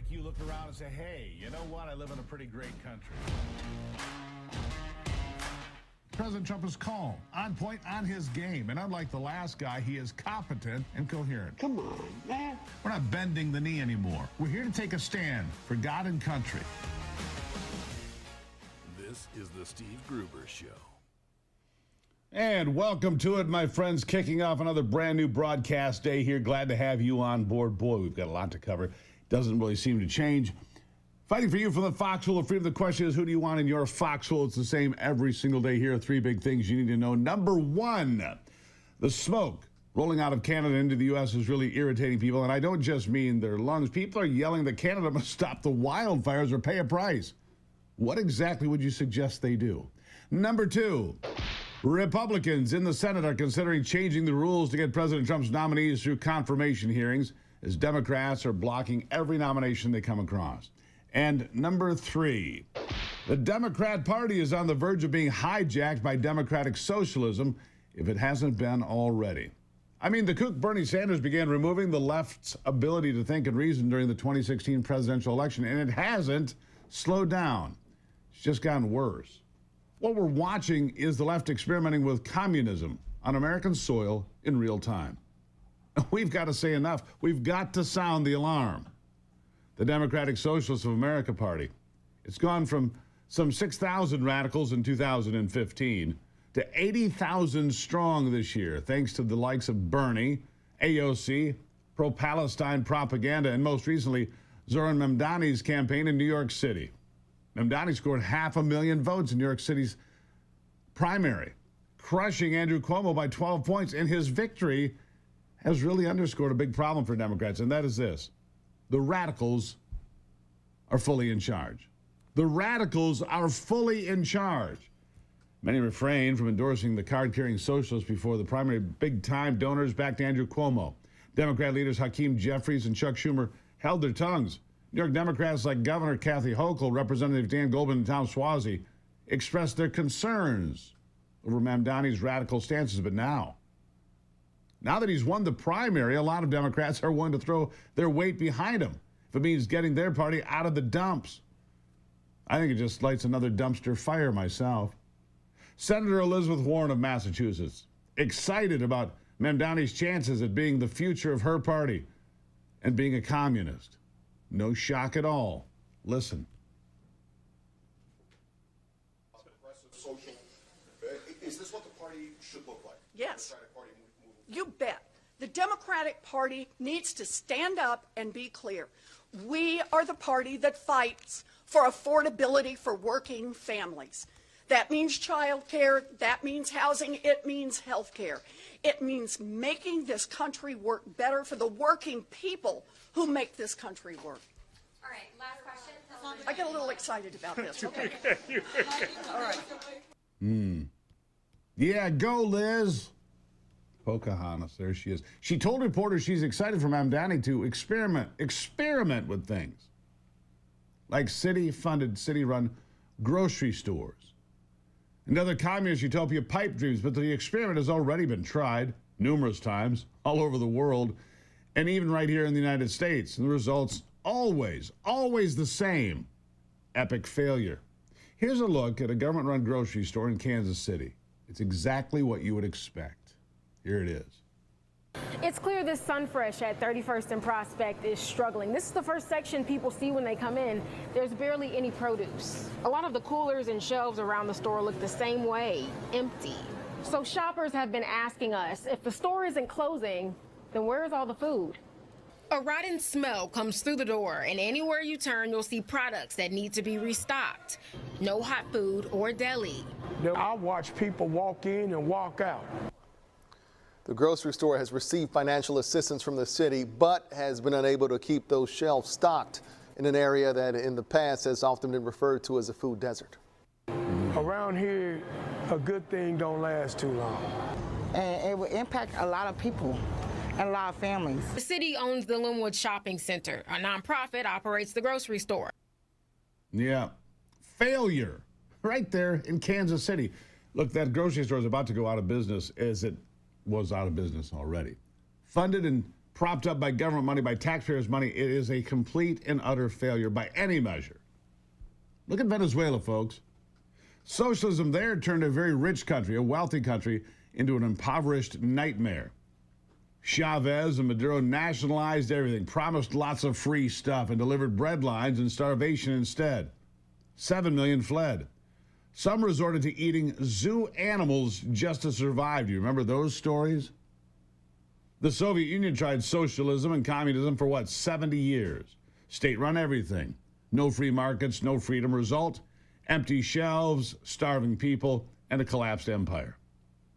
make you look around and say, hey, you know what? I live in a pretty great country. President Trump is calm, on point, on his game. And unlike the last guy, he is competent and coherent. Come on, man. We're not bending the knee anymore. We're here to take a stand for God and country. This is the Steve Gruber Show. And welcome to it, my friends. Kicking off another brand new broadcast day here. Glad to have you on board. Boy, we've got a lot to cover. Doesn't really seem to change. Fighting for you from the foxhole of freedom. The question is, who do you want in your foxhole? It's the same every single day. Here are three big things you need to know. Number one, the smoke rolling out of Canada into the U.S. is really irritating people. And I don't just mean their lungs. People are yelling that Canada must stop the wildfires or pay a price. What exactly would you suggest they do? Number two, Republicans in the Senate are considering changing the rules to get President Trump's nominees through confirmation hearings, as Democrats are blocking every nomination they come across. And number three, the Democrat Party is on the verge of being hijacked by democratic socialism, if it hasn't been already. I mean, the kook Bernie Sanders began removing the left's ability to think and reason during the 2016 presidential election, and it hasn't slowed down. It's just gotten worse. What we're watching is the left experimenting with communism on American soil in real time. We've got to say enough. We've got to sound the alarm. The Democratic Socialists of America Party. It's gone from some 6,000 radicals in 2015 to 80,000 strong this year, thanks to the likes of Bernie, AOC, pro-Palestine propaganda, and most recently, Zoran Mamdani's campaign in New York City. Mamdani scored 500,000 votes in New York City's primary, crushing Andrew Cuomo by 12 points, and his victory has really underscored a big problem for Democrats, and that is this. The radicals are fully in charge. The radicals are fully in charge. Many refrained from endorsing the card-carrying socialists before the primary. Big-time donors backed Andrew Cuomo. Democrat leaders Hakeem Jeffries and Chuck Schumer held their tongues. New York Democrats like Governor Kathy Hochul, Representative Dan Goldman, and Tom Suozzi expressed their concerns over Mamdani's radical stances. But now that he's won the primary, a lot of Democrats are willing to throw their weight behind him if it means getting their party out of the dumps. I think it just lights another dumpster fire myself. Senator Elizabeth Warren of Massachusetts, excited about Mamdani's chances at being the future of her party and being a communist. No shock at all. Listen. Is this what the party should look like? Yes. You bet. The Democratic Party needs to stand up and be clear. We are the party that fights for affordability for working families. That means child care. That means housing. It means health care. It means making this country work better for the working people who make this country work. All right, last question. I get a little excited about this. Okay. All right. Yeah, go, Liz. Pocahontas, there she is. She told reporters she's excited for Mamdani to experiment with things like city-funded, city-run grocery stores and other communist utopia pipe dreams. But the experiment has already been tried numerous times all over the world and even right here in the United States. And the results always the same. Epic failure. Here's a look at a government-run grocery store in Kansas City. It's exactly what you would expect. Here it is. It's clear this Sunfresh at 31st and Prospect is struggling. This is the first section people see when they come in. There's barely any produce. A lot of the coolers and shelves around the store look the same way, empty. So shoppers have been asking us, if the store isn't closing, then where's all the food? A rotten smell comes through the door, and anywhere you turn, you'll see products that need to be restocked. No hot food or deli. I watch people walk in and walk out. The grocery store has received financial assistance from the city, but has been unable to keep those shelves stocked in an area that in the past has often been referred to as a food desert. Around here, a good thing don't last too long. And it will impact a lot of people and a lot of families. The city owns the Linwood Shopping Center. A nonprofit operates the grocery store. Yeah, failure right there in Kansas City. Look, that grocery store is about to go out of business, as it was out of business already. Funded in propped up by government money, by taxpayers' money. It is a complete and utter failure by any measure. Look at Venezuela, folks. Socialism there turned a very rich country, a wealthy country, into an impoverished nightmare. Chavez and Maduro nationalized everything, promised lots of free stuff, and delivered breadlines and starvation instead. 7 million fled. Some resorted to eating zoo animals just to survive. Do you remember those stories? The Soviet Union tried socialism and communism for, 70 years. State-run everything. No free markets, no freedom. Result, empty shelves, starving people, and a collapsed empire.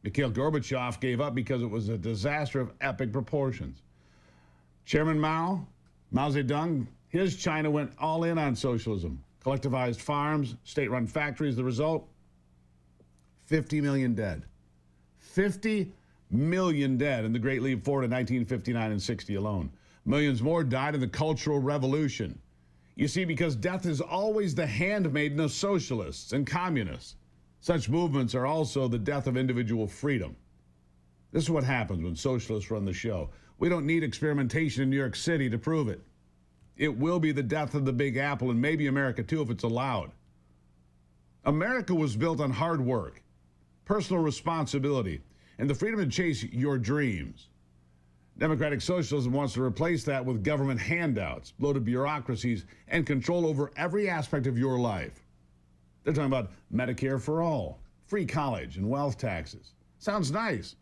Mikhail Gorbachev gave up because it was a disaster of epic proportions. Chairman Mao Zedong, his China went all in on socialism. Collectivized farms, state-run factories. The result, 50 million dead. 50 million dead in the Great Leap Forward in 1959 and 60 alone. Millions more died in the Cultural Revolution. You see, because death is always the handmaiden of socialists and communists. Such movements are also the death of individual freedom. This is what happens when socialists run the show. We don't need experimentation in New York City to prove it. It will be the death of the Big Apple, and maybe America too if it's allowed. America was built on hard work, personal responsibility, and the freedom to chase your dreams. Democratic socialism wants to replace that with government handouts, bloated bureaucracies, and control over every aspect of your life. They're talking about Medicare for all, free college, and wealth taxes. Sounds nice,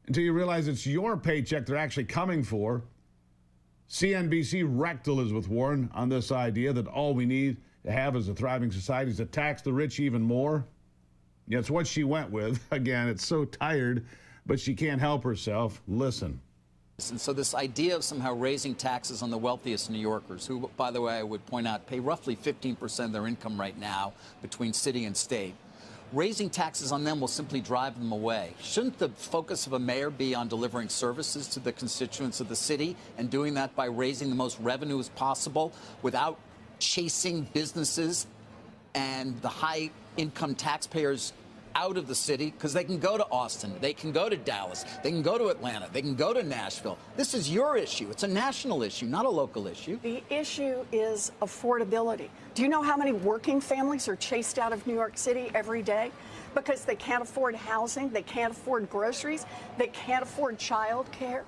until you realize it's your paycheck they're actually coming for. CNBC wrecked Elizabeth Warren on this idea that all we need to have as a thriving society is to tax the rich even more. Yeah, it's what she went with. Again, it's so tired, but she can't help herself. Listen. And so this idea of somehow raising taxes on the wealthiest New Yorkers, who, by the way, I would point out, pay roughly 15% of their income right now between city and state, raising taxes on them will simply drive them away. Shouldn't the focus of a mayor be on delivering services to the constituents of the city and doing that by raising the most revenue as possible without chasing businesses and the high-income taxpayers out of the city, because they can go to Austin, they can go to Dallas, they can go to Atlanta, they can go to Nashville. This is your issue. It's a national issue, not a local issue. The issue is affordability. Do you know how many working families are chased out of New York City every day because they can't afford housing, they can't afford groceries, they can't afford child care?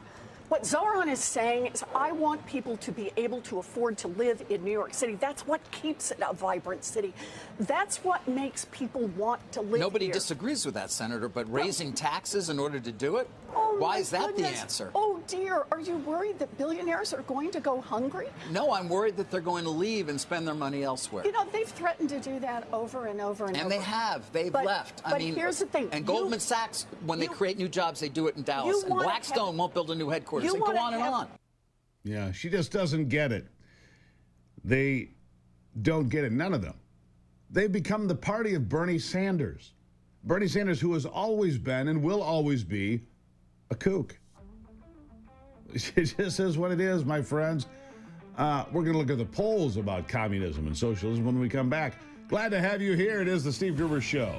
What Zoran is saying is, I want people to be able to afford to live in New York City. That's what keeps it a vibrant city. That's what makes people want to live Nobody here. disagrees with that, Senator, but raising taxes in order to do it? Oh, why is that goodness. the answer? Oh, dear. Are you worried that billionaires are going to go hungry? No, I'm worried that they're going to leave and spend their money elsewhere. You know, they've threatened to do that over and over and over. And they have. They've left. But here's the thing. And Goldman Sachs, when they create new jobs, they do it in Dallas. And Blackstone won't build a new headquarters. They go on and on. Yeah, she just doesn't get it. They don't get it, none of them. They've become the party of Bernie Sanders. Bernie Sanders, who has always been and will always be a kook. It just is what it is, my friends. We're going to look at the polls about communism and socialism when we come back. Glad to have you here. It is the Steve Gruber Show.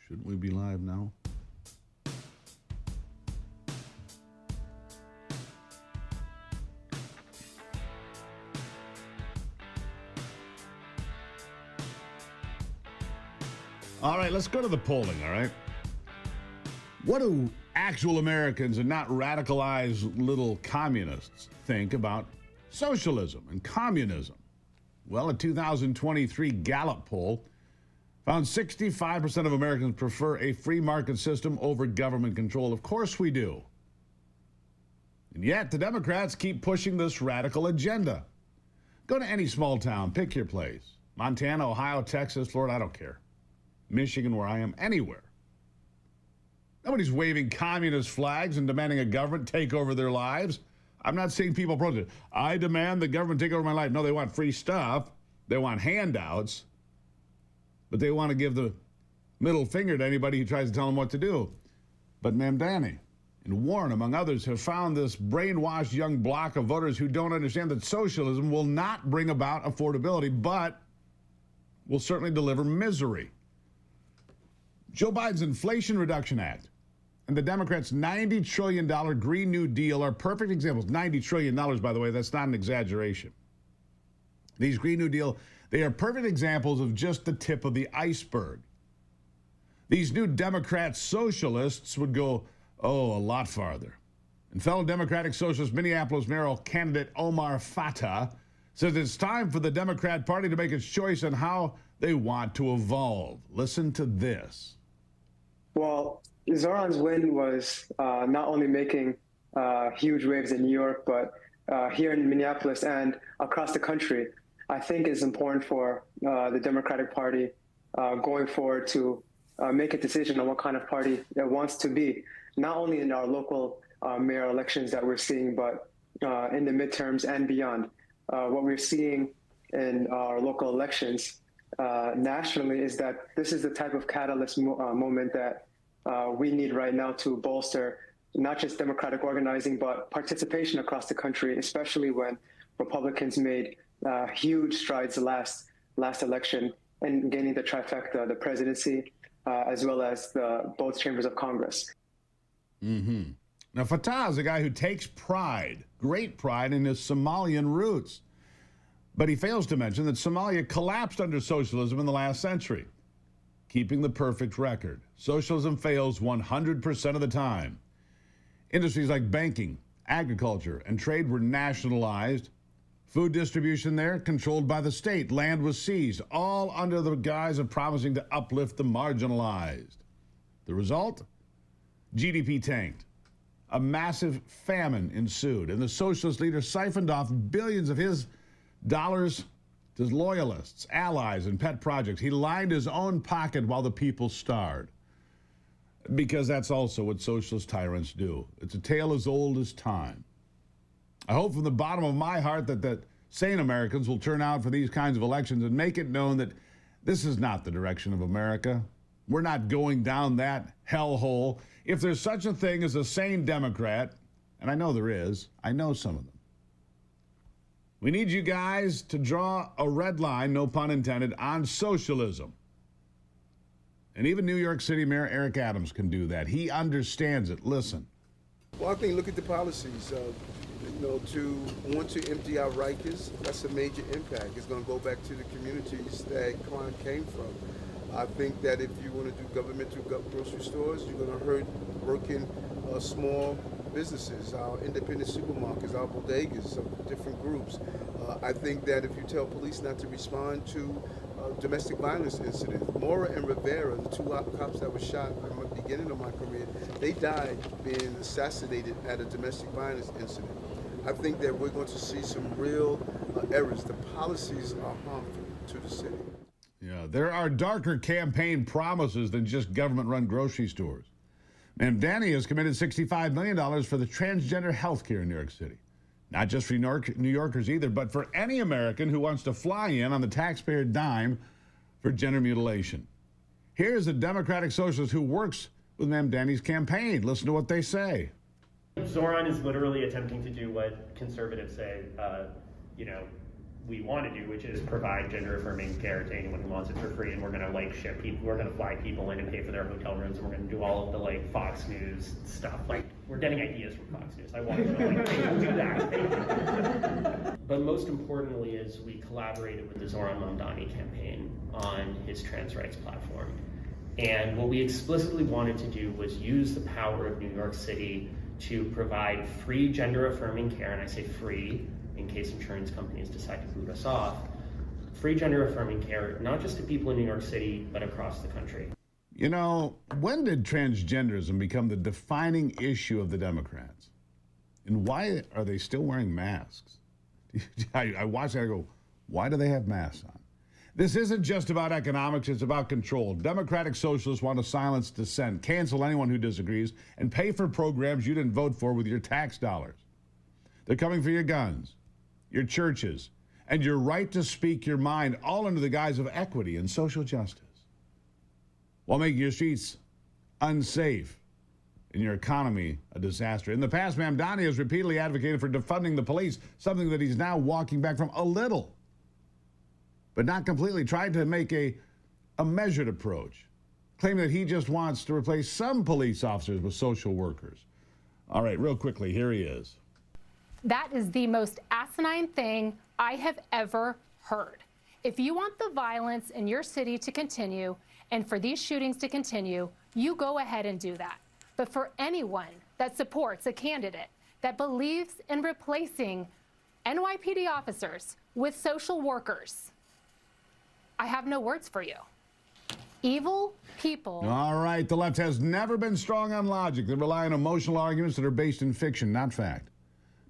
Shouldn't we be live now? All right, let's go to the polling, all right? What do actual Americans and not radicalized little communists think about socialism and communism? Well, a 2023 Gallup poll found 65% of Americans prefer a free market system over government control. Of course we do. And yet the Democrats keep pushing this radical agenda. Go to any small town, pick your place. Montana, Ohio, Texas, Florida, I don't care. Michigan, where I am, anywhere. Nobody's waving communist flags and demanding a government take over their lives. I'm not seeing people protest. I demand the government take over my life. No, they want free stuff. They want handouts. But they want to give the middle finger to anybody who tries to tell them what to do. But Mamdani and Warren, among others, have found this brainwashed young bloc of voters who don't understand that socialism will not bring about affordability, but will certainly deliver misery. Joe Biden's Inflation Reduction Act and the Democrats' $90 trillion Green New Deal are perfect examples. $90 trillion, by the way, that's not an exaggeration. These Green New Deal, they are perfect examples of just the tip of the iceberg. These new Democrat socialists would go, a lot farther. And fellow Democratic Socialist Minneapolis mayoral candidate Omar Fatah says it's time for the Democrat Party to make its choice on how they want to evolve. Listen to this. Well, Zoran's win was not only making huge waves in New York, but here in Minneapolis and across the country. I think it's important for the Democratic Party going forward to make a decision on what kind of party it wants to be, not only in our local mayor elections that we're seeing, but in the midterms and beyond. What we're seeing in our local elections nationally is that this is the type of catalyst moment that we need right now to bolster not just democratic organizing, but participation across the country, especially when Republicans made huge strides last election in gaining the trifecta, the presidency, as well as both chambers of Congress. Mm-hmm. Now, Fatah is a guy who takes pride, great pride, in his Somalian roots. But he fails to mention that Somalia collapsed under socialism in the last century, keeping the perfect record. Socialism fails 100% of the time. Industries like banking, agriculture, and trade were nationalized. Food distribution there controlled by the state. Land was seized, all under the guise of promising to uplift the marginalized. The result? GDP tanked. A massive famine ensued, and the socialist leader siphoned off billions of his dollars to loyalists, allies, and pet projects. He lined his own pocket while the people starved. Because that's also what socialist tyrants do. It's a tale as old as time. I hope from the bottom of my heart that sane Americans will turn out for these kinds of elections and make it known that this is not the direction of America. We're not going down that hellhole. If there's such a thing as a sane Democrat, and I know there is, I know some of them, we need you guys to draw a red line, no pun intended, on socialism. And even New York City Mayor Eric Adams can do that. He understands it. Listen. Well, I think look at the policies. To want to empty out Rikers, that's a major impact. It's going to go back to the communities that crime came from. I think that if you want to do governmental grocery stores, you're going to hurt working small businesses, our independent supermarkets, our bodegas, different groups. I think that if you tell police not to respond to domestic violence incidents, Mora and Rivera, the two cops that were shot in the beginning of my career, they died being assassinated at a domestic violence incident. I think that we're going to see some real errors. The policies are harmful to the city. Yeah, there are darker campaign promises than just government-run grocery stores. Mamdani has committed $65 million for the transgender health care in New York City. Not just for New Yorkers either, but for any American who wants to fly in on the taxpayer dime for gender mutilation. Here's a Democratic socialist who works with Mamdani's campaign. Listen to what they say. Zoran is literally attempting to do what conservatives say, we want to do, which is provide gender-affirming care to anyone who wants it for free, and we're going to like ship people, we're going to fly people in and pay for their hotel rooms, and we're going to do all of the like Fox News stuff. Like, we're getting ideas from Fox News. I want to know, like, hey, do that. Thank you. But most importantly is we collaborated with the Zoran Mamdani campaign on his trans rights platform. And what we explicitly wanted to do was use the power of New York City to provide free gender-affirming care, and I say free in case insurance companies decide to boot us off, free gender-affirming care, not just to people in New York City, but across the country. You know, when did transgenderism become the defining issue of the Democrats? And why are they still wearing masks? I watch that and I go, why do they have masks on? This isn't just about economics, it's about control. Democratic socialists want to silence dissent, cancel anyone who disagrees, and pay for programs you didn't vote for with your tax dollars. They're coming for your guns, your churches, and your right to speak your mind, all under the guise of equity and social justice, while making your streets unsafe and your economy a disaster. In the past, Mamdani has repeatedly advocated for defunding the police, something that he's now walking back from a little, but not completely, tried to make a measured approach, claiming that he just wants to replace some police officers with social workers. All right, real quickly, here he is. That is the most asinine thing I have ever heard. If you want the violence in your city to continue and for these shootings to continue, you go ahead and do that. But for anyone that supports a candidate that believes in replacing NYPD officers with social workers, I have no words for you. Evil people. All right, the left has never been strong on logic. They rely on emotional arguments that are based in fiction, not fact,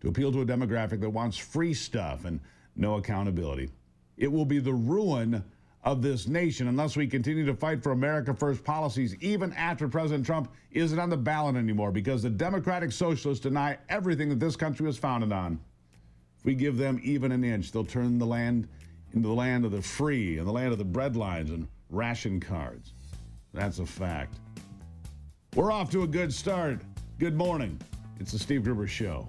to appeal to a demographic that wants free stuff and no accountability. It will be the ruin of this nation unless we continue to fight for America First policies even after President Trump isn't on the ballot anymore, because the Democratic Socialists deny everything that this country was founded on. If we give them even an inch, they'll turn the land into the land of the free and the land of the bread lines and ration cards. That's a fact. We're off to a good start. Good morning. It's the Steve Gruber Show.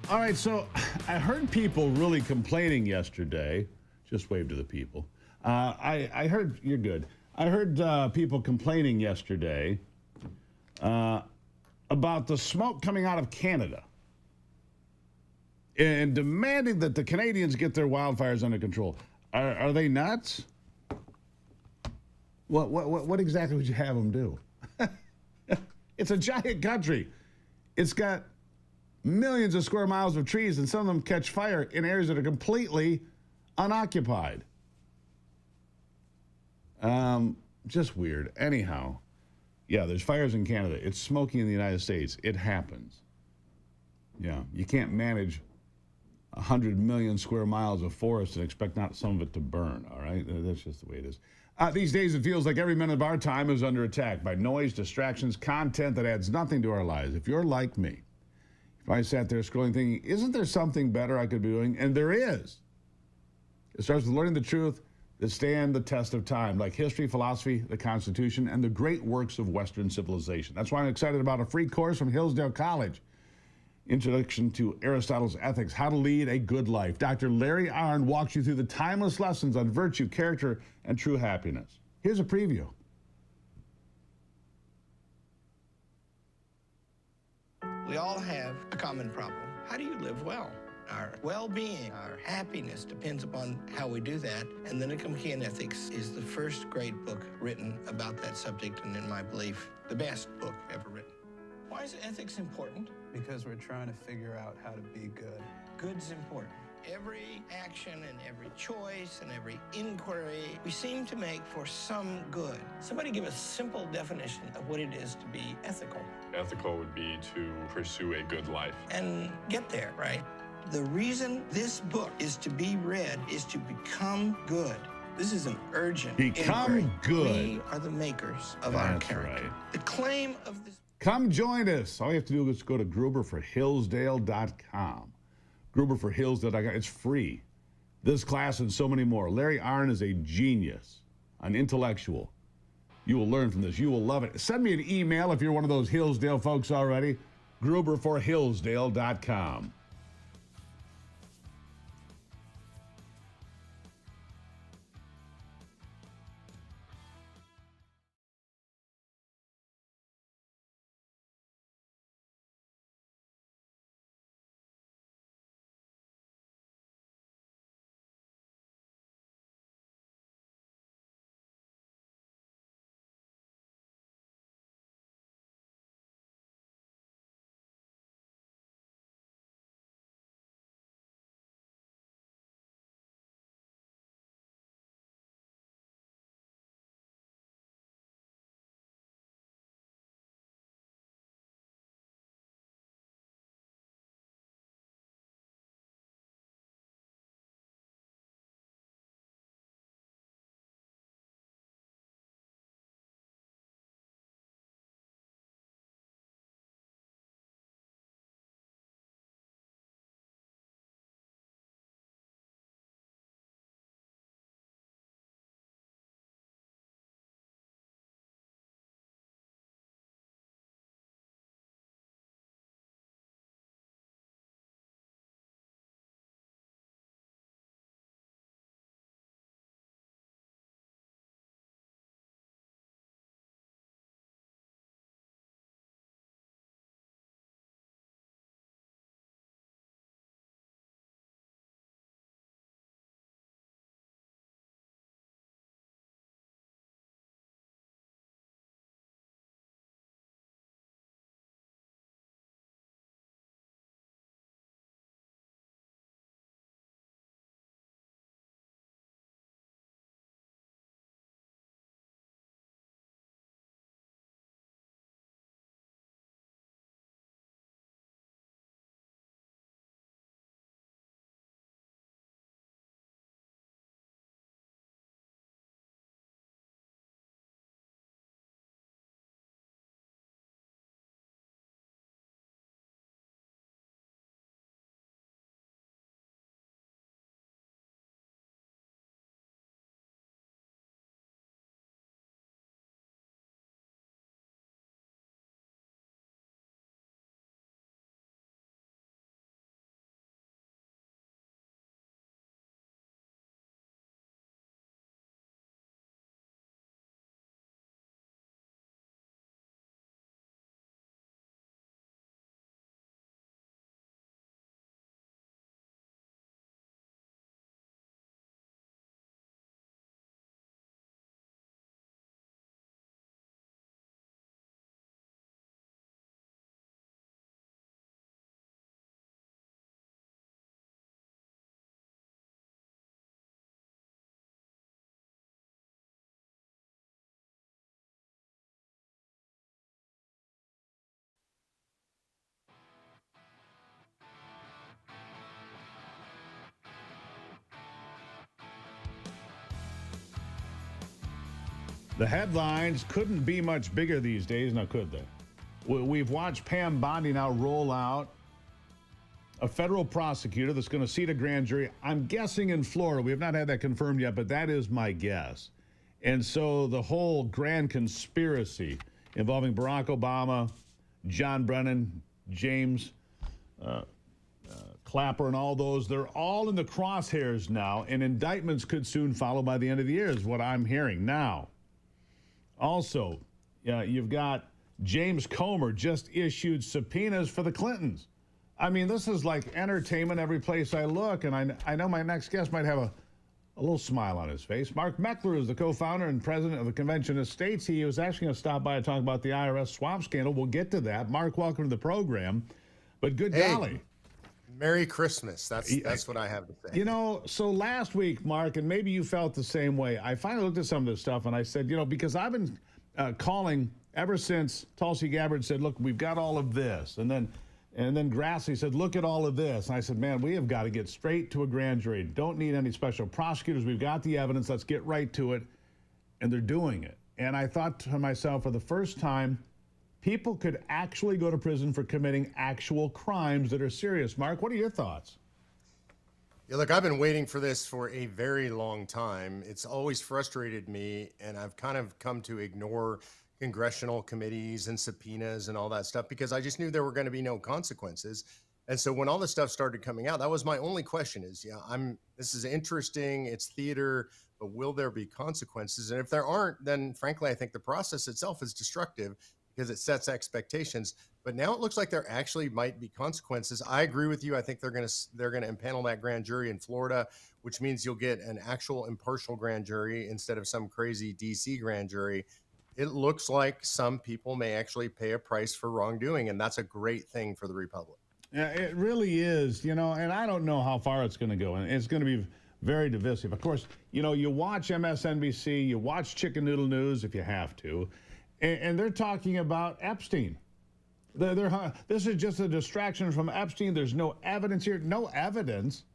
All right, so I heard people really complaining yesterday. Just wave to the people. I heard, you're good. I heard people complaining yesterday about the smoke coming out of Canada and demanding that the Canadians get their wildfires under control. Are they nuts? What exactly would you have them do? It's a giant country. It's got millions of square miles of trees, and some of them catch fire in areas that are completely unoccupied. Just weird. Anyhow, yeah, there's fires in Canada. It's smoky in the United States. It happens. Yeah, you can't manage 100 million square miles of forest and expect not some of it to burn, all right? That's just the way it is. These days, it feels like every minute of our time is under attack by noise, distractions, content that adds nothing to our lives. If you're like me, if I sat there scrolling thinking, isn't there something better I could be doing? And there is. It starts with learning the truth, that stand the test of time, like history, philosophy, the Constitution, and the great works of Western civilization. That's why I'm excited about a free course from Hillsdale College. Introduction to Aristotle's Ethics, How to Lead a Good Life. Dr. Larry Arnn walks you through the timeless lessons on virtue, character, and true happiness. Here's a preview. We all have a common problem. How do you live well? Our well-being, our happiness depends upon how we do that. And the Nicomachean Ethics is the first great book written about that subject, and in my belief, the best book ever written. Why is ethics important? Because we're trying to figure out how to be good. Good's important. Every action and every choice and every inquiry we seem to make for some good. Somebody give a simple definition of what it is to be ethical. Ethical would be to pursue a good life. And get there, right? The reason this book is to be read is to become good. This is an urgent Become inquiry. good. We are the makers of our That's character. right. The claim of this... Come join us. All you have to do is go to gruberforhillsdale.com. Gruberforhillsdale.com. It's free. This class and so many more. Larry Arnn is a genius, an intellectual. You will learn from this. You will love it. Send me an email if you're one of those Hillsdale folks already. Gruberforhillsdale.com. The headlines couldn't be much bigger these days, now could they? We've watched Pam Bondi now roll out a federal prosecutor that's going to seat a grand jury. I'm guessing in Florida. We have not had that confirmed yet, but that is my guess. And so the whole grand conspiracy involving Barack Obama, John Brennan, James Clapper, and all those, they're all in the crosshairs now, and indictments could soon follow by the end of the year, is what I'm hearing. Now, also, you've got James Comer just issued subpoenas for the Clintons. I mean, this is like entertainment every place I look, and I know my next guest might have a little smile on his face. Mark Meckler is the co-founder and president of the Convention of States. He was actually going to stop by and talk about the IRS swamp scandal. We'll get to that. Mark, welcome to the program. But good golly. Merry Christmas. That's what I have to say. You know, so last week, Mark, and maybe you felt the same way, I finally looked at some of this stuff and I said, because I've been calling ever since Tulsi Gabbard said, look, we've got all of this. And then Grassley said, look at all of this. And I said, man, we have got to get straight to a grand jury. Don't need any special prosecutors. We've got the evidence. Let's get right to it. And they're doing it. And I thought to myself, for the first time, people could actually go to prison for committing actual crimes that are serious. Mark, what are your thoughts? Yeah, look, I've been waiting for this for a very long time. It's always frustrated me, and I've kind of come to ignore congressional committees and subpoenas and all that stuff because I just knew there were going to be no consequences. And so when all this stuff started coming out, that was my only question is, this is interesting, it's theater, but will there be consequences? And if there aren't, then frankly, I think the process itself is destructive because it sets expectations. But now it looks like there actually might be consequences. I agree with you. I think they're going to impanel that grand jury in Florida, which means you'll get an actual impartial grand jury instead of some crazy DC grand jury. It looks like some people may actually pay a price for wrongdoing, and that's a great thing for the Republic. Yeah, it really is, and I don't know how far it's going to go, and it's going to be very divisive. Of course, you watch MSNBC, you watch Chicken Noodle News if you have to, and they're talking about Epstein. This is just a distraction from Epstein. There's no evidence here. No evidence?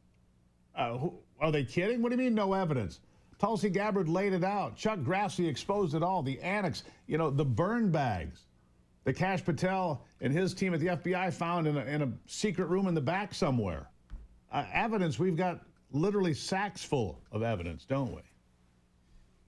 Are they kidding? What do you mean no evidence? Tulsi Gabbard laid it out. Chuck Grassley exposed it all. The annex, the burn bags. The Kash Patel and his team at the FBI found in a secret room in the back somewhere. Evidence, we've got literally sacks full of evidence, don't we?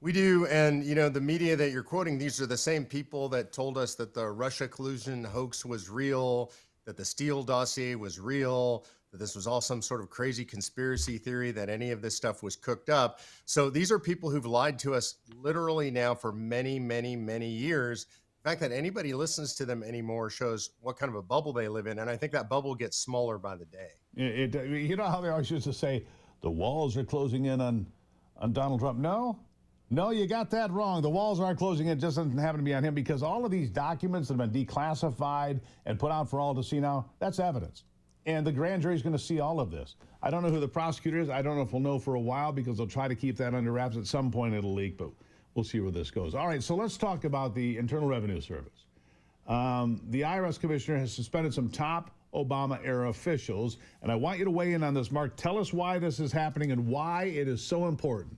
We do, and the media that you're quoting, these are the same people that told us that the Russia collusion hoax was real, that the Steele dossier was real, that this was all some sort of crazy conspiracy theory, that any of this stuff was cooked up. So these are people who've lied to us literally now for many, many, many years. The fact that anybody listens to them anymore shows what kind of a bubble they live in, and I think that bubble gets smaller by the day. You know how they always used to say, the walls are closing in on Donald Trump? No, you got that wrong. The walls aren't closing in. It just doesn't happen to be on him because all of these documents that have been declassified and put out for all to see now, that's evidence. And the grand jury is going to see all of this. I don't know who the prosecutor is. I don't know if we'll know for a while because they'll try to keep that under wraps. At some point it'll leak, but we'll see where this goes. All right, so let's talk about the Internal Revenue Service. The IRS commissioner has suspended some top Obama-era officials, and I want you to weigh in on this. Mark, tell us why this is happening and why it is so important.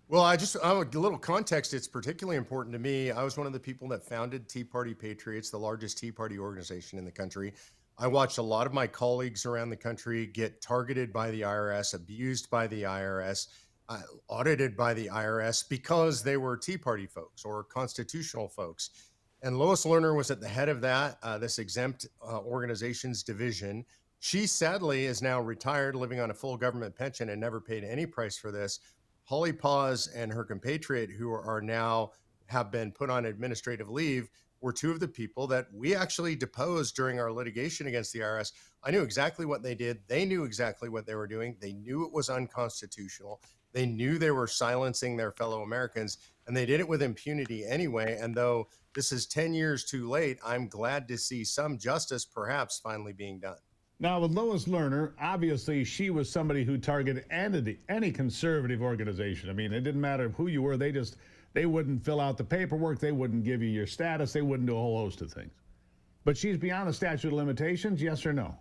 Well, a little context, it's particularly important to me. I was one of the people that founded Tea Party Patriots, the largest Tea Party organization in the country. I watched a lot of my colleagues around the country get targeted by the IRS, abused by the IRS, audited by the IRS because they were Tea Party folks or constitutional folks. And Lois Lerner was at the head of that, this exempt organizations division. She sadly is now retired, living on a full government pension and never paid any price for this. Holly Paz and her compatriot, who are now have been put on administrative leave, were two of the people that we actually deposed during our litigation against the IRS. I knew exactly what they did. They knew exactly what they were doing. They knew it was unconstitutional. They knew they were silencing their fellow Americans, and they did it with impunity anyway. And though this is 10 years too late, I'm glad to see some justice perhaps finally being done. Now, with Lois Lerner, obviously she was somebody who targeted any conservative organization. I mean, it didn't matter who you were. They wouldn't fill out the paperwork. They wouldn't give you your status. They wouldn't do a whole host of things. But she's beyond the statute of limitations, yes or no?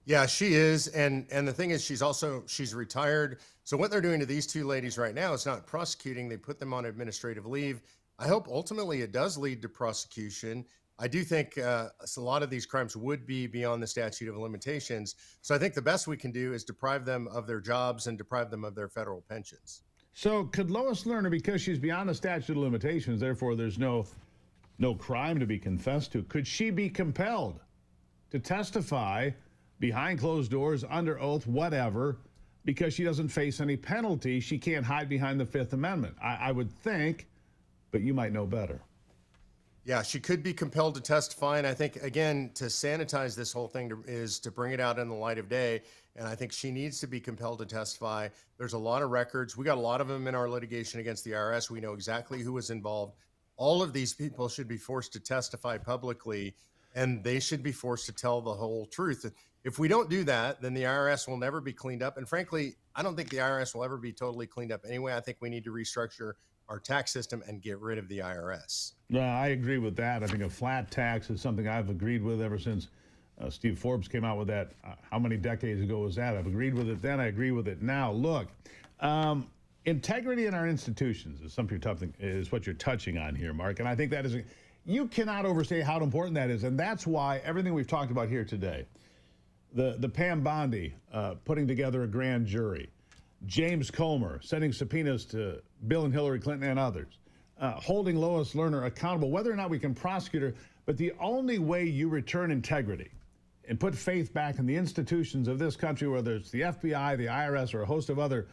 Yeah, she is. And the thing is, she's retired. So what they're doing to these two ladies right now is not prosecuting. They put them on administrative leave. I hope ultimately it does lead to prosecution. I do think a lot of these crimes would be beyond the statute of limitations. So I think the best we can do is deprive them of their jobs and deprive them of their federal pensions. So could Lois Lerner, because she's beyond the statute of limitations, therefore there's no crime to be confessed to, could she be compelled to testify behind closed doors, under oath, whatever, because she doesn't face any penalty? She can't hide behind the Fifth Amendment, I would think, but you might know better. Yeah, she could be compelled to testify. And I think, again, to sanitize this whole thing is to bring it out in the light of day. And I think she needs to be compelled to testify. There's a lot of records. We got a lot of them in our litigation against the IRS. We know exactly who was involved. All of these people should be forced to testify publicly, and they should be forced to tell the whole truth. If we don't do that, then the IRS will never be cleaned up. And frankly, I don't think the IRS will ever be totally cleaned up anyway. I think we need to restructure our tax system and get rid of the IRS. No, I agree with that. I think a flat tax is something I've agreed with ever since Steve Forbes came out with that. How many decades ago was that? I've agreed with it then. I agree with it now. Look, integrity in our institutions is what you're touching on here, Mark. And I think that is, you cannot overstate how important that is. And that's why everything we've talked about here today, the Pam Bondi putting together a grand jury, James Comer sending subpoenas to Bill and Hillary Clinton and others, holding Lois Lerner accountable, whether or not we can prosecute her. But the only way you return integrity and put faith back in the institutions of this country, whether it's the FBI, the IRS, or a host of other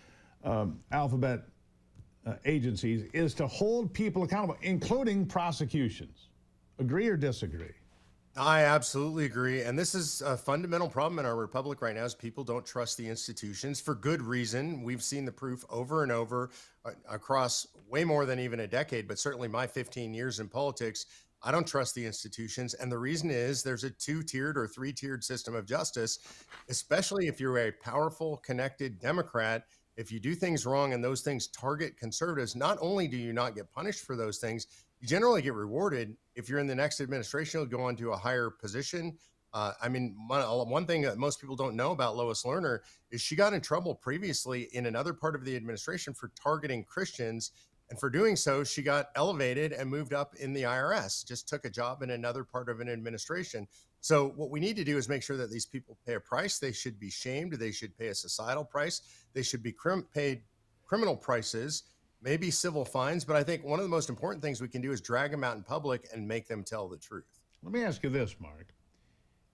alphabet agencies, is to hold people accountable, including prosecutions. Agree or disagree? I absolutely agree. And this is a fundamental problem in our republic right now is people don't trust the institutions for good reason. We've seen the proof over and over across way more than even a decade, but certainly my 15 years in politics, I don't trust the institutions. And the reason is there's a two-tiered or three-tiered system of justice, especially if you're a powerful, connected Democrat. If you do things wrong and those things target conservatives, not only do you not get punished for those things, you generally get rewarded. If you're in the next administration, you'll go on to a higher position. One thing that most people don't know about Lois Lerner is she got in trouble previously in another part of the administration for targeting Christians. And for doing so, she got elevated and moved up in the IRS, just took a job in another part of an administration. So what we need to do is make sure that these people pay a price. They should be shamed. They should pay a societal price. They should be paid criminal prices, maybe civil fines. But I think one of the most important things we can do is drag them out in public and make them tell the truth. Let me ask you this, Mark.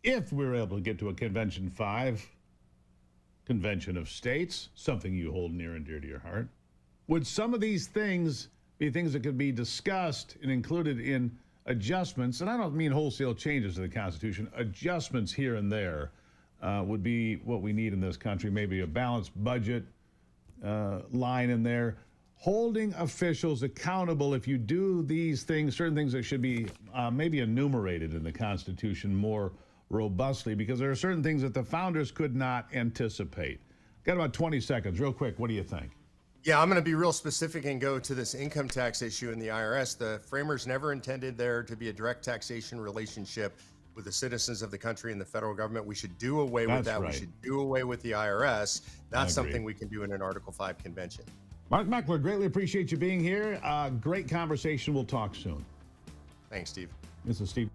If we're able to get to a Convention 5, Convention of States, something you hold near and dear to your heart, would some of these things be things that could be discussed and included in adjustments? And I don't mean wholesale changes to the Constitution. Adjustments here and there would be what we need in this country. Maybe a balanced budget line in there. Holding officials accountable if you do these things, certain things that should be maybe enumerated in the Constitution more robustly, because there are certain things that the founders could not anticipate. Got about 20 seconds. Real quick, what do you think? Yeah, I'm going to be real specific and go to this income tax issue in the IRS. The framers never intended there to be a direct taxation relationship with the citizens of the country and the federal government. We should do away with that. Right. We should do away with the IRS. That's something we can do in an Article 5 convention. Mark Meckler, greatly appreciate you being here. Great conversation. We'll talk soon. Thanks, Steve. This is Steve.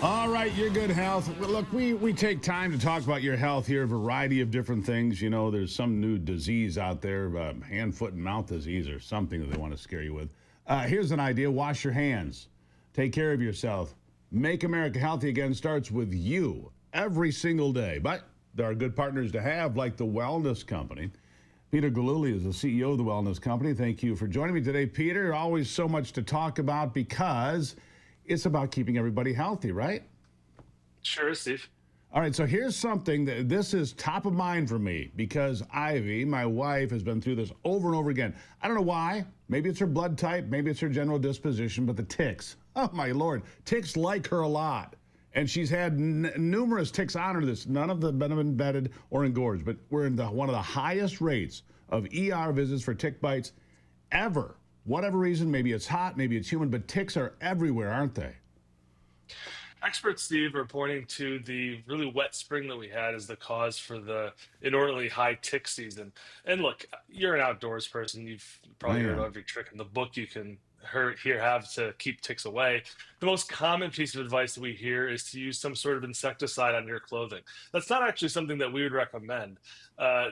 All right, your good health. Well, look, we take time to talk about your health here, a variety of different things. You know, there's some new disease out there, hand, foot, and mouth disease or something that they want to scare you with. Here's an idea. Wash your hands. Take care of yourself. Make America healthy again starts with you every single day. But there are good partners to have, like the Wellness Company. Peter Galuli is the CEO of the Wellness Company. Thank you for joining me today, Peter. Always so much to talk about because it's about keeping everybody healthy, right? Sure, Steve. All right, so here's something that this is top of mind for me because Ivy, my wife, has been through this over and over again. I don't know why. Maybe it's her blood type, maybe it's her general disposition, but the ticks. Oh, my Lord. Ticks like her a lot. And she's had numerous ticks on her. None of them have been embedded or engorged, but we're in one of the highest rates of ER visits for tick bites ever. Whatever reason, maybe it's hot, maybe it's human, but ticks are everywhere, aren't they? Experts, Steve, are pointing to the really wet spring that we had as the cause for the inordinately high tick season. And look, you're an outdoors person. You've probably heard of every trick in the book you can have to keep ticks away. The most common piece of advice that we hear is to use some sort of insecticide on your clothing. That's not actually something that we would recommend.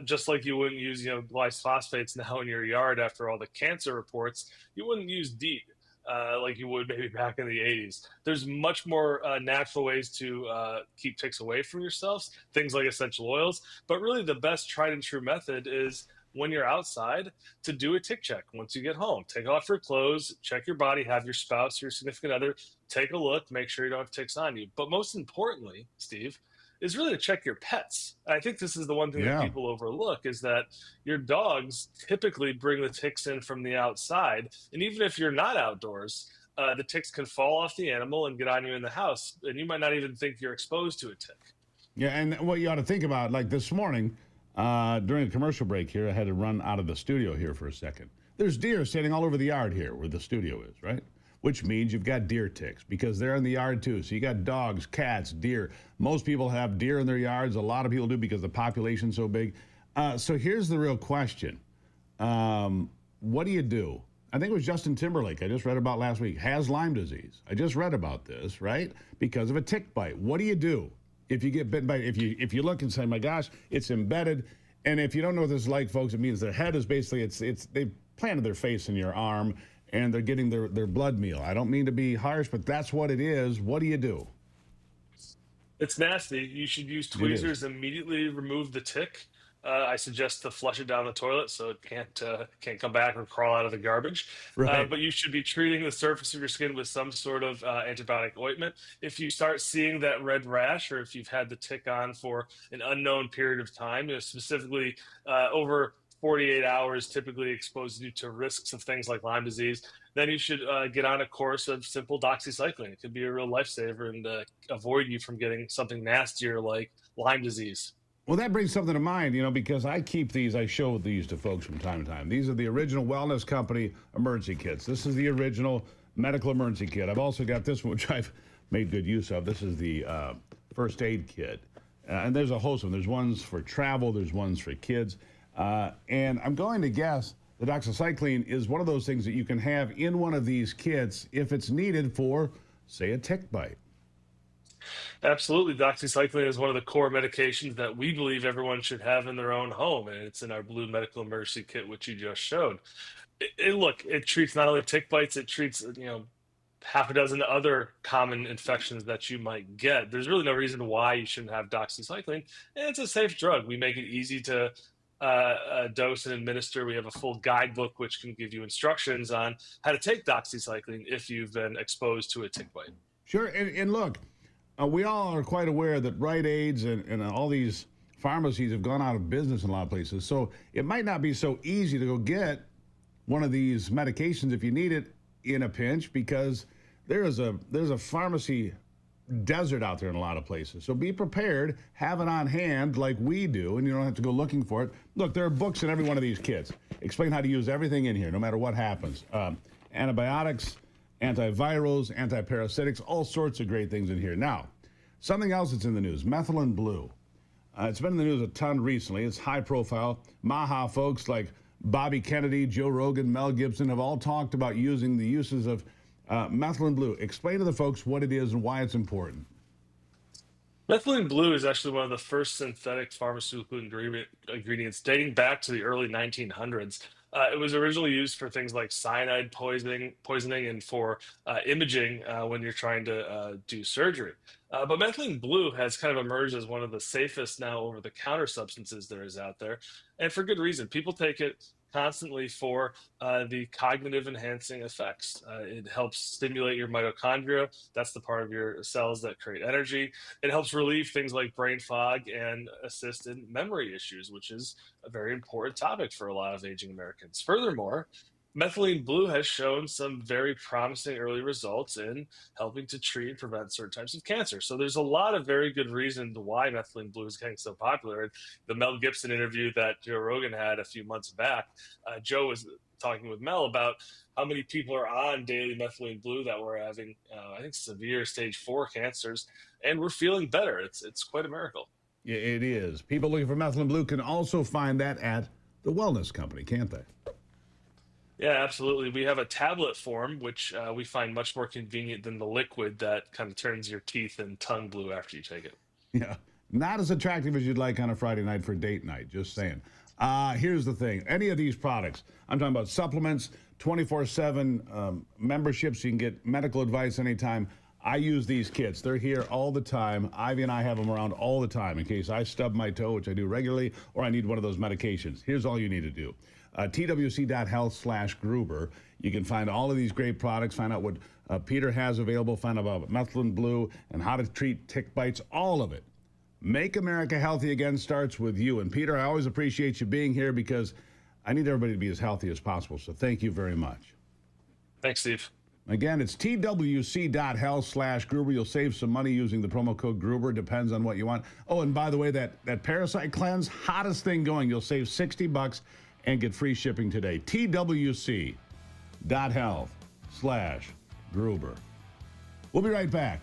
Just like you wouldn't use, glyphosates now in your yard after all the cancer reports, you wouldn't use DEET like you would maybe back in the 80s. There's much more natural ways to keep ticks away from yourselves, things like essential oils. But really the best tried and true method is when you're outside to do a tick check once you get home. Take off your clothes, check your body, have your spouse, your significant other, take a look, make sure you don't have ticks on you. But most importantly, Steve, is really to check your pets. I think this is the one thing that people overlook is that your dogs typically bring the ticks in from the outside. And even if you're not outdoors, the ticks can fall off the animal and get on you in the house. And you might not even think you're exposed to a tick. Yeah, and what you ought to think about, like this morning, during a commercial break here, I had to run out of the studio here for a second. There's deer standing all over the yard here where the studio is, right? Which means you've got deer ticks because they're in the yard too. So you got dogs, cats, deer. Most people have deer in their yards. A lot of people do because the population's so big. So here's the real question. What do you do? I think it was Justin Timberlake I just read about last week, has Lyme disease. I just read about this, right? Because of a tick bite. What do you do if you get bitten by it? If you look and say, my gosh, it's embedded. And if you don't know what this is like, folks, it means their head is basically, they've planted their face in your arm and they're getting their blood meal. I don't mean to be harsh, but that's what it is. What do you do? It's nasty. You should use tweezers, immediately remove the tick. I suggest to flush it down the toilet so it can't come back or crawl out of the garbage. Right. But you should be treating the surface of your skin with some sort of antibiotic ointment. If you start seeing that red rash, or if you've had the tick on for an unknown period of time, specifically over 48 hours typically exposes you to risks of things like Lyme disease, then you should get on a course of simple doxycycline. It could be a real lifesaver and avoid you from getting something nastier like Lyme disease. Well, that brings something to mind, because I show these to folks from time to time. These are the original Wellness Company emergency kits. This is the original medical emergency kit. I've also got this one, which I've made good use of. This is the first aid kit. And there's a host of them. There's ones for travel. There's ones for kids. And I'm going to guess the doxycycline is one of those things that you can have in one of these kits if it's needed for, say, a tick bite. Absolutely. Doxycycline is one of the core medications that we believe everyone should have in their own home, and it's in our blue medical emergency kit, which you just showed. It treats not only tick bites, it treats, half a dozen other common infections that you might get. There's really no reason why you shouldn't have doxycycline, and it's a safe drug. We make it easy to dose and administer. We have a full guidebook which can give you instructions on how to take doxycycline if you've been exposed to a tick bite. Sure, and look, we all are quite aware that Rite Aids and all these pharmacies have gone out of business in a lot of places. So it might not be so easy to go get one of these medications if you need it in a pinch, because there's a pharmacy desert out there in a lot of places. So be prepared, have it on hand like we do, and you don't have to go looking for it. Look, there are books in every one of these kits. Explain how to use everything in here, no matter what happens. Antibiotics, antivirals, antiparasitics, all sorts of great things in here. Now, something else that's in the news, methylene blue. It's been in the news a ton recently. It's high profile. Maha folks like Bobby Kennedy, Joe Rogan, Mel Gibson have all talked about using the uses of methylene blue. Explain to the folks what it is and why it's important. Methylene blue is actually one of the first synthetic pharmaceutical ingredients dating back to the early 1900s. It was originally used for things like cyanide poisoning, and for imaging when you're trying to do surgery. But methylene blue has kind of emerged as one of the safest now over-the-counter substances there is out there, and for good reason. People take it constantly for the cognitive enhancing effects. It helps stimulate your mitochondria. That's the part of your cells that create energy. It helps relieve things like brain fog and assist in memory issues, which is a very important topic for a lot of aging Americans. Furthermore, methylene blue has shown some very promising early results in helping to treat and prevent certain types of cancer. So there's a lot of very good reasons why methylene blue is getting so popular. The Mel Gibson interview that Joe Rogan had a few months back, Joe was talking with Mel about how many people are on daily methylene blue that were having, I think, severe stage 4 cancers, and we're feeling better. It's quite a miracle. Yeah, it is. People looking for methylene blue can also find that at the Wellness Company, can't they? Yeah, absolutely. We have a tablet form, which we find much more convenient than the liquid that kind of turns your teeth and tongue blue after you take it. Yeah, not as attractive as you'd like on a Friday night for date night, just saying. Here's the thing. Any of these products, I'm talking about supplements, 24/7 memberships, you can get medical advice anytime. I use these kits. They're here all the time. Ivy and I have them around all the time in case I stub my toe, which I do regularly, or I need one of those medications. Here's all you need to do. twc.health/Gruber. You can find all of these great products, find out what Peter has available, find out about methylene blue and how to treat tick bites, all of it. Make America Healthy Again starts with you. And Peter, I always appreciate you being here because I need everybody to be as healthy as possible. So thank you very much. Thanks, Steve. Again, it's twc.health/Gruber. You'll save some money using the promo code Gruber. Depends on what you want. Oh, and by the way, that parasite cleanse, hottest thing going. You'll save $60 and get free shipping today. twc.health/Gruber. We'll be right back.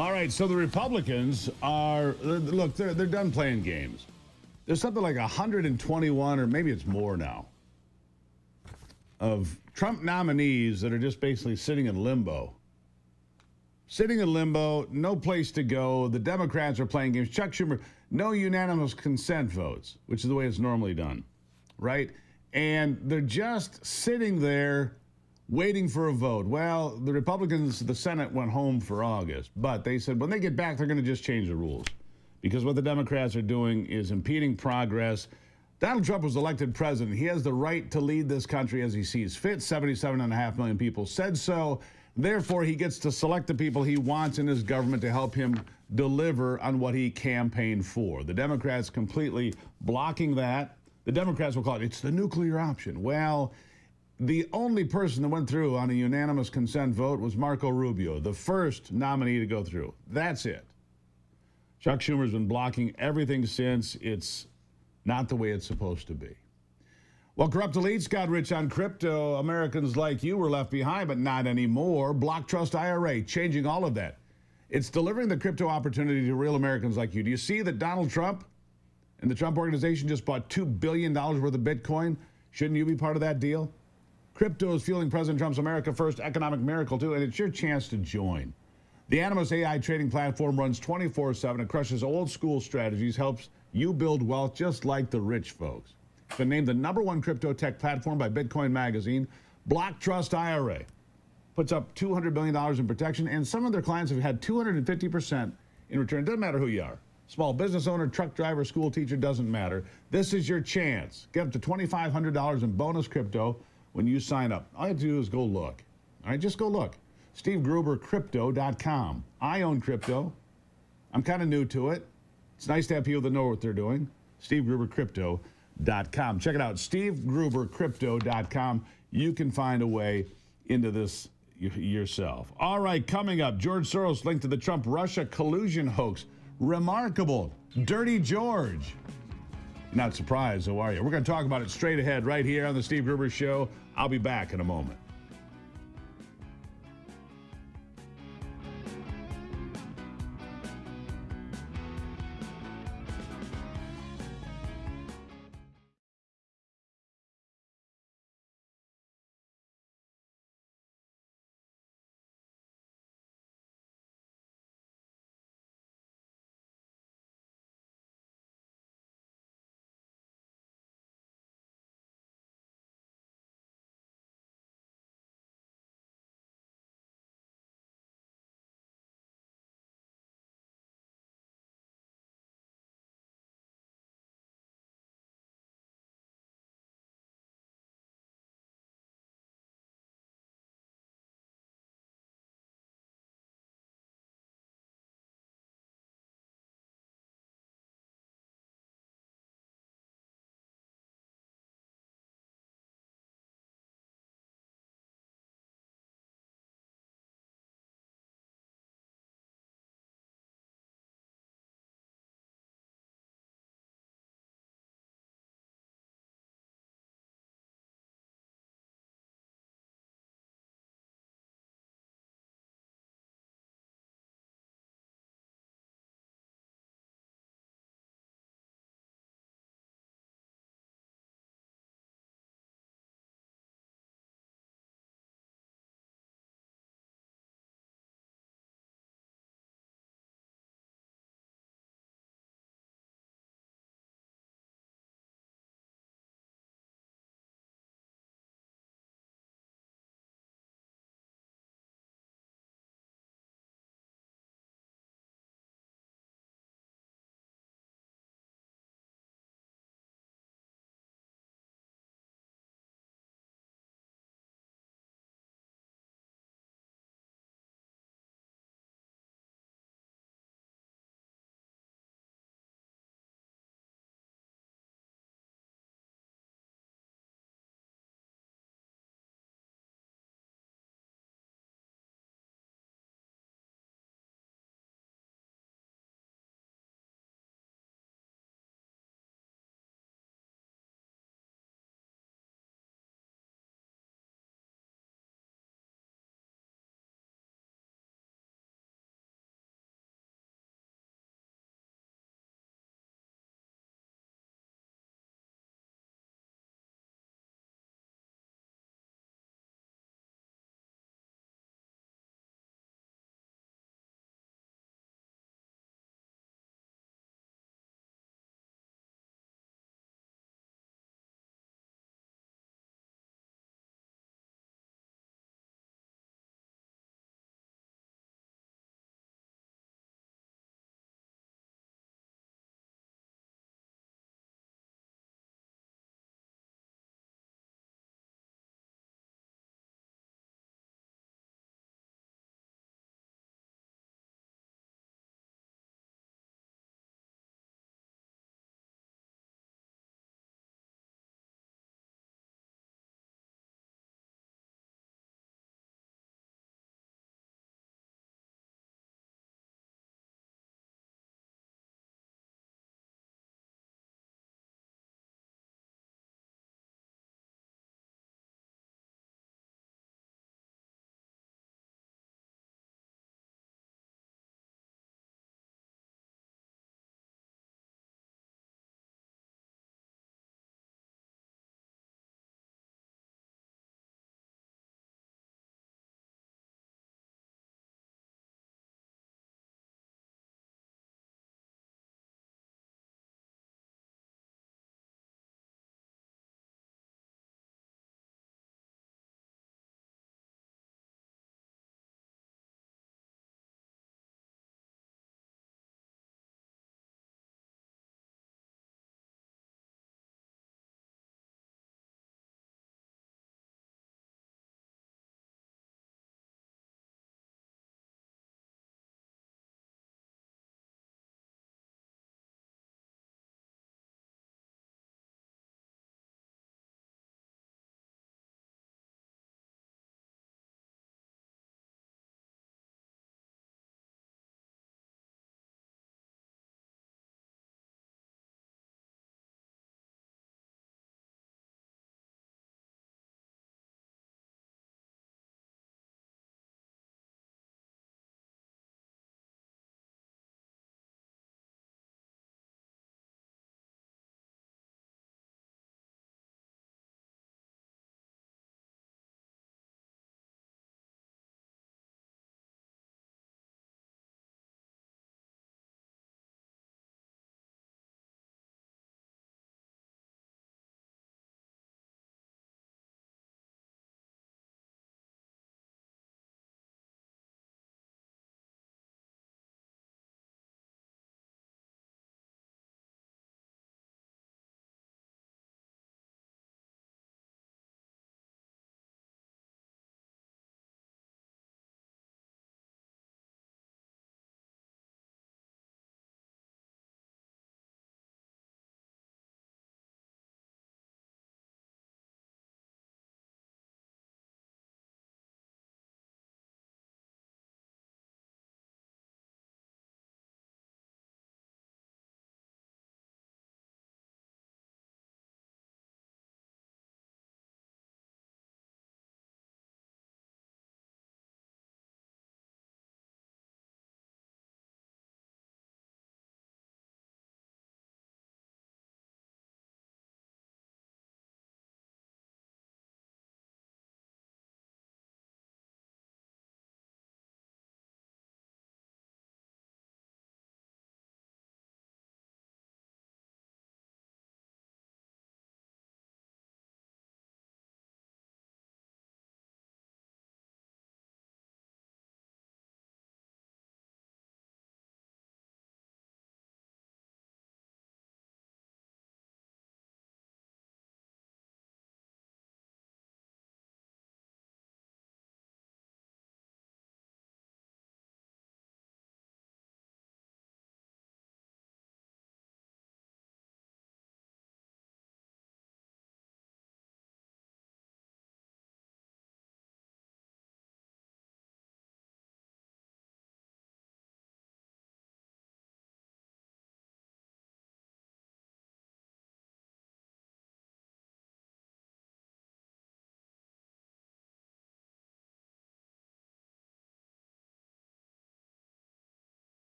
All right, so the Republicans are, look, they're done playing games. There's something like 121, or maybe it's more now, of Trump nominees that are just basically sitting in limbo. Sitting in limbo, no place to go. The Democrats are playing games. Chuck Schumer, no unanimous consent votes, which is the way it's normally done, right? And they're just sitting there waiting for a vote. Well, the Republicans, the Senate went home for August, but they said when they get back, they're going to just change the rules because what the Democrats are doing is impeding progress. Donald Trump was elected president. He has the right to lead this country as he sees fit. 77.5 million people said so. Therefore, he gets to select the people he wants in his government to help him deliver on what he campaigned for. The Democrats completely blocking that. The Democrats will call it's the nuclear option. Well, the only person that went through on a unanimous consent vote was Marco Rubio, the first nominee to go through. That's it. Chuck Schumer's been blocking everything since. It's not the way it's supposed to be. Well, corrupt elites got rich on crypto. Americans like you were left behind, but not anymore. Block Trust IRA, changing all of that. It's delivering the crypto opportunity to real Americans like you. Do you see that Donald Trump and the Trump organization just bought $2 billion worth of Bitcoin? Shouldn't you be part of that deal? Crypto is fueling President Trump's America First economic miracle, too, and it's your chance to join. The Animos AI trading platform runs 24/7. It crushes old school strategies, helps you build wealth just like the rich folks. It's been named the #1 crypto tech platform by Bitcoin Magazine. Block Trust IRA puts up $200 billion in protection, and some of their clients have had 250% in return. Doesn't matter who you are. Small business owner, truck driver, school teacher, doesn't matter. This is your chance. Get up to $2,500 in bonus crypto when you sign up. All you have to do is go look. All right, just go look. SteveGruberCrypto.com. I own crypto. I'm kind of new to it. It's nice to have people that know what they're doing. SteveGruberCrypto.com. Check it out, SteveGruberCrypto.com. You can find a way into this yourself. All right, coming up, George Soros linked to the Trump-Russia collusion hoax. Remarkable. Dirty George. Not surprised, so are you? We're going to talk about it straight ahead right here on the Steve Gruber Show. I'll be back in a moment.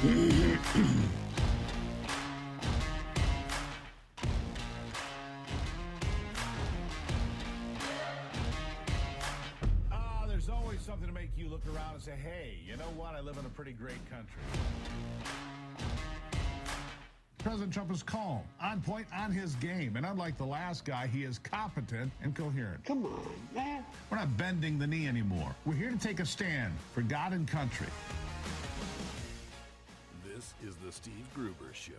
There's always something to make you look around and say, hey, you know what? I live in a pretty great country. President Trump is calm, on point, on his game. And unlike the last guy, he is competent and coherent. Come on, man. We're not bending the knee anymore. We're here to take a stand for God and country. This is the Steve Gruber Show.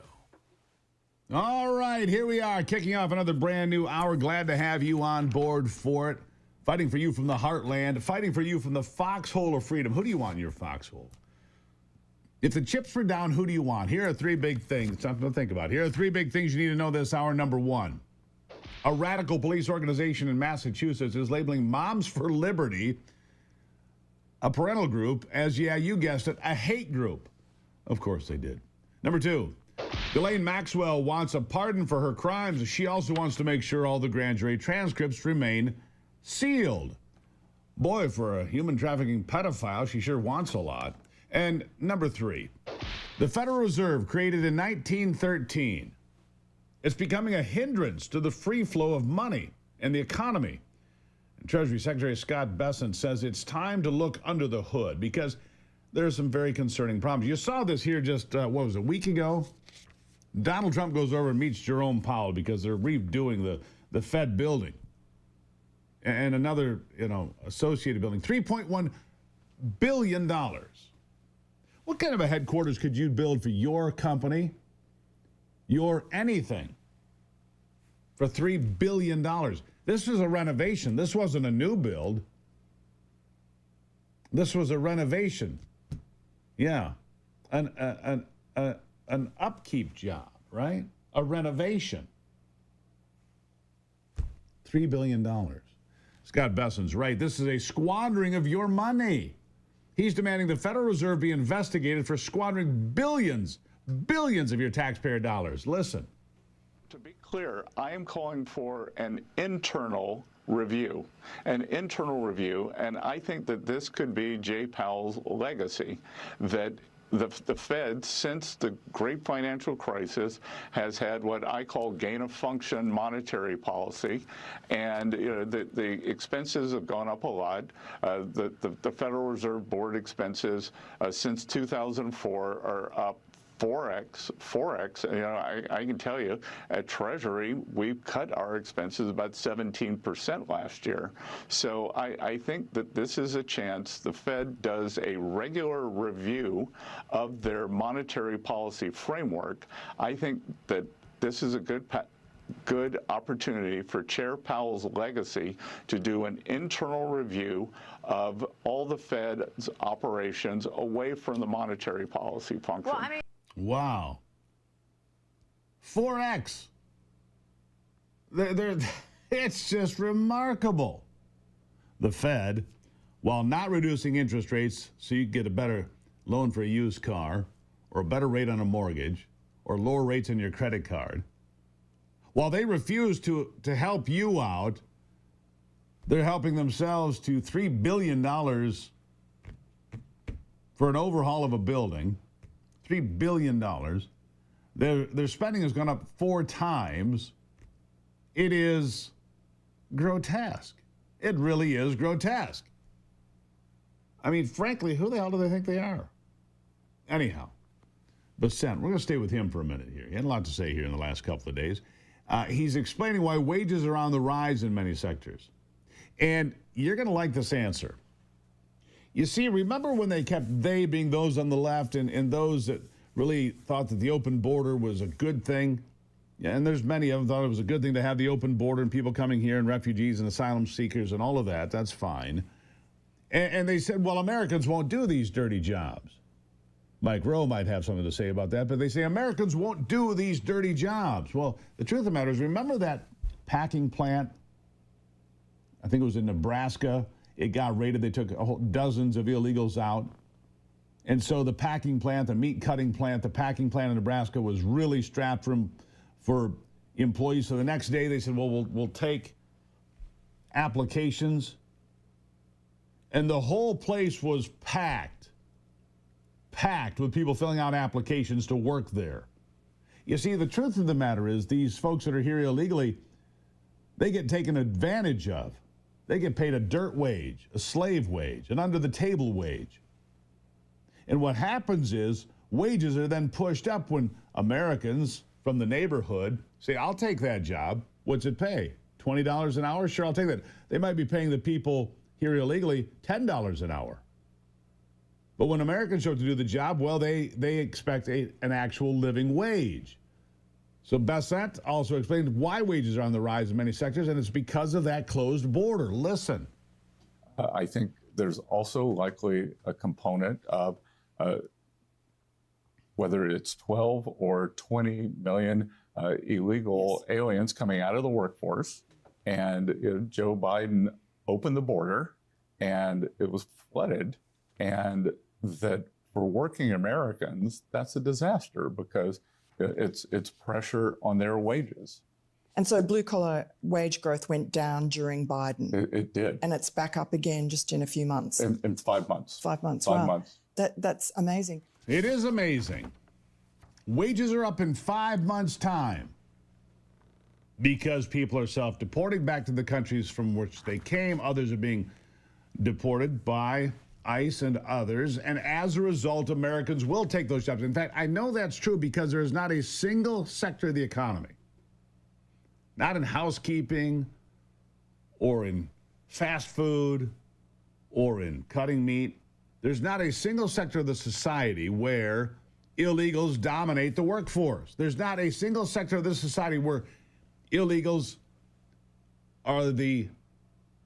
All right, here we are, kicking off another brand new hour. Glad to have you on board for it. Fighting for you from the heartland, fighting for you from the foxhole of freedom. Who do you want in your foxhole? If the chips were down, who do you want? Here are three big things, something to think about. Here are three big things you need to know this hour. Number one, a radical police organization in Massachusetts is labeling Moms for Liberty, a parental group, as, yeah, you guessed it, a hate group. Of course they did. Number two, Ghislaine Maxwell wants a pardon for her crimes. She also wants to make sure all the grand jury transcripts remain sealed. Boy, for a human trafficking pedophile, she sure wants a lot. And number three, the Federal Reserve, created in 1913, it's becoming a hindrance to the free flow of money and the economy. And Treasury Secretary Scott Bessent says it's time to look under the hood because there are some very concerning problems. You saw this here just, what was it, a week ago? Donald Trump goes over and meets Jerome Powell because they're redoing the Fed building. And another, associated building, $3.1 billion. What kind of a headquarters could you build for your company, your anything, for $3 billion? This is a renovation. This wasn't a new build. This was a renovation. Yeah, an upkeep job, right? A renovation. $3 billion. Scott Bessent's right. This is a squandering of your money. He's demanding the Federal Reserve be investigated for squandering billions of your taxpayer dollars. Listen. To be clear, I am calling for an internal review, and I think that this could be Jay Powell's legacy, that the Fed, since the great financial crisis, has had what I call gain-of-function monetary policy, and the expenses have gone up a lot. The Federal Reserve Board expenses since 2004 are up 4x. I can tell you, at Treasury, we've cut our expenses about 17% last year. So I think that this is a chance the Fed does a regular review of their monetary policy framework. I think that this is a good opportunity for Chair Powell's legacy to do an internal review of all the Fed's operations away from the monetary policy function. Well, wow. 4x. It's just remarkable. The Fed, while not reducing interest rates so you get a better loan for a used car or a better rate on a mortgage or lower rates on your credit card, while they refuse to help you out, they're helping themselves to $3 billion for an overhaul of a building. $3 billion. Their spending has gone up 4 times. It is grotesque. It really is grotesque. I mean, frankly, who the hell do they think they are? Anyhow, Bessent, we're going to stay with him for a minute here. He had a lot to say here in the last couple of days. He's explaining why wages are on the rise in many sectors. And you're going to like this answer. You see, remember when they kept they being those on the left and those that really thought that the open border was a good thing? Yeah, and there's many of them thought it was a good thing to have the open border and people coming here and refugees and asylum seekers and all of that. That's fine. And they said, well, Americans won't do these dirty jobs. Mike Rowe might have something to say about that, but they say Americans won't do these dirty jobs. Well, the truth of the matter is, remember that packing plant? I think it was in Nebraska. It got raided. They took dozens of illegals out. And so the packing plant, the meat cutting plant, the packing plant in Nebraska was really strapped for employees. So the next day they said, well, we'll take applications. And the whole place was packed packed with people filling out applications to work there. You see, the truth of the matter is these folks that are here illegally, they get taken advantage of. They get paid a dirt wage, a slave wage, an under-the-table wage. And what happens is wages are then pushed up when Americans from the neighborhood say, I'll take that job. What's it pay? $20 an hour? Sure, I'll take that. They might be paying the people here illegally $10 an hour. But when Americans show up to do the job, well, they expect an actual living wage. So Bassett also explained why wages are on the rise in many sectors, and it's because of that closed border. Listen. I think there's also likely a component of whether it's 12 or 20 million illegal aliens coming out of the workforce. And Joe Biden opened the border and it was flooded. And that for working Americans, that's a disaster because it's pressure on their wages. And so blue-collar wage growth went down during Biden. It did. And it's back up again just in a few months. In 5 months. 5 months, 5 wow. months. That's amazing. It is amazing. Wages are up in 5 months' time because people are self-deporting back to the countries from which they came. Others are being deported by ICE and others. And as a result, Americans will take those jobs. In fact, I know that's true because there is not a single sector of the economy, not in housekeeping or in fast food or in cutting meat. There's not a single sector of the society where illegals dominate the workforce. There's not a single sector of this society where illegals are the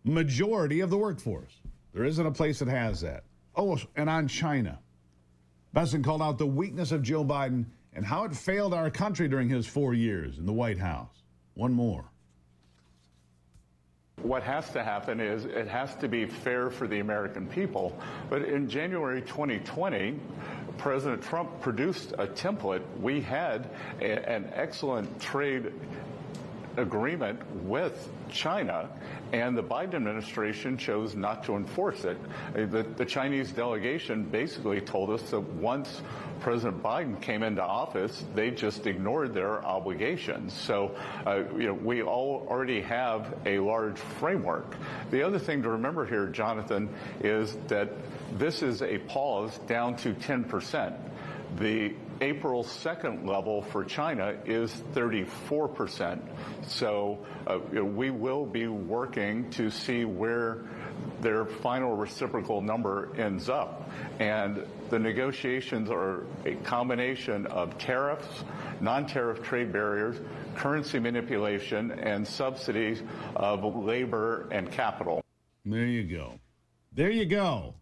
majority of the workforce. There isn't a place that has that. Oh, and on China, Besson called out the weakness of Joe Biden and how it failed our country during his 4 years in the White House. One more. What has to happen is it has to be fair for the American people. But in January 2020, President Trump produced a template. We had an excellent trade agreement with China, and the Biden administration chose not to enforce it. The Chinese delegation basically told us that once President Biden came into office, they just ignored their obligations. So, we all already have a large framework. The other thing to remember here, Jonathan, is that this is a pause down to 10%. The April 2nd level for China is 34%. So we will be working to see where their final reciprocal number ends up. And the negotiations are a combination of tariffs, non-tariff trade barriers, currency manipulation, and subsidies of labor and capital. There you go. There you go.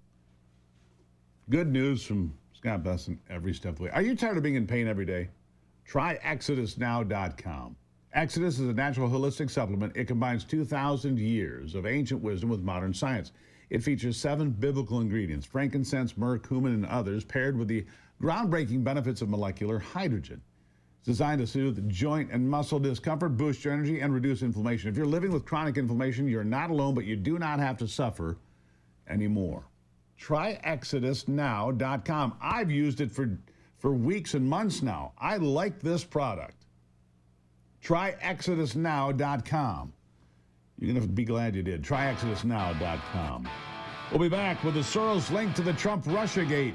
Good news from Scott Besson every step of the way. Are you tired of being in pain every day? Try ExodusNow.com. Exodus is a natural holistic supplement. It combines 2,000 years of ancient wisdom with modern science. It features 7 biblical ingredients, frankincense, myrrh, cumin, and others, paired with the groundbreaking benefits of molecular hydrogen. It's designed to soothe joint and muscle discomfort, boost your energy, and reduce inflammation. If you're living with chronic inflammation, you're not alone, but you do not have to suffer anymore. Try ExodusNow.com. I've used it for weeks and months now. I like this product. Try ExodusNow.com. You're going to be glad you did. Try ExodusNow.com. We'll be back with the Soros link to the Trump Russiagate.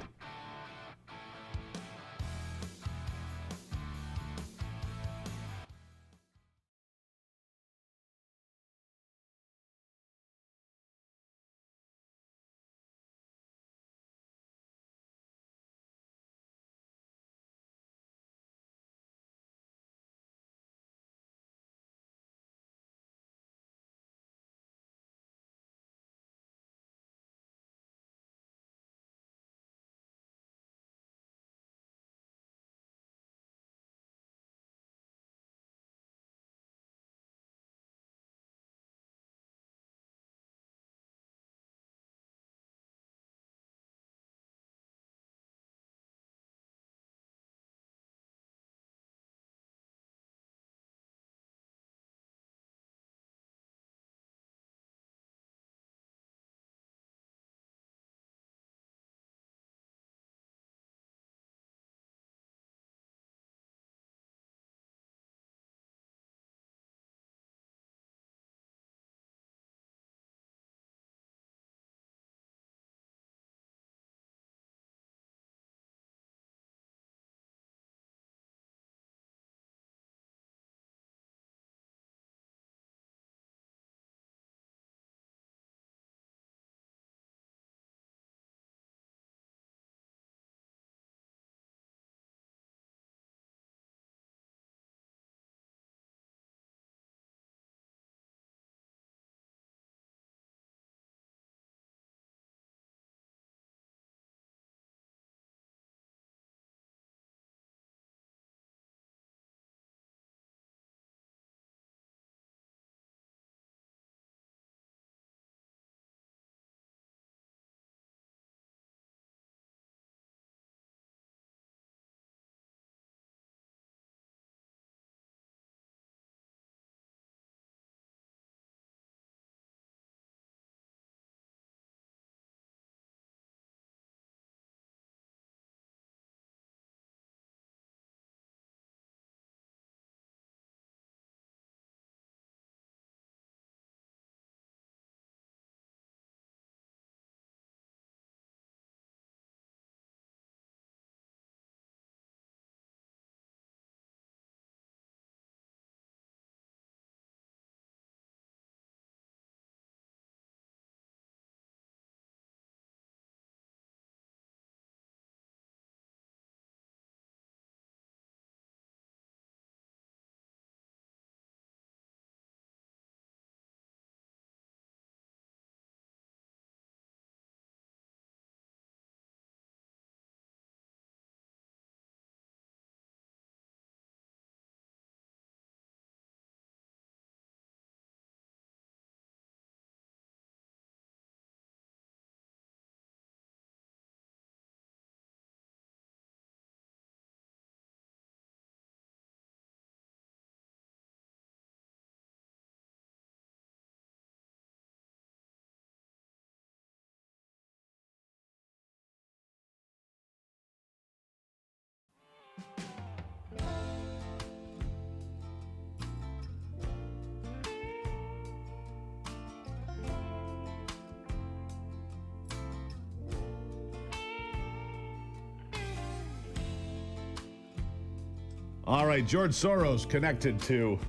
All right, George Soros connected to...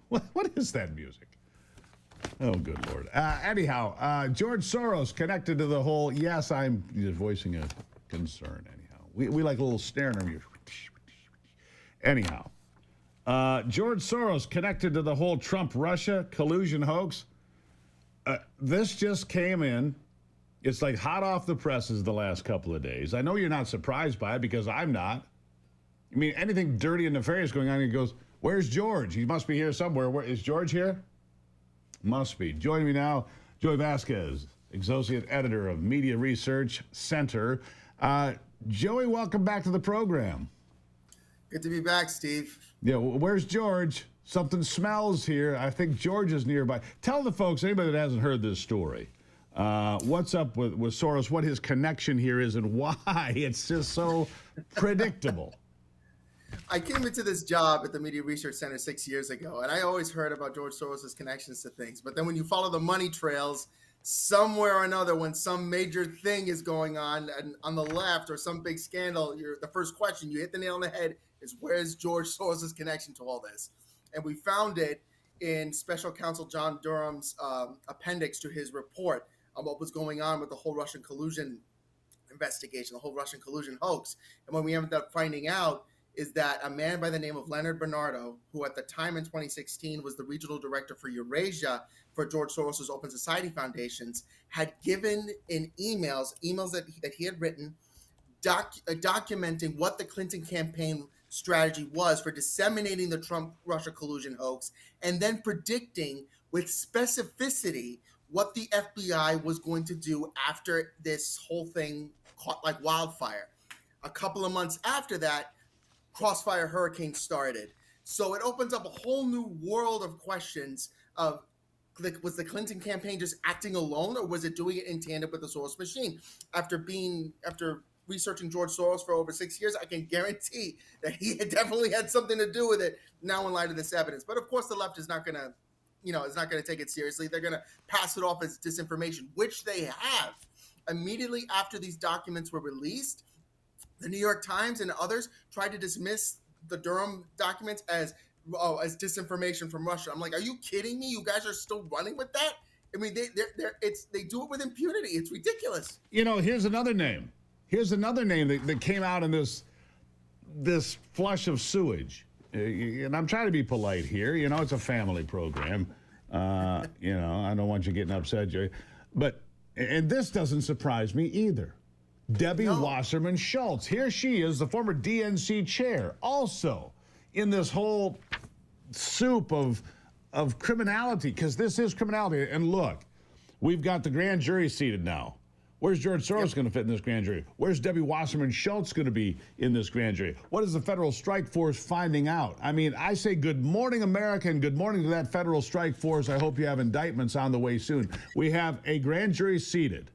What is that music? Oh, good Lord. Anyhow, George Soros connected to the whole... Yes, I'm voicing a concern, anyhow. We like a little snare in our music. Anyhow, George Soros connected to the whole Trump-Russia collusion hoax. This just came in. It's like hot off the presses the last couple of days. I know you're not surprised by it because I'm not. I mean, anything dirty and nefarious going on, he goes, where's George? He must be here somewhere. Where, is George here? Must be. Joining me now, Joey Vasquez, Associate Editor of Media Research Center. Joey, welcome back to the program. Good to be back, Steve. Yeah, where's George? Something smells here. I think George is nearby. Tell the folks, anybody that hasn't heard this story, what's up with Soros, what his connection here is, and why it's just so predictable. I came into this job at the Media Research Center 6 years ago, and I always heard about George Soros' connections to things. But then when you follow the money trails, somewhere or another, when some major thing is going on and on the left or some big scandal, the first question, you hit the nail on the head, is where's George Soros' connection to all this? And we found it in Special Counsel John Durham's appendix to his report on what was going on with the whole Russian collusion investigation, the whole Russian collusion hoax. And when we ended up finding out is that a man by the name of Leonard Bernardo, who at the time in 2016 was the regional director for Eurasia for George Soros' Open Society Foundations, had given in emails that he had written, documenting what the Clinton campaign strategy was for disseminating the Trump-Russia collusion hoax, and then predicting with specificity what the FBI was going to do after this whole thing caught like wildfire. A couple of months after that, Crossfire Hurricane started. So it opens up a whole new world of questions of, was the Clinton campaign just acting alone, or was it doing it in tandem with the Soros machine? After researching George Soros for over 6 years, I can guarantee that he definitely had something to do with it now in light of this evidence. But of course, the left is not going to, is not going to take it seriously. They're going to pass it off as disinformation, which they have. Immediately after these documents were released, the New York Times and others tried to dismiss the Durham documents as disinformation from Russia. I'm like, are you kidding me? You guys are still running with that? I mean, they do it with impunity. It's ridiculous. Here's another name. Here's another name that came out in this flush of sewage. And I'm trying to be polite here. It's a family program. I don't want you getting upset, Jerry. And this doesn't surprise me either. Debbie Wasserman Schultz. Here she is, the former DNC chair, also in this whole soup of criminality, because this is criminality. And look, we've got the grand jury seated now. Where's George Soros going to fit in this grand jury? Where's Debbie Wasserman Schultz going to be in this grand jury? What is the federal strike force finding out? I mean, I say good morning, America, and good morning to that federal strike force. I hope you have indictments on the way soon. We have a grand jury seated.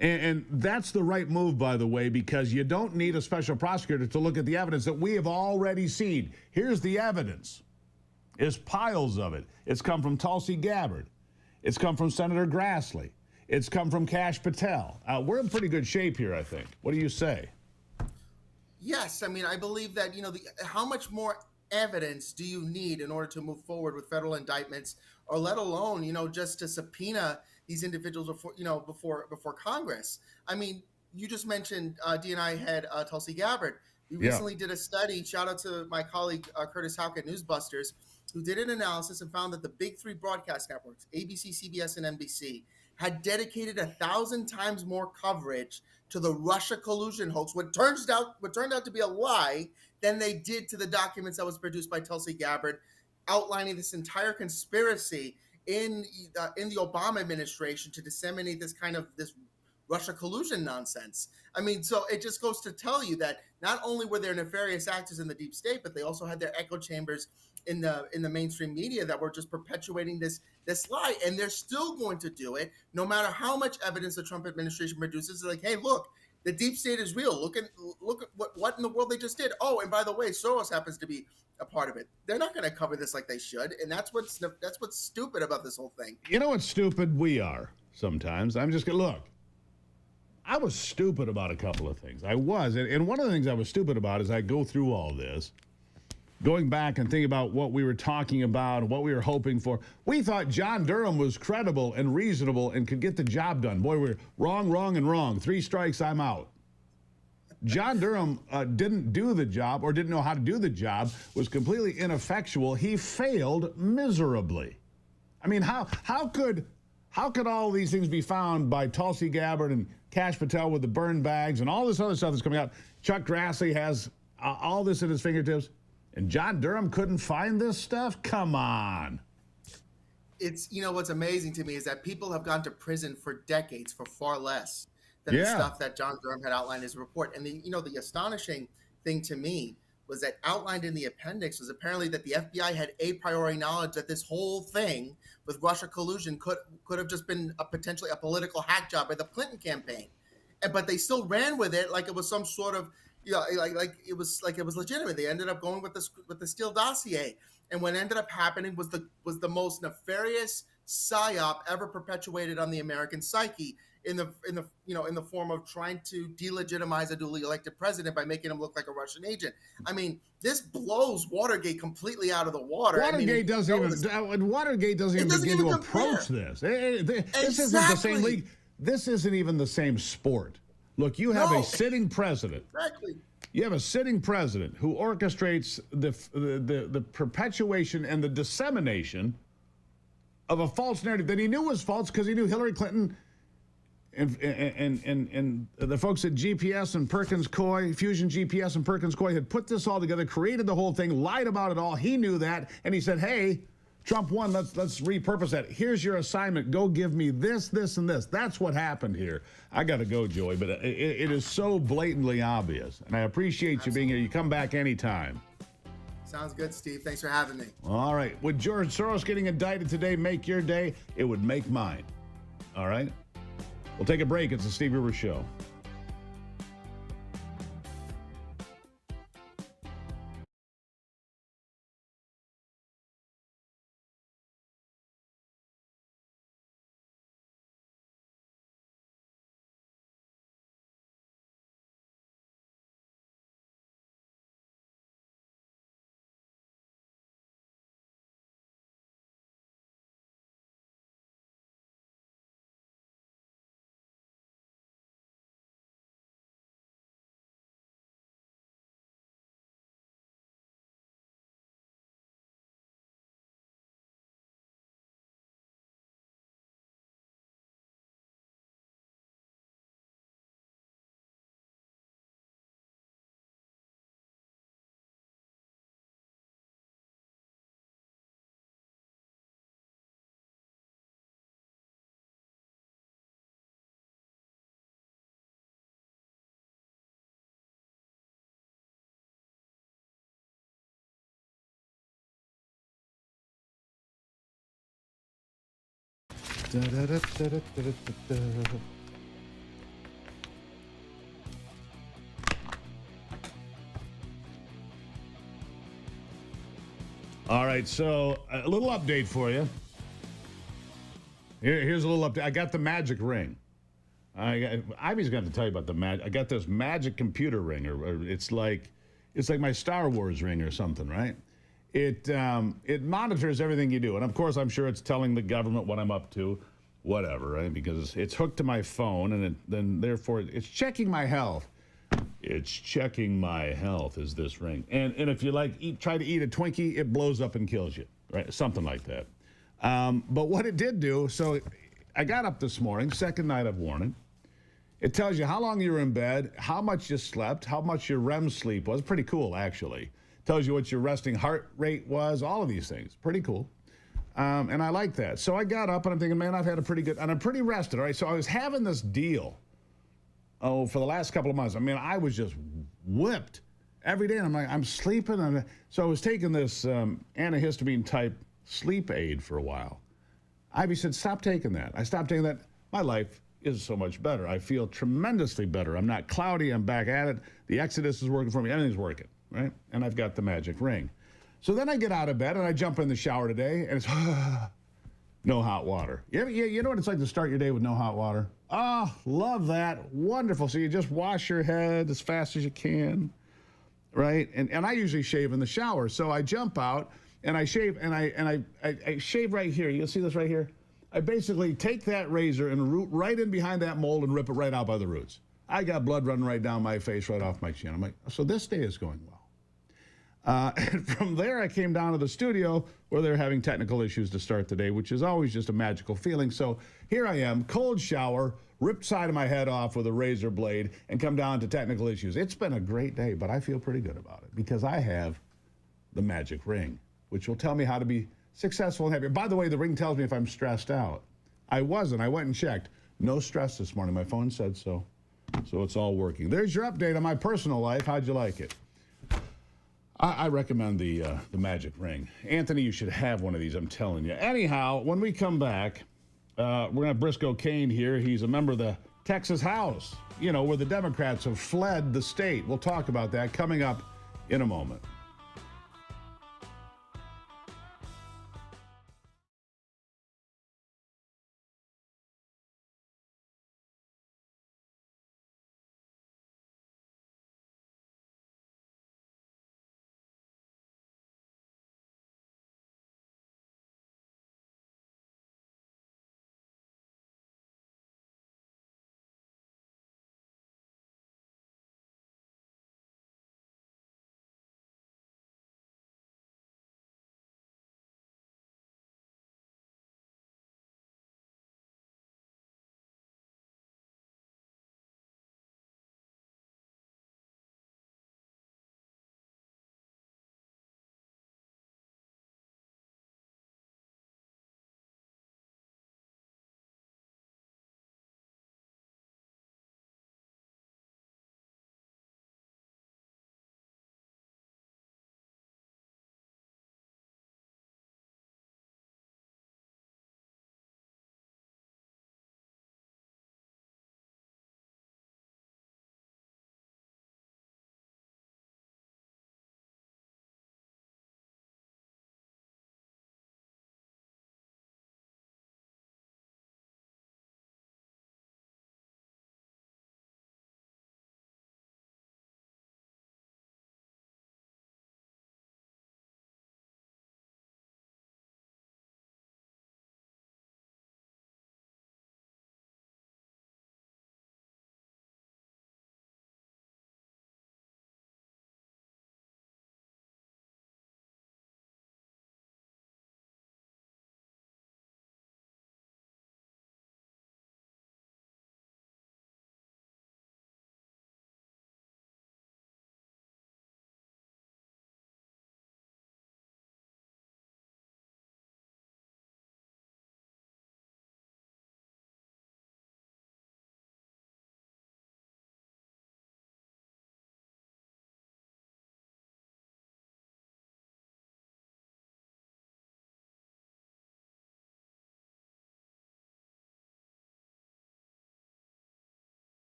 And that's the right move, by the way, because you don't need a special prosecutor to look at the evidence that we have already seen. Here's the evidence. There's piles of it. It's come from Tulsi Gabbard. It's come from Senator Grassley. It's come from Kash Patel. We're in pretty good shape here, I think. What do you say? Yes. I mean, I believe that, how much more evidence do you need in order to move forward with federal indictments, or let alone, just to subpoena these individuals before Congress? I mean, you just mentioned DNI head Tulsi Gabbard. We recently did a study, shout out to my colleague Curtis Houck at Newsbusters, who did an analysis and found that the big three broadcast networks, ABC, CBS, and NBC, had dedicated 1,000 times more coverage to the Russia collusion hoax, what turned out to be a lie, than they did to the documents that was produced by Tulsi Gabbard, outlining this entire conspiracy in the Obama administration to disseminate this Russia collusion nonsense. I mean, so it just goes to tell you that not only were there nefarious actors in the deep state, but they also had their echo chambers in the mainstream media that were just perpetuating this lie, and they're still going to do it no matter how much evidence the Trump administration produces. They're like, hey, look, the deep state is real. Look at what in the world they just did. Oh, and by the way, Soros happens to be a part of it. They're not going to cover this like they should, and that's what's stupid about this whole thing. You know what's stupid? We are sometimes. I'm just going to look. I was stupid about a couple of things. I was, and one of the things I was stupid about is I go through all this. going back and thinking about what we were talking about and what we were hoping for, we thought John Durham was credible and reasonable and could get the job done. Boy, we're wrong, wrong, and wrong. 3 strikes, I'm out. John Durham didn't do the job or didn't know how to do the job, was completely ineffectual. He failed miserably. I mean, how could all these things be found by Tulsi Gabbard and Kash Patel with the burn bags and all this other stuff that's coming out? Chuck Grassley has all this at his fingertips, and John Durham couldn't find this stuff? Come on. It's, what's amazing to me is that people have gone to prison for decades for far less than the stuff that John Durham had outlined in his report. And the astonishing thing to me was that outlined in the appendix was apparently that the FBI had a priori knowledge that this whole thing with Russia collusion could have just been potentially a political hack job by the Clinton campaign, but they still ran with it like it was some sort of like it was legitimate. They ended up going with the Steele dossier, and what ended up happening was the most nefarious psyop ever perpetuated on the American psyche in the form of trying to delegitimize a duly elected president by making him look like a Russian agent. I mean, this blows Watergate completely out of the water. Watergate doesn't even begin to approach this. This isn't the same league. This isn't even the same sport. Look, you have a sitting president. Exactly. You have a sitting president who orchestrates the perpetuation and the dissemination of a false narrative that he knew was false because he knew Hillary Clinton and the folks at GPS and Perkins Coie, Fusion GPS and Perkins Coie had put this all together, created the whole thing, lied about it all. He knew that, and he said, hey, Trump won, let's repurpose that. Here's your assignment. Go give me this, this, and this. That's what happened here. I got to go, Joey, but it is so blatantly obvious, and I appreciate you being here. You come back anytime. Sounds good, Steve. Thanks for having me. All right. With George Soros getting indicted today, make your day. It would make mine. All right? We'll take a break. It's the Steve Gruber Show. All right, so a little update for you. Here's a little update. I got the magic ring. Ivy's going to tell you about the magic. I got this magic computer ring, or it's like my Star Wars ring or something, right? It monitors everything you do, and of course, I'm sure it's telling the government what I'm up to, whatever, right? Because it's hooked to my phone, and then therefore it's checking my health. It's checking my health, is this ring. And if you try to eat a Twinkie, it blows up and kills you, right? Something like that. But what it did do, so I got up this morning, second night of warning. It tells you how long you were in bed, how much you slept, how much your REM sleep was. Pretty cool, actually. Tells you what your resting heart rate was, all of these things. Pretty cool. And I like that. So I got up and I'm thinking, man, I've had a pretty good, and I'm pretty rested, all right? So I was having this deal, for the last couple of months. I mean, I was just whipped every day. And I'm like, I'm sleeping. So I was taking this antihistamine type sleep aid for a while. Ivy said, stop taking that. I stopped taking that. My life is so much better. I feel tremendously better. I'm not cloudy. I'm back at it. The Exodus is working for me. Everything's working, right? And I've got the magic ring. So then I get out of bed and I jump in the shower today and it's no hot water. You know what it's like to start your day with no hot water? Oh, love that. Wonderful. So you just wash your head as fast as you can. right? And I usually shave in the shower. So I jump out and I shave, and I shave right here. You'll see this right here? I basically take that razor and root right in behind that mold and rip it right out by the roots. I got blood running right down my face, right off my chin. I'm like, so this day is going well. And from there, I came down to the studio where they're having technical issues to start the day, which is always just a magical feeling. So here I am, cold shower, ripped side of my head off with a razor blade, and come down to technical issues. It's been a great day, but I feel pretty good about it because I have the magic ring, which will tell me how to be successful and happy. By the way, the ring tells me if I'm stressed out. I wasn't. I went and checked. No stress this morning. My phone said so. So it's all working. There's your update on my personal life. How'd you like it? I recommend the magic ring. Anthony, you should have one of these, I'm telling you. Anyhow, when we come back, we're going to have Briscoe Kane here. He's a member of the Texas House, you know, where the Democrats have fled the state. We'll talk about that coming up in a moment.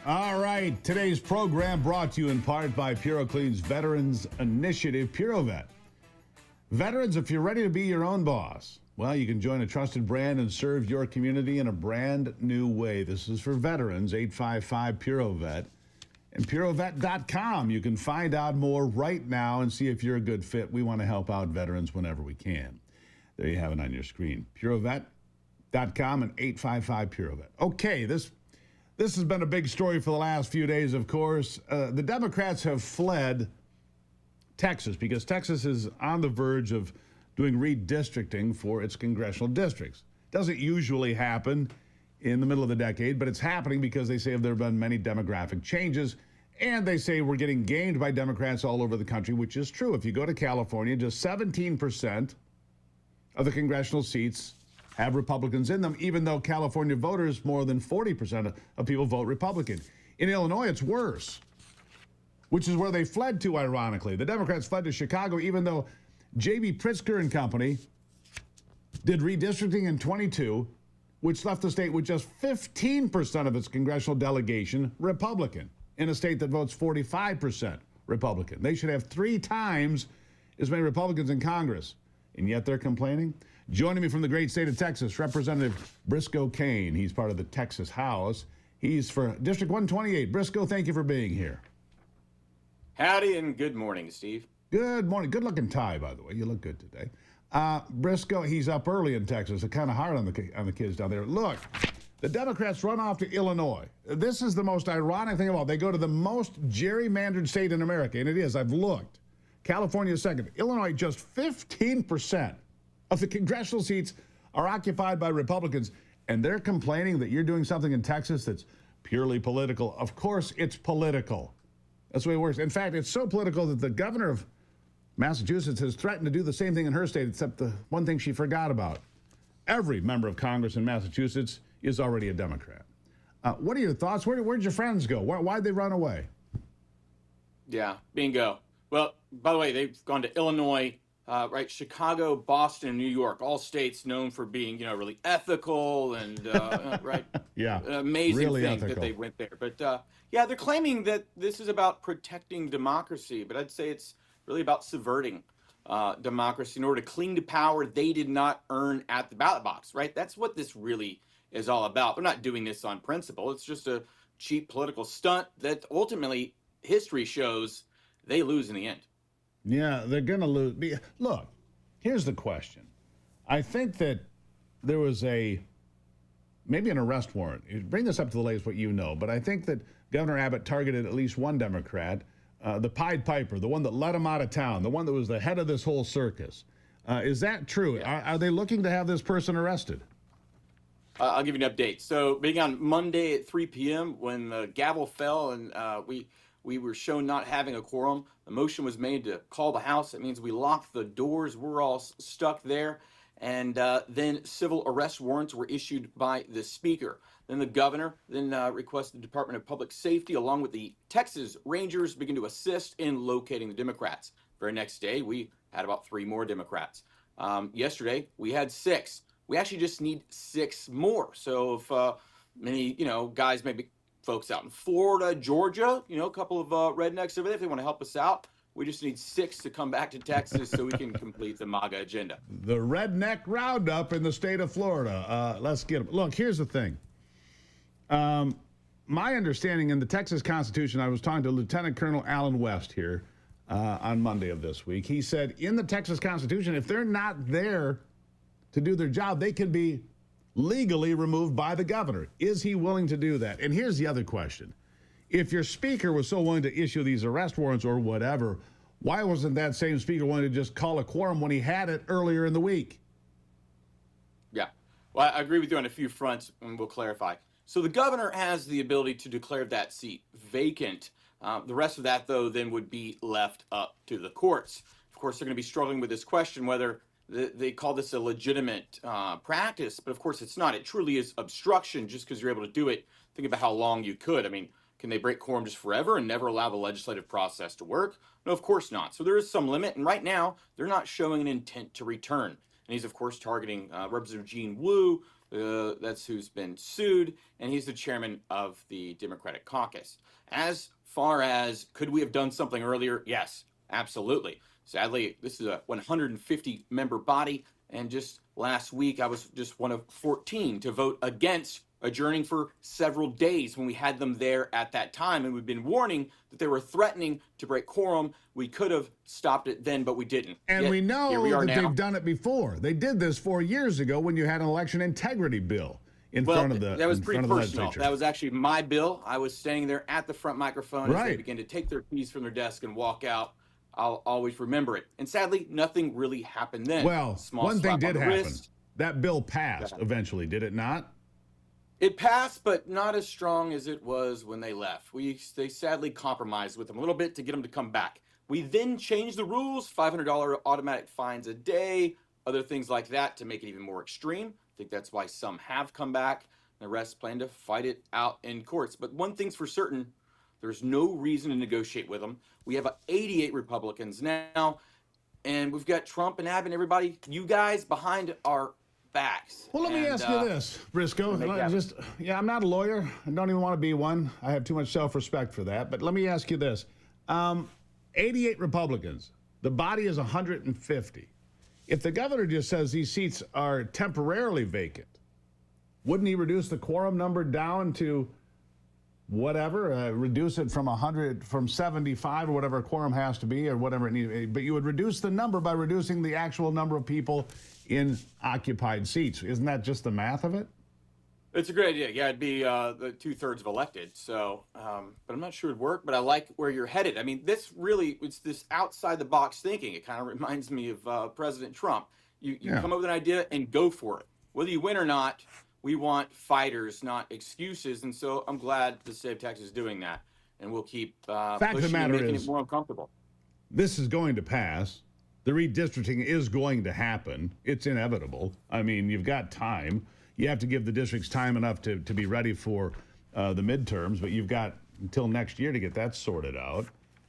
All right, today's program brought to you in part by PuroClean's Veterans Initiative, PuroVet. Veterans, if you're ready to be your own boss, well, you can join a trusted brand and serve your community in a brand new way. This is for veterans, 855-PuroVet. And PuroVet.com, you can find out more right now and see if you're a good fit. We want to help out veterans whenever we can. There you have it on your screen. PuroVet.com and 855-PuroVet. Okay, this This has been a big story for the last few days, of course. The Democrats have fled Texas because Texas is on the verge of doing redistricting for its congressional districts. Doesn't usually happen in the middle of the decade, but it's happening because they say there have been many demographic changes, and they say we're getting gamed by Democrats all over the country, which is true. If you go to California, just 17% of the congressional seats have Republicans in them, even though California voters, more than 40% of people vote Republican. In Illinois, it's worse, which is where they fled to, ironically. The Democrats fled to Chicago, even though J.B. Pritzker and company did redistricting in 22, which left the state with just 15% of its congressional delegation Republican, in a state that votes 45% Republican. They should have 3 times as many Republicans in Congress, and yet they're complaining. Joining me from the great state of Texas, Representative Briscoe Cain. He's part of the Texas House. He's for District 128. Briscoe, thank you for being here. Howdy and good morning, Steve. Good morning. Good looking tie, by the way. You look good today. Briscoe, he's up early in Texas. It's kind of hard on the kids down there. Look, the Democrats run off to Illinois. This is the most ironic thing of all. They go to the most gerrymandered state in America, and it is. I've looked. California is second. Illinois, just 15% of the congressional seats are occupied by Republicans, and they're complaining that you're doing something in Texas that's purely political. Of course, it's political. That's the way it works. In fact, it's so political that the governor of Massachusetts has threatened to do the same thing in her state, except the one thing she forgot about. Every member of Congress in Massachusetts is already a Democrat. What are your thoughts? Where'd your friends go? Why'd they run away? Yeah, bingo. Well, by the way, they've gone to Illinois, right? Chicago, Boston, New York, all states known for being, really ethical and, right? Yeah. Amazing really thing ethical. that they went there. But, yeah, they're claiming that this is about protecting democracy, but I'd say it's really about subverting democracy in order to cling to power they did not earn at the ballot box, right? That's what this really is all about. They're not doing this on principle. It's just a cheap political stunt that ultimately history shows they lose in the end. Yeah, they're going to lose. Look, here's the question. I think that there was maybe an arrest warrant. Bring this up to the latest what you know, but I think that Governor Abbott targeted at least one Democrat, the Pied Piper, the one that let him out of town, the one that was the head of this whole circus. Is that true? Yeah. Are they looking to have this person arrested? I'll give you an update. So beginning on Monday at 3 p.m. when the gavel fell and we were shown not having a quorum, a motion was made to call the House. That means we locked the doors. We're all stuck there. And then civil arrest warrants were issued by the Speaker. Then the governor requested the Department of Public Safety, along with the Texas Rangers, begin to assist in locating the Democrats. Very next day, we had about 3 more Democrats. Yesterday, we had 6. We actually just need 6 more. So if many, guys, maybe folks out in Florida, Georgia, a couple of rednecks over there, if they want to help us out, we just need 6 to come back to Texas so we can complete the MAGA agenda. The redneck roundup in the state of Florida. Let's get them. Look, here's the thing. My understanding in the Texas Constitution, I was talking to Lieutenant Colonel Alan West here on Monday of this week. He said in the Texas Constitution, if they're not there to do their job, they can be legally removed by the governor. Is he willing to do that? And here's the other question. If your speaker was so willing to issue these arrest warrants or whatever, why wasn't that same speaker willing to just call a quorum when he had it earlier in the week? Yeah. Well, I agree with you on a few fronts, and we'll clarify. So the governor has the ability to declare that seat vacant. The rest of that, though, then would be left up to the courts. Of course, they're going to be struggling with this question whether they call this a legitimate practice, but of course it's not. It truly is obstruction just because you're able to do it. Think about how long you could. I mean, can they break quorum just forever and never allow the legislative process to work? No, of course not. So there is some limit, and right now they're not showing an intent to return. And he's, of course, targeting Representative Gene Wu. That's who's been sued, and he's the chairman of the Democratic caucus. As far as could we have done something earlier? Yes, absolutely. Sadly, this is a 150-member body, and just last week I was just one of 14 to vote against adjourning for several days when we had them there at that time, and we've been warning that they were threatening to break quorum. We could have stopped it then, but we didn't. And Yet, we know here we are that now. they've done it before. They did this 4 years ago when you had an election integrity bill. in Well, front of the that was in pretty front of the personal. legislature. That was actually my bill. I was standing there at the front microphone as they Right. began to take their keys from their desk and walk out. I'll always remember it. And sadly, nothing really happened then. Well, Small one thing slap on did the happen. wrist. That bill passed eventually, did it not? It passed, but not as strong as it was when they left. They sadly compromised with them a little bit to get them to come back. We then changed the rules, $500 automatic fines a day, other things like that to make it even more extreme. I think that's why some have come back. The rest plan to fight it out in courts. But one thing's for certain, there's no reason to negotiate with them. We have 88 Republicans now, and we've got Trump and Abbott and everybody, you guys, behind our backs. Well, let me ask you this, Briscoe. I'm not a lawyer. I don't even want to be one. I have too much self-respect for that. But let me ask you this. 88 Republicans. The body is 150. If the governor just says these seats are temporarily vacant, wouldn't he reduce the quorum number down to whatever, reduce it from 100, from 75 or whatever a quorum has to be or whatever it needs, but you would reduce the number by reducing the actual number of people in occupied seats. Isn't that just the math of it? It's a great idea. Yeah, it'd be the 2/3 of elected. So, but I'm not sure it'd work, but I like where you're headed. I mean, it's this outside the box thinking. It kind of reminds me of President Trump. You come up with an idea and go for it. Whether you win or not, we want fighters, not excuses. And so I'm glad the state of Texas is doing that. And we'll keep pushing and making it more uncomfortable. This is going to pass. The redistricting is going to happen. It's inevitable. I mean, you've got time. You have to give the districts time enough to be ready for the midterms, but you've got until next year to get that sorted out.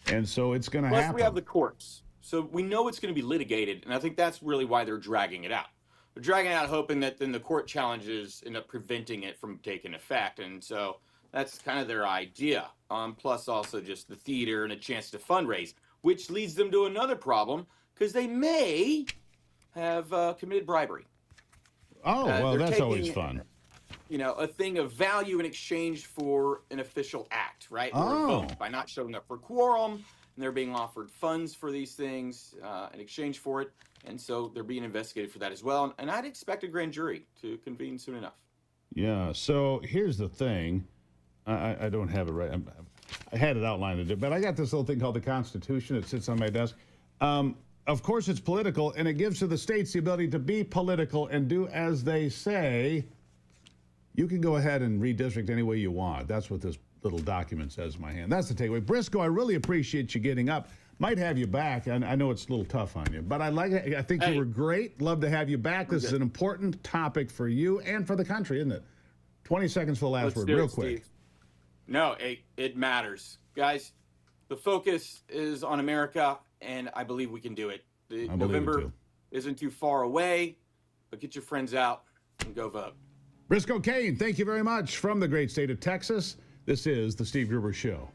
And so it's going to happen. Plus, we have the courts. So we know it's going to be litigated, and I think that's really why they're dragging it out. They're dragging it out hoping that then the court challenges end up preventing it from taking effect. And so that's kind of their idea. Plus also just the theater and a chance to fundraise, which leads them to another problem because they may have committed bribery. Oh, well, that's always fun. You know, a thing of value in exchange for an official act, right? Or a vote by not showing up for quorum, and they're being offered funds for these things in exchange for it. And so they're being investigated for that as well. And I'd expect a grand jury to convene soon enough. Yeah, so here's the thing. I don't have it right. I had it outlined, but I got this little thing called the Constitution. It sits on my desk. Of course, it's political, and it gives to the states the ability to be political and do as they say. You can go ahead and redistrict any way you want. That's what this little document says in my hand. That's the takeaway. Briscoe, I really appreciate you getting up. Might have you back. I know it's a little tough on you, but I think you were great. Love to have you back. This is an important topic for you and for the country, isn't it? 20 seconds for the last word, real quick. Steve. No, it matters. Guys, the focus is on America, and I believe we can do it. November isn't too far away, but get your friends out and go vote. Briscoe Cain, thank you very much from the great state of Texas. This is The Steve Gruber Show.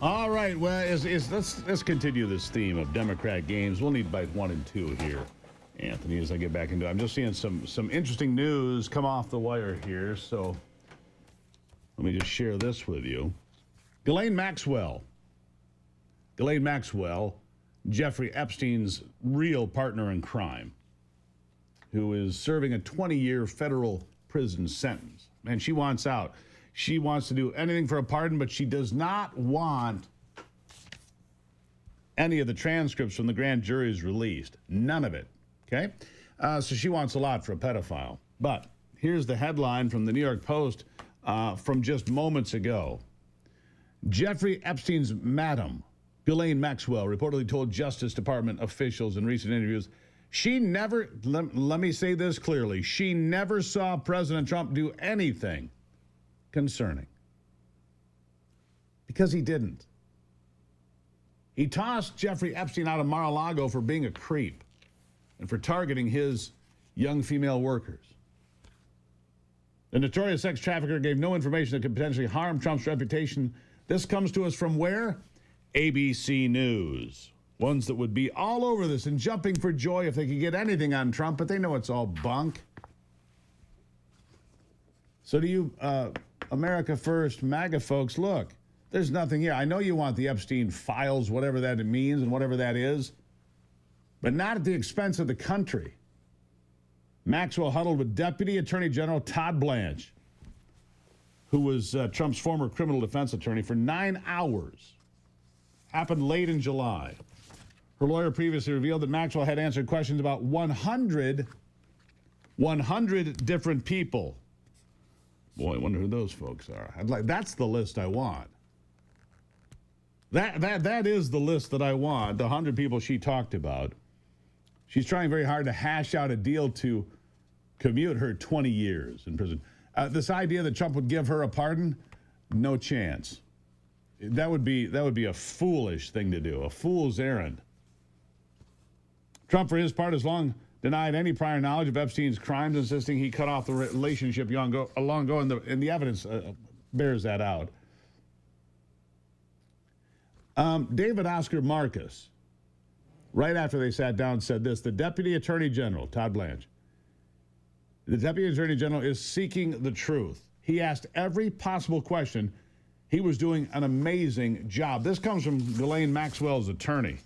All right, well, let's continue this theme of Democrat games. We'll need bite 1 and 2 here, Anthony, as I get back into it. I'm just seeing some interesting news come off the wire here, so let me just share this with you. Ghislaine Maxwell, Jeffrey Epstein's real partner in crime, who is serving a 20-year federal prison sentence. Man, she wants out. She wants to do anything for a pardon, but she does not want any of the transcripts from the grand juries released. None of it, okay? So she wants a lot for a pedophile. But here's the headline from the New York Post from just moments ago. Jeffrey Epstein's madam, Ghislaine Maxwell, reportedly told Justice Department officials in recent interviews she never, let me say this clearly, she never saw President Trump do anything concerning. Because he didn't. He tossed Jeffrey Epstein out of Mar-a-Lago for being a creep and for targeting his young female workers. The notorious sex trafficker gave no information that could potentially harm Trump's reputation. This comes to us from where? ABC News. Ones that would be all over this and jumping for joy if they could get anything on Trump, but they know it's all bunk. So do you, America First, MAGA folks, look, there's nothing here. I know you want the Epstein files, whatever that means and whatever that is, but not at the expense of the country. Maxwell huddled with Deputy Attorney General Todd Blanche, who was Trump's former criminal defense attorney, for 9 hours. Happened late in July. Her lawyer previously revealed that Maxwell had answered questions about 100 different people. Boy, I wonder who those folks are. That's the list I want. That is the list that I want, the 100 people she talked about. She's trying very hard to hash out a deal to commute her 20 years in prison. This idea that Trump would give her a pardon, no chance. That would be a foolish thing to do, a fool's errand. Trump, for his part, has long denied any prior knowledge of Epstein's crimes, insisting he cut off the relationship long ago, and the evidence bears that out. David Oscar Marcus, right after they sat down, said this: the Deputy Attorney General, Todd Blanche, the Deputy Attorney General is seeking the truth. He asked every possible question. He was doing an amazing job. This comes from Ghislaine Maxwell's attorney,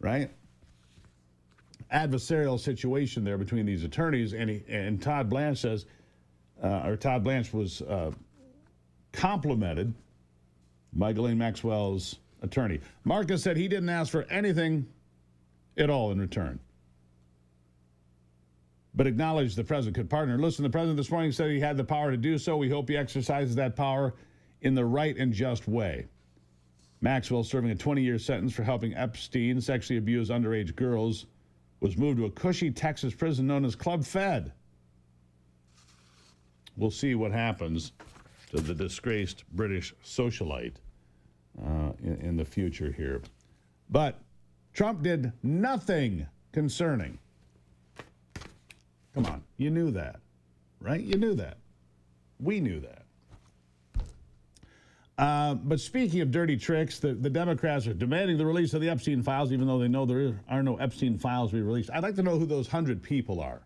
right? Adversarial situation there between these attorneys, and Todd Blanche says, Todd Blanche was complimented by Ghislaine Maxwell's attorney. Marcus said he didn't ask for anything at all in return, but acknowledged the president could pardon her. Listen, the president this morning said he had the power to do so. We hope he exercises that power in the right and just way. Maxwell, serving a 20-year sentence for helping Epstein sexually abuse underage girls, was moved to a cushy Texas prison known as Club Fed. We'll see what happens to the disgraced British socialite in the future here. But Trump did nothing concerning. Come on, you knew that, right? You knew that. We knew that. But speaking of dirty tricks, the Democrats are demanding the release of the Epstein files, even though they know there are no Epstein files to be released. I'd like to know who those 100 people are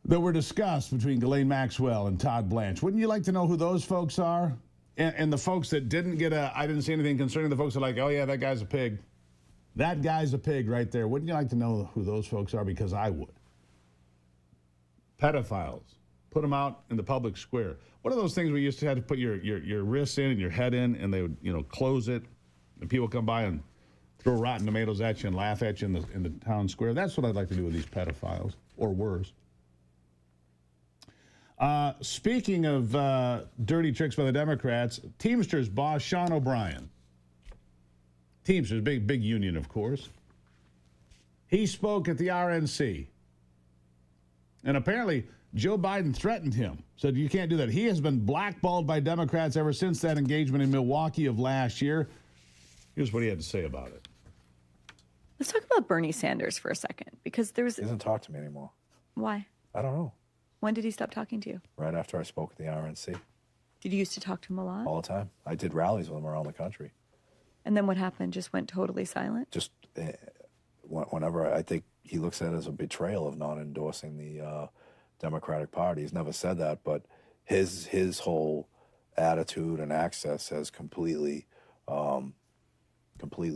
that were discussed between Ghislaine Maxwell and Todd Blanche. Wouldn't you like to know who those folks are? And the folks that didn't get I didn't see anything concerning, the folks that are like, oh yeah, that guy's a pig. That guy's a pig right there. Wouldn't you like to know who those folks are? Because I would. Pedophiles. Put them out in the public square. What are those things we used to have to put your wrists in and your head in, and they would, close it, and people come by and throw rotten tomatoes at you and laugh at you in the town square? That's what I'd like to do with these pedophiles, or worse. Speaking of dirty tricks by the Democrats, Teamsters boss Sean O'Brien, Teamsters, big union, of course, he spoke at the RNC, and apparently Joe Biden threatened him, said you can't do that. He has been blackballed by Democrats ever since that engagement in Milwaukee of last year. Here's what he had to say about it. Let's talk about Bernie Sanders for a second, because there was... He doesn't talk to me anymore. Why? I don't know. When did he stop talking to you? Right after I spoke at the RNC. Did you used to talk to him a lot? All the time. I did rallies with him around the country. And then what happened? Just went totally silent? Just whenever I think he looks at it as a betrayal of not endorsing the Democratic Party. He's never said that, but his whole attitude and access has completely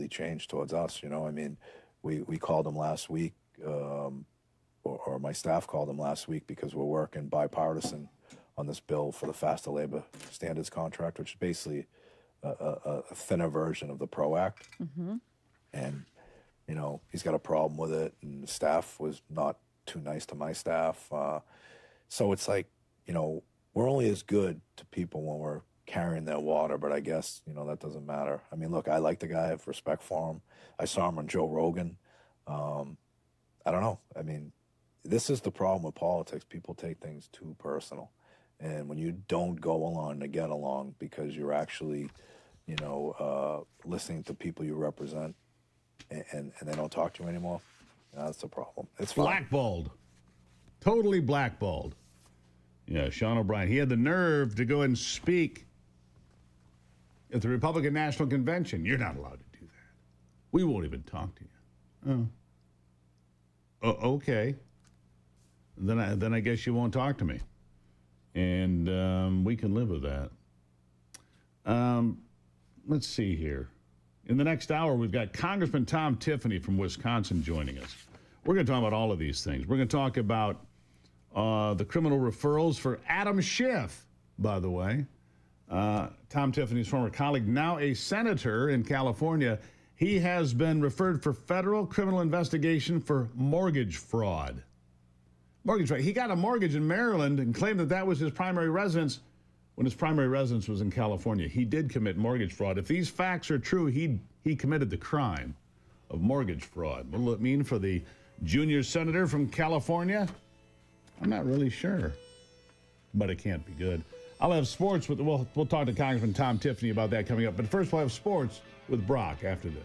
changed towards us. You know, I mean, we called him last week, or my staff called him last week because we're working bipartisan on this bill for the faster labor standards contract, which is basically a thinner version of the PRO Act. Mm-hmm. And, you know, he's got a problem with it, and the staff was not too nice to my staff. So it's like, you know, we're only as good to people when we're carrying their water, but I guess, you know, that doesn't matter. I mean, look, I like the guy. I have respect for him. I saw him on Joe Rogan. I don't know. I mean, this is the problem with politics. People take things too personal. And when you don't go along to get along because you're actually, you know, listening to people you represent and they don't talk to you anymore, that's the problem. It's fine. Blackballed. Totally blackballed. Yeah, Sean O'Brien. He had the nerve to go and speak at the Republican National Convention. You're not allowed to do that. We won't even talk to you. Oh, okay. Then I guess you won't talk to me. And we can live with that. Let's see here. In the next hour, we've got Congressman Tom Tiffany from Wisconsin joining us. We're going to talk about all of these things. We're going to talk about the criminal referrals for Adam Schiff, by the way. Tom Tiffany's former colleague, now a senator in California. He has been referred for federal criminal investigation for mortgage fraud. Mortgage fraud. He got a mortgage in Maryland and claimed that that was his primary residence when his primary residence was in California. He did commit mortgage fraud. If these facts are true, he committed the crime of mortgage fraud. What will it mean for the junior senator from California? I'm not really sure, but it can't be good. I'll have sports with, we'll talk to Congressman Tom Tiffany about that coming up. But first, we'll have sports with Brock after this.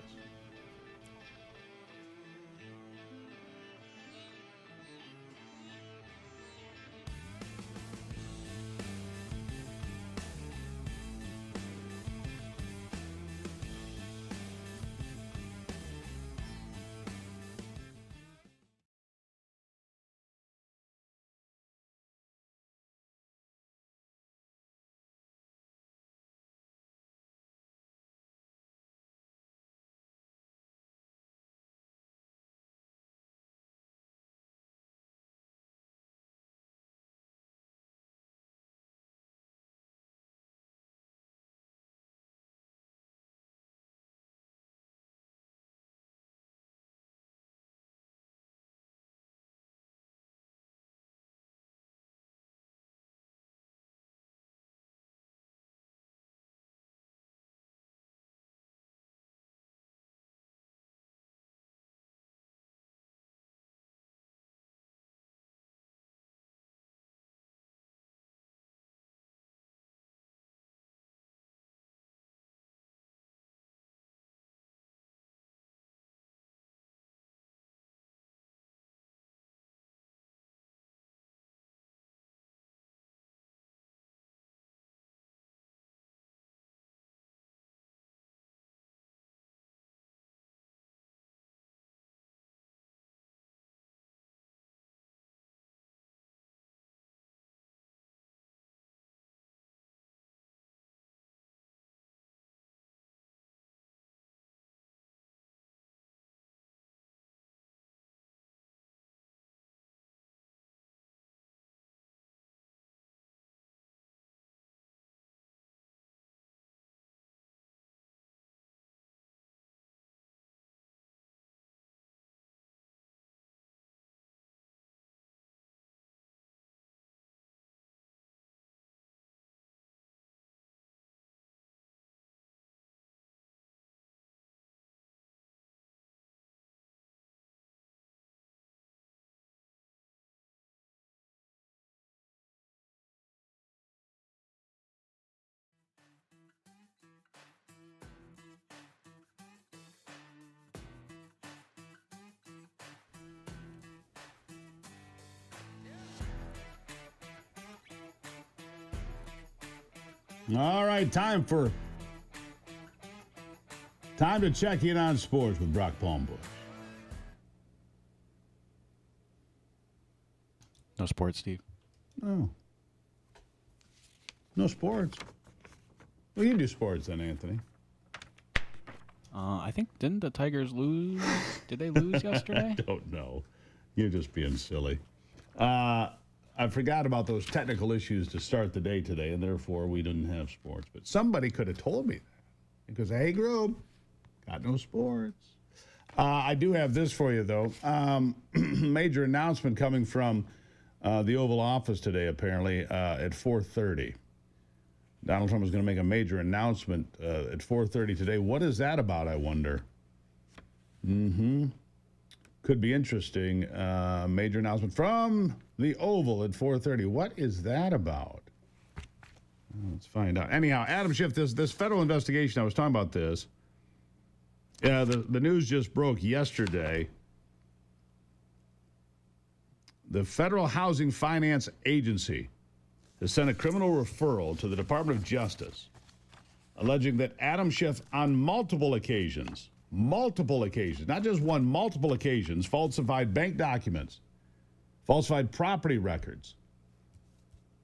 All right, time to check in on sports with Brock Palmbush. No sports, Steve. No sports. Well, you do sports then, Anthony. I think, didn't the Tigers lose? Did they lose yesterday? I don't know. You're just being silly. I forgot about those technical issues to start the day today, and therefore we didn't have sports. But somebody could have told me that. Because, hey, Grube, got no sports. I do have this for you, though. Major announcement coming from the Oval Office today, apparently, at 4:30. Donald Trump is going to make a major announcement at 4:30 today. What is that about, I wonder? Could be interesting. Major announcement from the Oval at 4:30. What is that about? Let's find out. Anyhow, Adam Schiff, this federal investigation, I was talking about this. Yeah, the news just broke yesterday. The Federal Housing Finance Agency has sent a criminal referral to the Department of Justice, alleging that Adam Schiff on multiple occasions, not just one, multiple occasions, falsified bank documents, falsified property records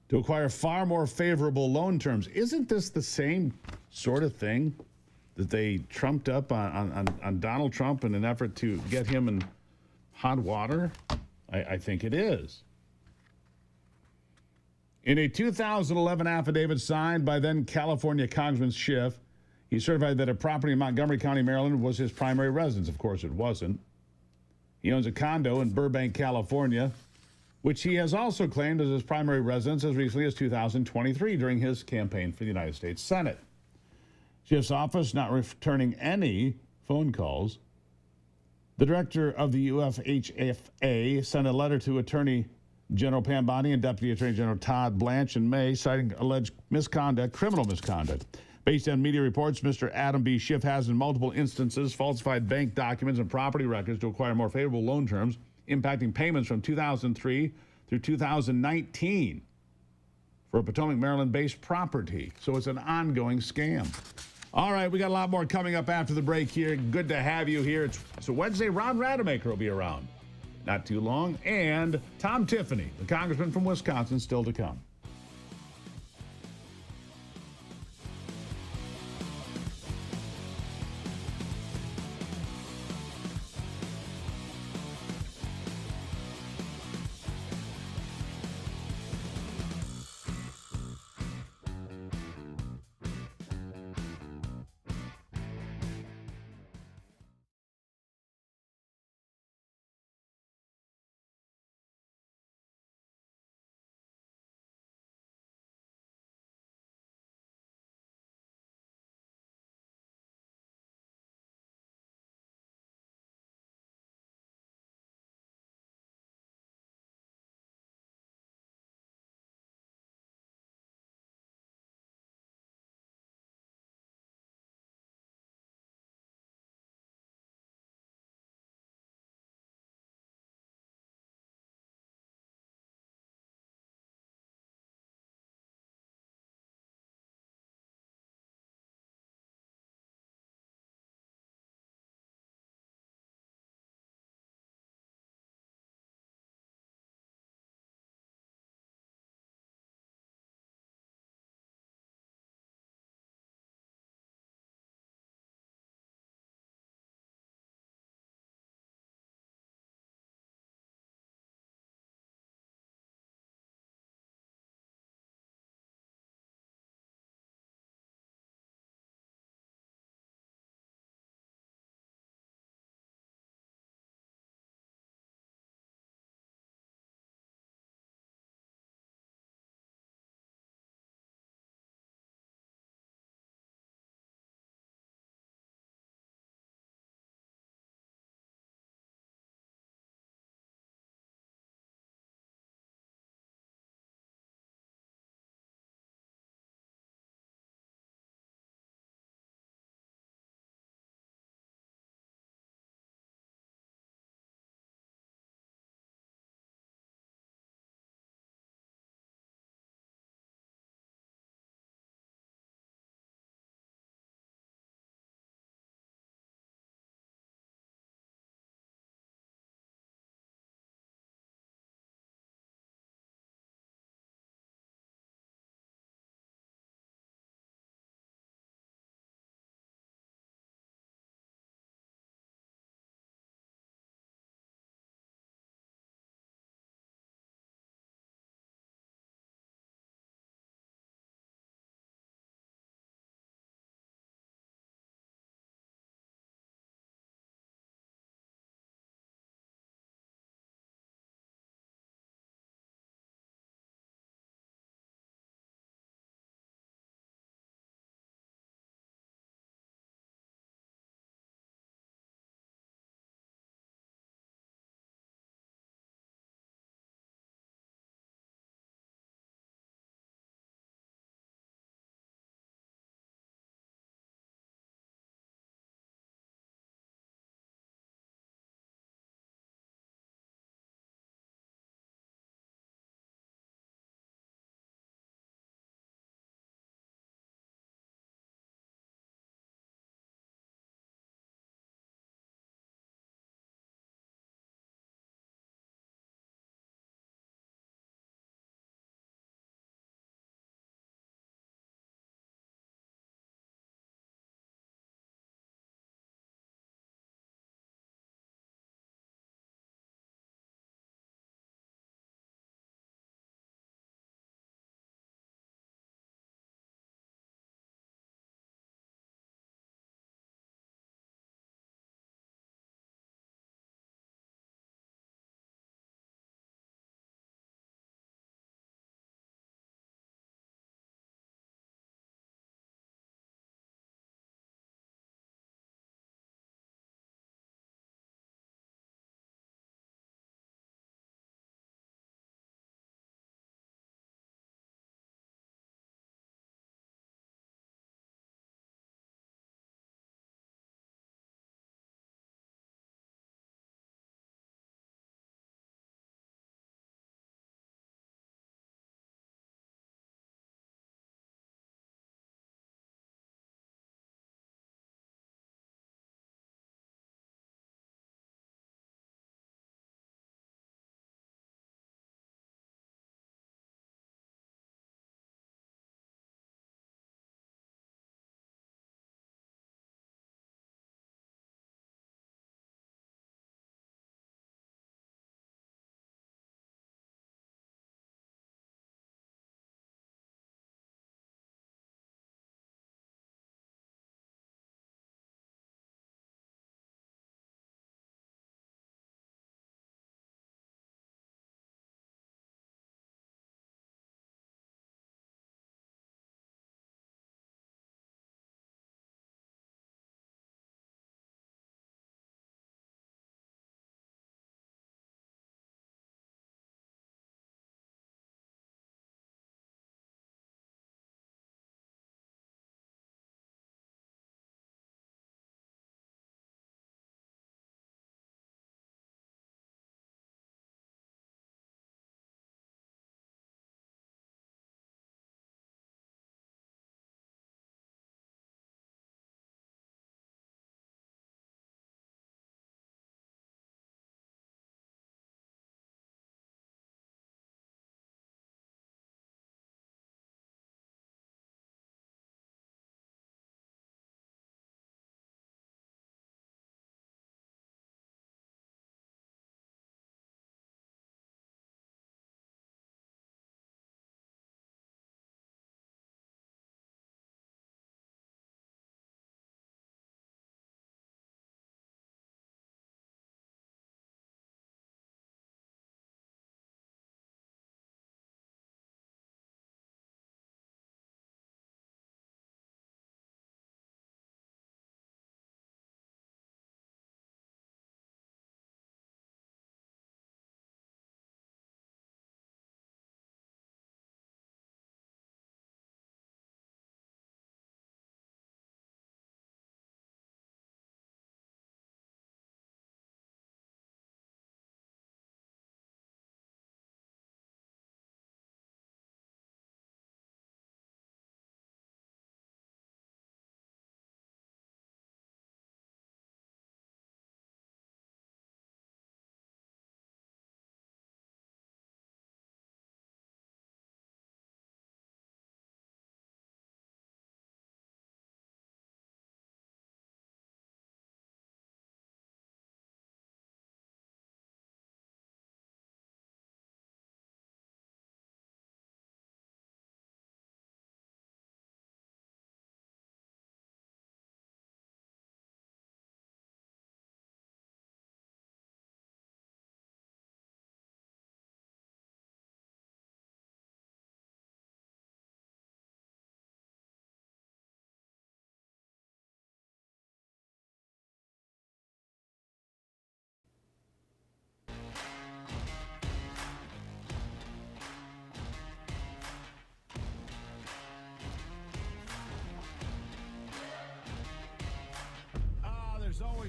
to acquire far more favorable loan terms. Isn't this the same sort of thing that they trumped up on Donald Trump in an effort to get him in hot water? I think it is. In a 2011 affidavit signed by then California Congressman Schiff, he certified that a property in Montgomery County, Maryland was his primary residence. Of course, it wasn't. He owns a condo in Burbank, California, which he has also claimed as his primary residence as recently as 2023 during his campaign for the United States Senate. Schiff's office not returning any phone calls. The director of the UFHFA sent a letter to Attorney General Pam Bondi and Deputy Attorney General Todd Blanche in May, citing alleged misconduct, criminal misconduct. Based on media reports, Mr. Adam B. Schiff has in multiple instances falsified bank documents and property records to acquire more favorable loan terms, impacting payments from 2003 through 2019 for a Potomac, Maryland-based property. So it's an ongoing scam. All right, we got a lot more coming up after the break here. Good to have you here. It's a Wednesday. Ron Rademacher will be around. Not too long. And Tom Tiffany, the congressman from Wisconsin, still to come.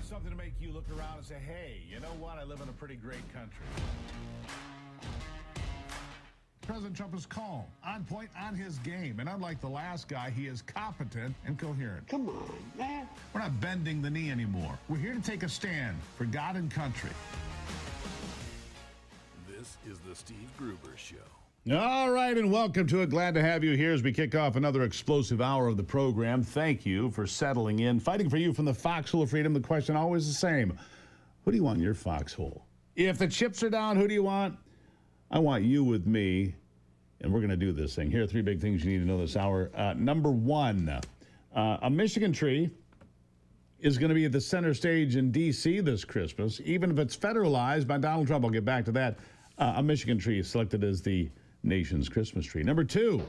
Something to make you look around and say, hey, you know what? I live in a pretty great country. President Trump is calm, on point, on his game. And unlike the last guy, he is competent and coherent. Come on, man. We're not bending the knee anymore. We're here to take a stand for God and country. This is the Steve Gruber Show. All right, and welcome to it. Glad to have you here as we kick off another explosive hour of the program. Thank you for settling in. Fighting for you from the foxhole of freedom. The question always the same. Who do you want in your foxhole? If the chips are down, who do you want? I want you with me, and we're going to do this thing. Here are three big things you need to know this hour. Number one, a Michigan tree is going to be at the center stage in D.C. this Christmas, even if it's federalized by Donald Trump. I'll get back to that. A Michigan tree is selected as the nation's Christmas tree. Number two,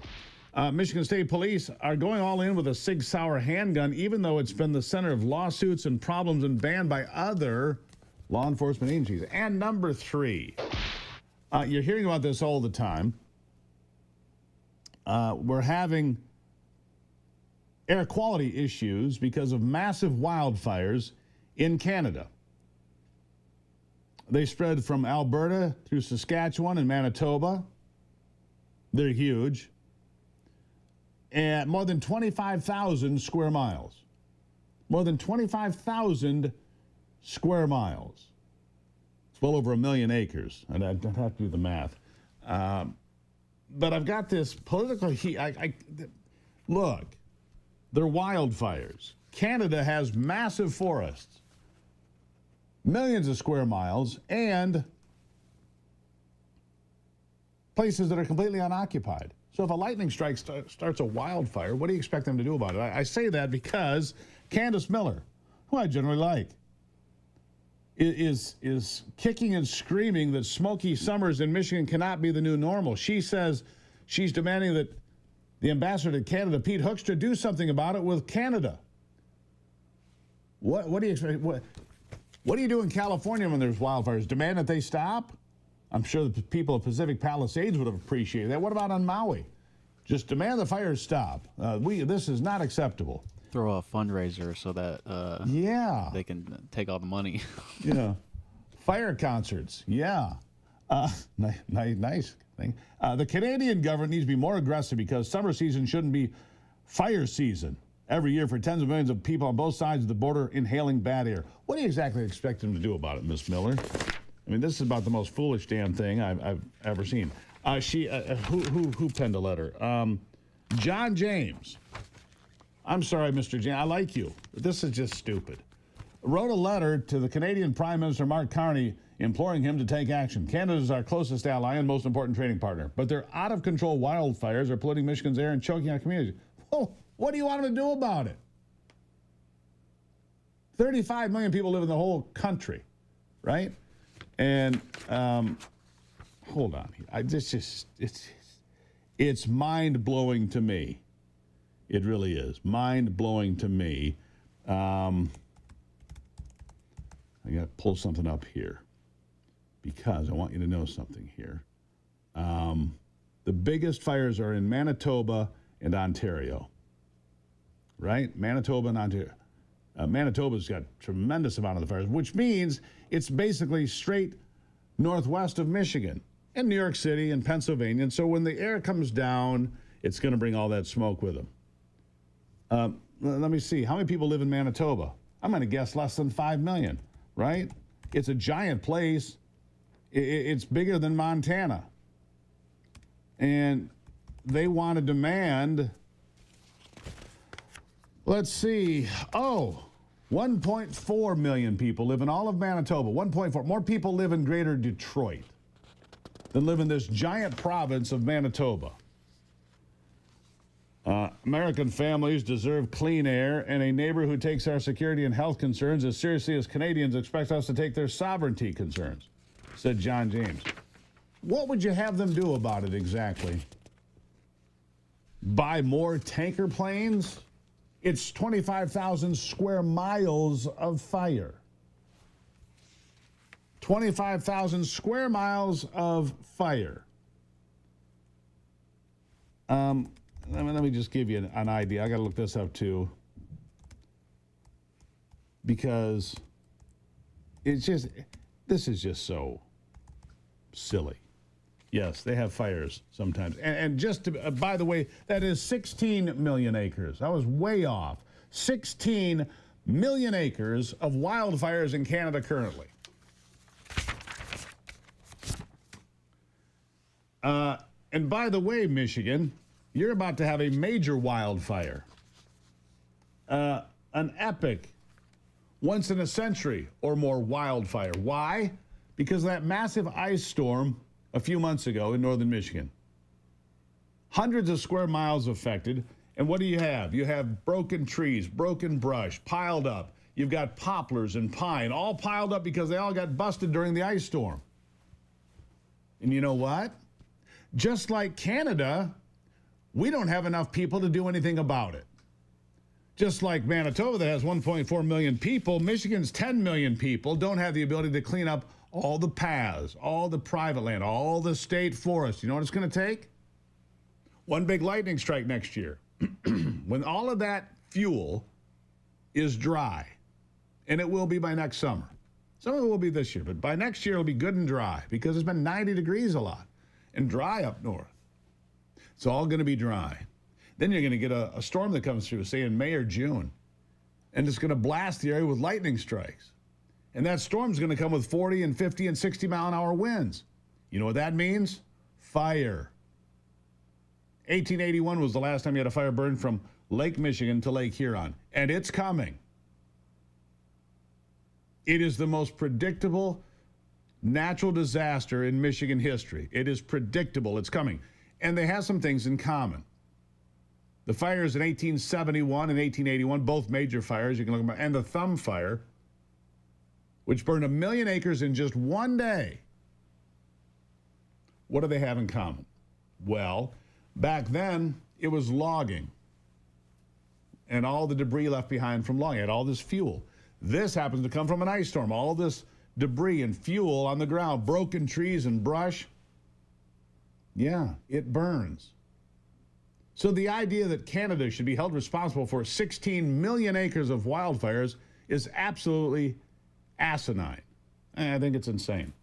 Michigan State Police are going all in with a Sig Sauer handgun, even though it's been the center of lawsuits and problems and banned by other law enforcement agencies. And number three, you're hearing about this all the time. We're having air quality issues because of massive wildfires in Canada. They spread from Alberta through Saskatchewan and Manitoba. They're huge. And more than 25,000 square miles. More than 25,000 square miles. It's well over 1 million acres. And I'd have to do the math. But I've got this political heat. Look, they're wildfires. Canada has massive forests. Millions of square miles, and places that are completely unoccupied. So if a lightning strike starts a wildfire, what do you expect them to do about it? I say that because Candace Miller, who I generally like, is kicking and screaming that smoky summers in Michigan cannot be the new normal. She says she's demanding that the ambassador to Canada, Pete Hoekstra, do something about it with Canada. What do you expect? What do you do in California when there's wildfires? Demand that they stop? I'm sure the people of Pacific Palisades would have appreciated that. What about on Maui? Just demand the fires stop. This is not acceptable. Throw a fundraiser so that they can take all the money. Yeah. Fire concerts. Yeah. Nice thing. The Canadian government needs to be more aggressive because summer season shouldn't be fire season. Every year for tens of millions of people on both sides of the border inhaling bad air. What do you exactly expect them to do about it, Miss Miller? I mean, this is about the most foolish damn thing I've ever seen. Who penned a letter? John James. I'm sorry, Mr. James. I like you. But this is just stupid. Wrote a letter to the Canadian Prime Minister Mark Carney imploring him to take action. Canada is our closest ally and most important trading partner. But their out-of-control wildfires are polluting Michigan's air and choking our communities. Oh, what do you want them to do about it? 35 million people live in the whole country, right? And hold on, it's mind-blowing to me. It really is mind-blowing to me. I got to pull something up here because I want you to know something here. The biggest fires are in Manitoba and Ontario, right? Manitoba and Ontario. Manitoba's got a tremendous amount of the fires, which means it's basically straight northwest of Michigan and New York City and Pennsylvania. And so when the air comes down, it's going to bring all that smoke with them. Let me see. How many people live in Manitoba? I'm going to guess less than 5 million, right? It's a giant place. It's bigger than Montana. And they want to demand, let's see, 1.4 million people live in all of Manitoba. 1.4. More people live in greater Detroit than live in this giant province of Manitoba. American families deserve clean air and a neighbor who takes our security and health concerns as seriously as Canadians expect us to take their sovereignty concerns, said John James. What would you have them do about it exactly? Buy more tanker planes? It's 25,000 square miles of fire. 25,000 square miles of fire. Let me just give you an idea. I got to look this up too. Because It's just, this is just so silly. Yes, they have fires sometimes. And just to, by the way, that is 16 million acres. I was way off. 16 million acres of wildfires in Canada currently. And by the way, Michigan, you're about to have a major wildfire. An epic, once in a century or more wildfire. Why? Because of that massive ice storm a few months ago in northern Michigan. Hundreds of square miles affected. And what do you have? You have broken trees, broken brush, piled up. You've got poplars and pine, all piled up because they all got busted during the ice storm. And you know what? Just like Canada, we don't have enough people to do anything about it. Just like Manitoba that has 1.4 million people, Michigan's 10 million people don't have the ability to clean up all the paths, all the private land, all the state forests. You know what it's going to take? One big lightning strike next year. When all of that fuel is dry, and it will be by next summer. Some of it will be this year, but by next year it'll be good and dry because it's been 90 degrees a lot and dry up north. It's all going to be dry. Then you're going to get a storm that comes through, say in May or June, and it's going to blast the area with lightning strikes. And that storm's going to come with 40 and 50 and 60 mile an hour winds. You know what that means? Fire. 1881 was the last time you had a fire burn from Lake Michigan to Lake Huron, and it's coming. It is the most predictable natural disaster in Michigan history. It is predictable. It's coming. And they have some things in common. The fires in 1871 and 1881, both major fires, you can look at them, and the Thumb Fire, which burned 1 million acres in just one day. What do they have in common? Well, back then, it was logging and all the debris left behind from logging. It had all this fuel. This happens to come from an ice storm. All this debris and fuel on the ground, broken trees and brush. Yeah, it burns. So the idea that Canada should be held responsible for 16 million acres of wildfires is absolutely asinine. I think it's insane.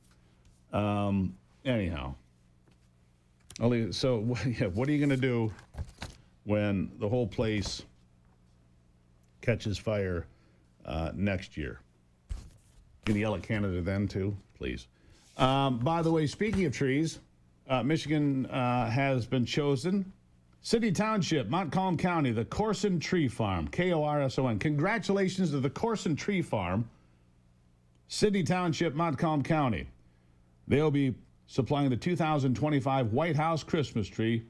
Anyhow. So what are you going to do when the whole place catches fire next year? Going to yell at Canada then, too? Please. By the way, speaking of trees, Michigan has been chosen. City Township, Montcalm County, the Corson Tree Farm, Korson. Congratulations to the Corson Tree Farm, City Township, Montcalm County. They'll be supplying the 2025 White House Christmas tree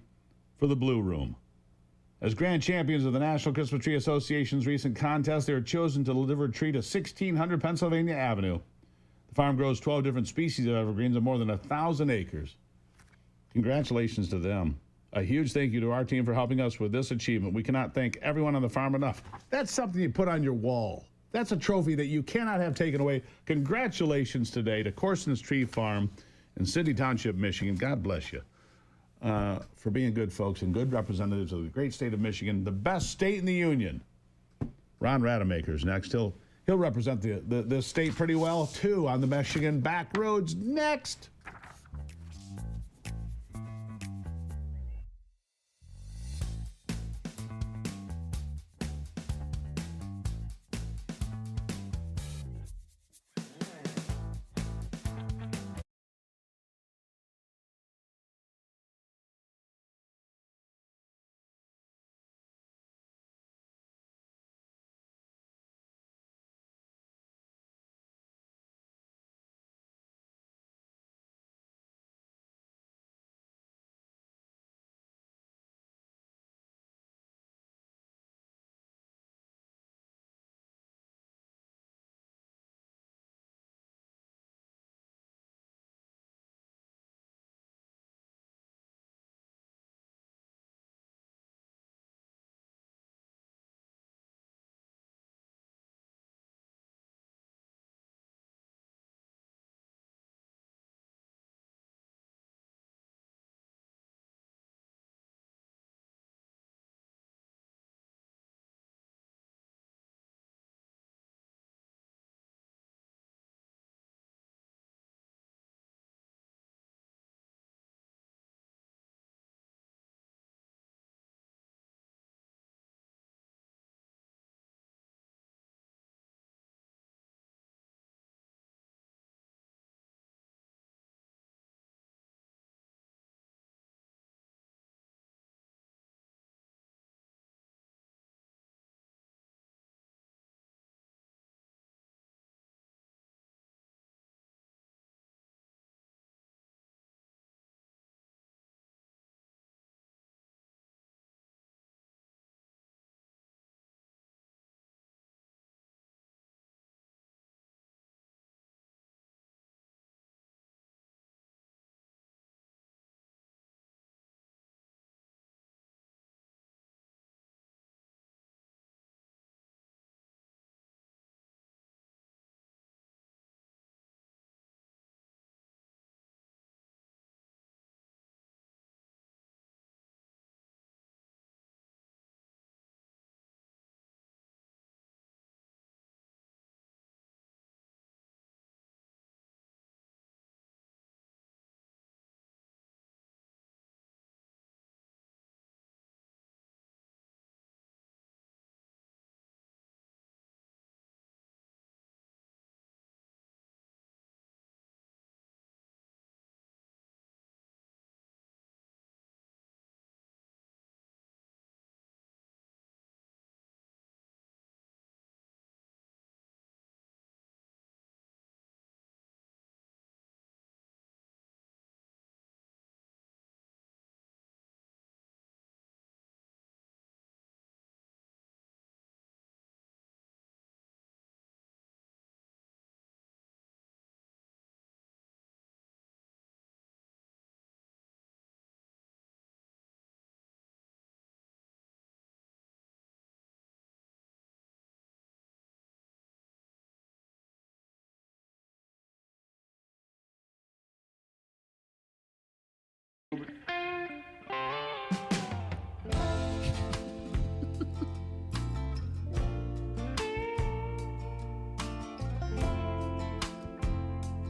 for the Blue Room. As grand champions of the National Christmas Tree Association's recent contest, they are chosen to deliver a tree to 1600 Pennsylvania Avenue. The farm grows 12 different species of evergreens on more than 1,000 acres. Congratulations to them. A huge thank you to our team for helping us with this achievement. We cannot thank everyone on the farm enough. That's something you put on your wall. That's a trophy that you cannot have taken away. Congratulations today to Corson's Tree Farm in City Township, Michigan. God bless you for being good folks and good representatives of the great state of Michigan, the best state in the union. Ron Rademacher's next. He'll represent this state pretty well, too, on the Michigan back roads next.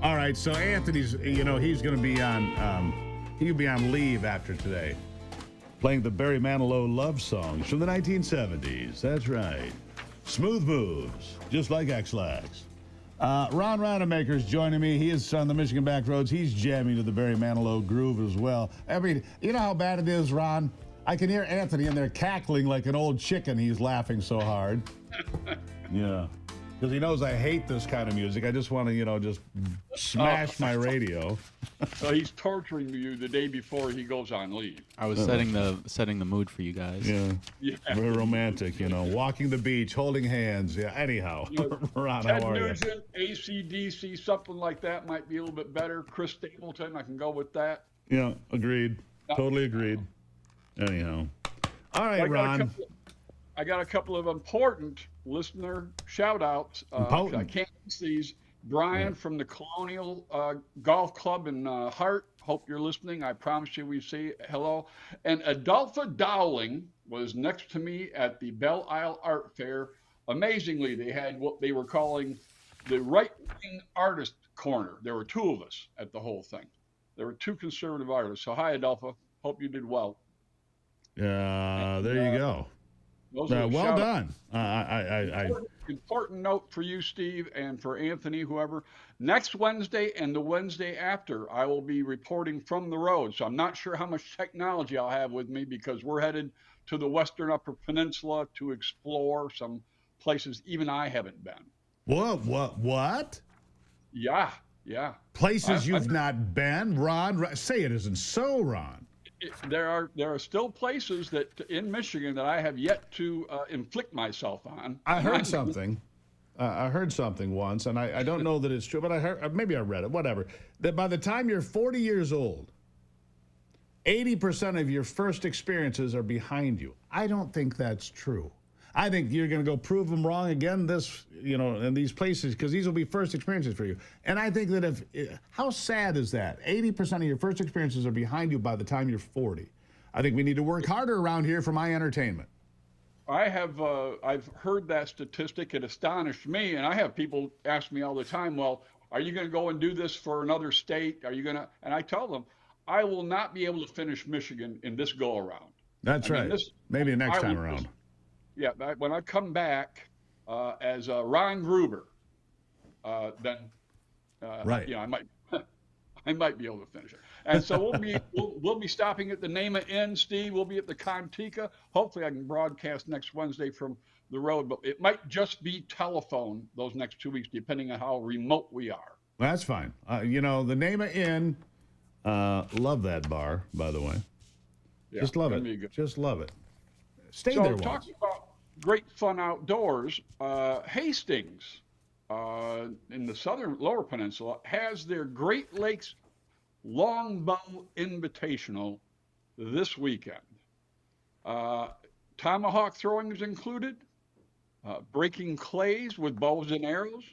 All right, so Anthony's, he's going to be on, he'll be on leave after today, playing the Barry Manilow love songs from the 1970s. That's right. Smooth moves, just like X-Lax. Ron Rademacher's joining me. He is on the Michigan back roads. He's jamming to the Barry Manilow groove as well. I mean, you know how bad it is, Ron? I can hear Anthony in there cackling like an old chicken. He's laughing so hard. Yeah. Because he knows I hate this kind of music. I just want to, just smash my radio. So he's torturing you the day before he goes on leave. I was setting the mood for you guys. Yeah. Very romantic, walking the beach, holding hands. Yeah. Anyhow, Ron, Ted how are you? Nugent, AC/DC, something like that might be a little bit better. Chris Stapleton, I can go with that. Yeah, agreed. Totally agreed. Anyhow. All right, Ron. I got a couple of important listener shout-outs. I can't miss these. Brian from the Colonial Golf Club in Hart. Hope you're listening. I promise you we say hello. And Adolpha Dowling was next to me at the Belle Isle Art Fair. Amazingly, they had what they were calling the right-wing artist corner. There were two of us at the whole thing. There were two conservative artists. So hi, Adolpha. Hope you did well. There you go. Well done. Important note for you, Steve, and for Anthony, whoever. Next Wednesday and the Wednesday after, I will be reporting from the road. So I'm not sure how much technology I'll have with me because we're headed to the Western Upper Peninsula to explore some places even I haven't been. What? Yeah. Places you've not been? Ron, say it isn't so, Ron. There are still places that in Michigan that I have yet to inflict myself on. I heard something. I heard something once, and I don't know that it's true, but I heard, maybe I read it, whatever, that by the time you're 40 years old, 80% of your first experiences are behind you. I don't think that's true. I think you're going to go prove them wrong again in these places, because these will be first experiences for you. And I think that how sad is that? 80% of your first experiences are behind you by the time you're 40. I think we need to work harder around here for my entertainment. I've heard that statistic. It astonished me. And I have people ask me all the time, well, are you going to go and do this for another state? Are you going to? And I tell them, I will not be able to finish Michigan in this go around. That's right. Maybe next time around. Yeah, when I come back as Ron Gruber, then right. I might be able to finish it. And so we'll be stopping at the Nema Inn, Steve. We'll be at the Contica. Hopefully, I can broadcast next Wednesday from the road, but it might just be telephone those next 2 weeks, depending on how remote we are. That's fine. The Nema Inn, love that bar, by the way. Yeah, just love it. Just love it. Stay there once. Talking about great fun outdoors, Hastings in the southern lower peninsula has their Great Lakes Longbow Invitational this weekend. Tomahawk throwing is included, breaking clays with bows and arrows.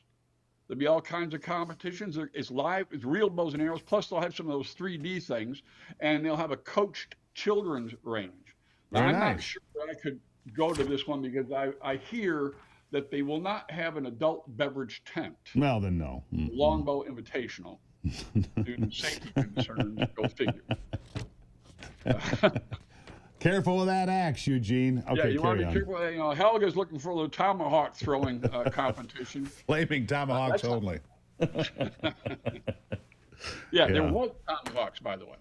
There'll be all kinds of competitions. It's live, it's real bows and arrows, plus they'll have some of those 3D things, and they'll have a coached children's range. Now, I'm not sure that I could go to this one because I hear that they will not have an adult beverage tent. Well, then no. Longbow Invitational. Due to safety concerns, go figure. Careful with that axe, Eugene. Okay, yeah, you want to be careful. Helga's looking for the tomahawk throwing competition. Flaming tomahawks only. Yeah, there won't tomahawks, by the way.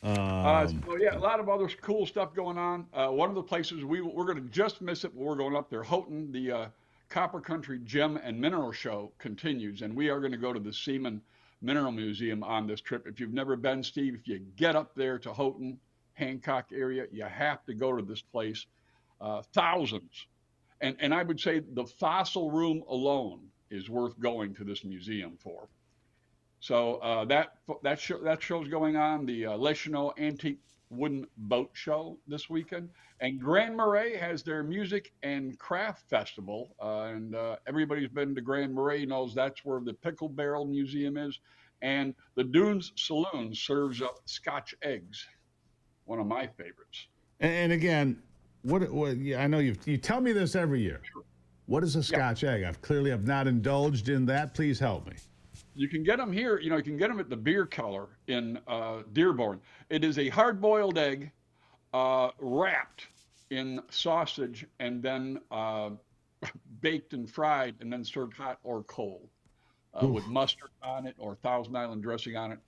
So yeah, a lot of other cool stuff going on. One of the places we're going to just miss it, but we're going up there. Houghton, the Copper Country Gem and Mineral Show continues, and we are going to go to the Seaman Mineral Museum on this trip. If you've never been, Steve, if you get up there to Houghton, Hancock area, you have to go to this place. Thousands, and I would say the fossil room alone is worth going to this museum for. So that show's going on, the Les Chenaux Antique Wooden Boat Show this weekend. And Grand Marais has their Music and Craft Festival. And everybody who's been to Grand Marais knows that's where the Pickle Barrel Museum is. And the Dunes Saloon serves up Scotch eggs, one of my favorites. And again, what I know you tell me this every year. Sure. What is a Scotch egg? I've clearly have not indulged in that. Please help me. You can get them here. You can get them at the Beer Keller in Dearborn. It is a hard-boiled egg wrapped in sausage and then baked and fried and then served hot or cold with mustard on it or Thousand Island dressing on it.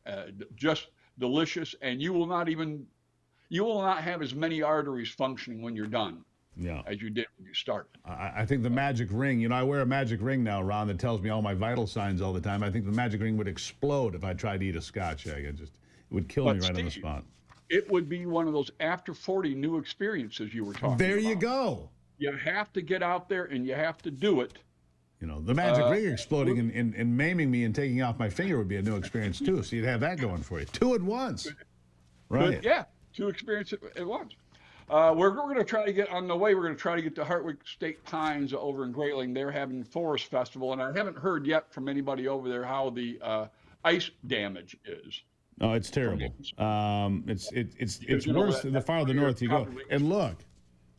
Just delicious, and you will not have as many arteries functioning when you're done. Yeah. As you did when you started. I think the magic ring, I wear a magic ring now, Ron, that tells me all my vital signs all the time. I think the magic ring would explode if I tried to eat a Scotch egg. It would kill me right on the spot. It would be one of those after 40 new experiences you were talking about. There you go. You have to get out there and you have to do it. The magic ring exploding and maiming me and taking off my finger would be a new experience too. So you'd have that going for you. Two at once. Right. But yeah, two experiences at once. We're going to try to get on the way. We're going to try to get to Hartwick State Pines over in Grayling. They're having Forest Festival, and I haven't heard yet from anybody over there how the ice damage is. Oh, it's terrible. It's worse the farther north you go. And look,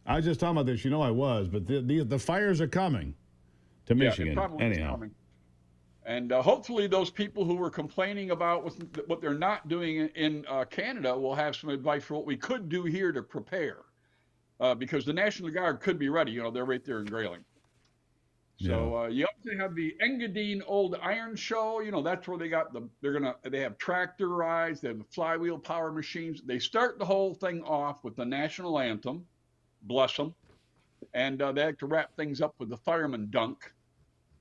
I was just talking about this. I was, but the fires are coming to Michigan. Anyhow. And hopefully those people who were complaining about what they're not doing in Canada will have some advice for what we could do here to prepare. Because the National Guard could be ready. They're right there in Grayling. So you also have the Engadine Old Iron Show. That's where they have tractor rides. They have the flywheel power machines. They start the whole thing off with the national anthem, bless them. And they like to wrap things up with the fireman dunk.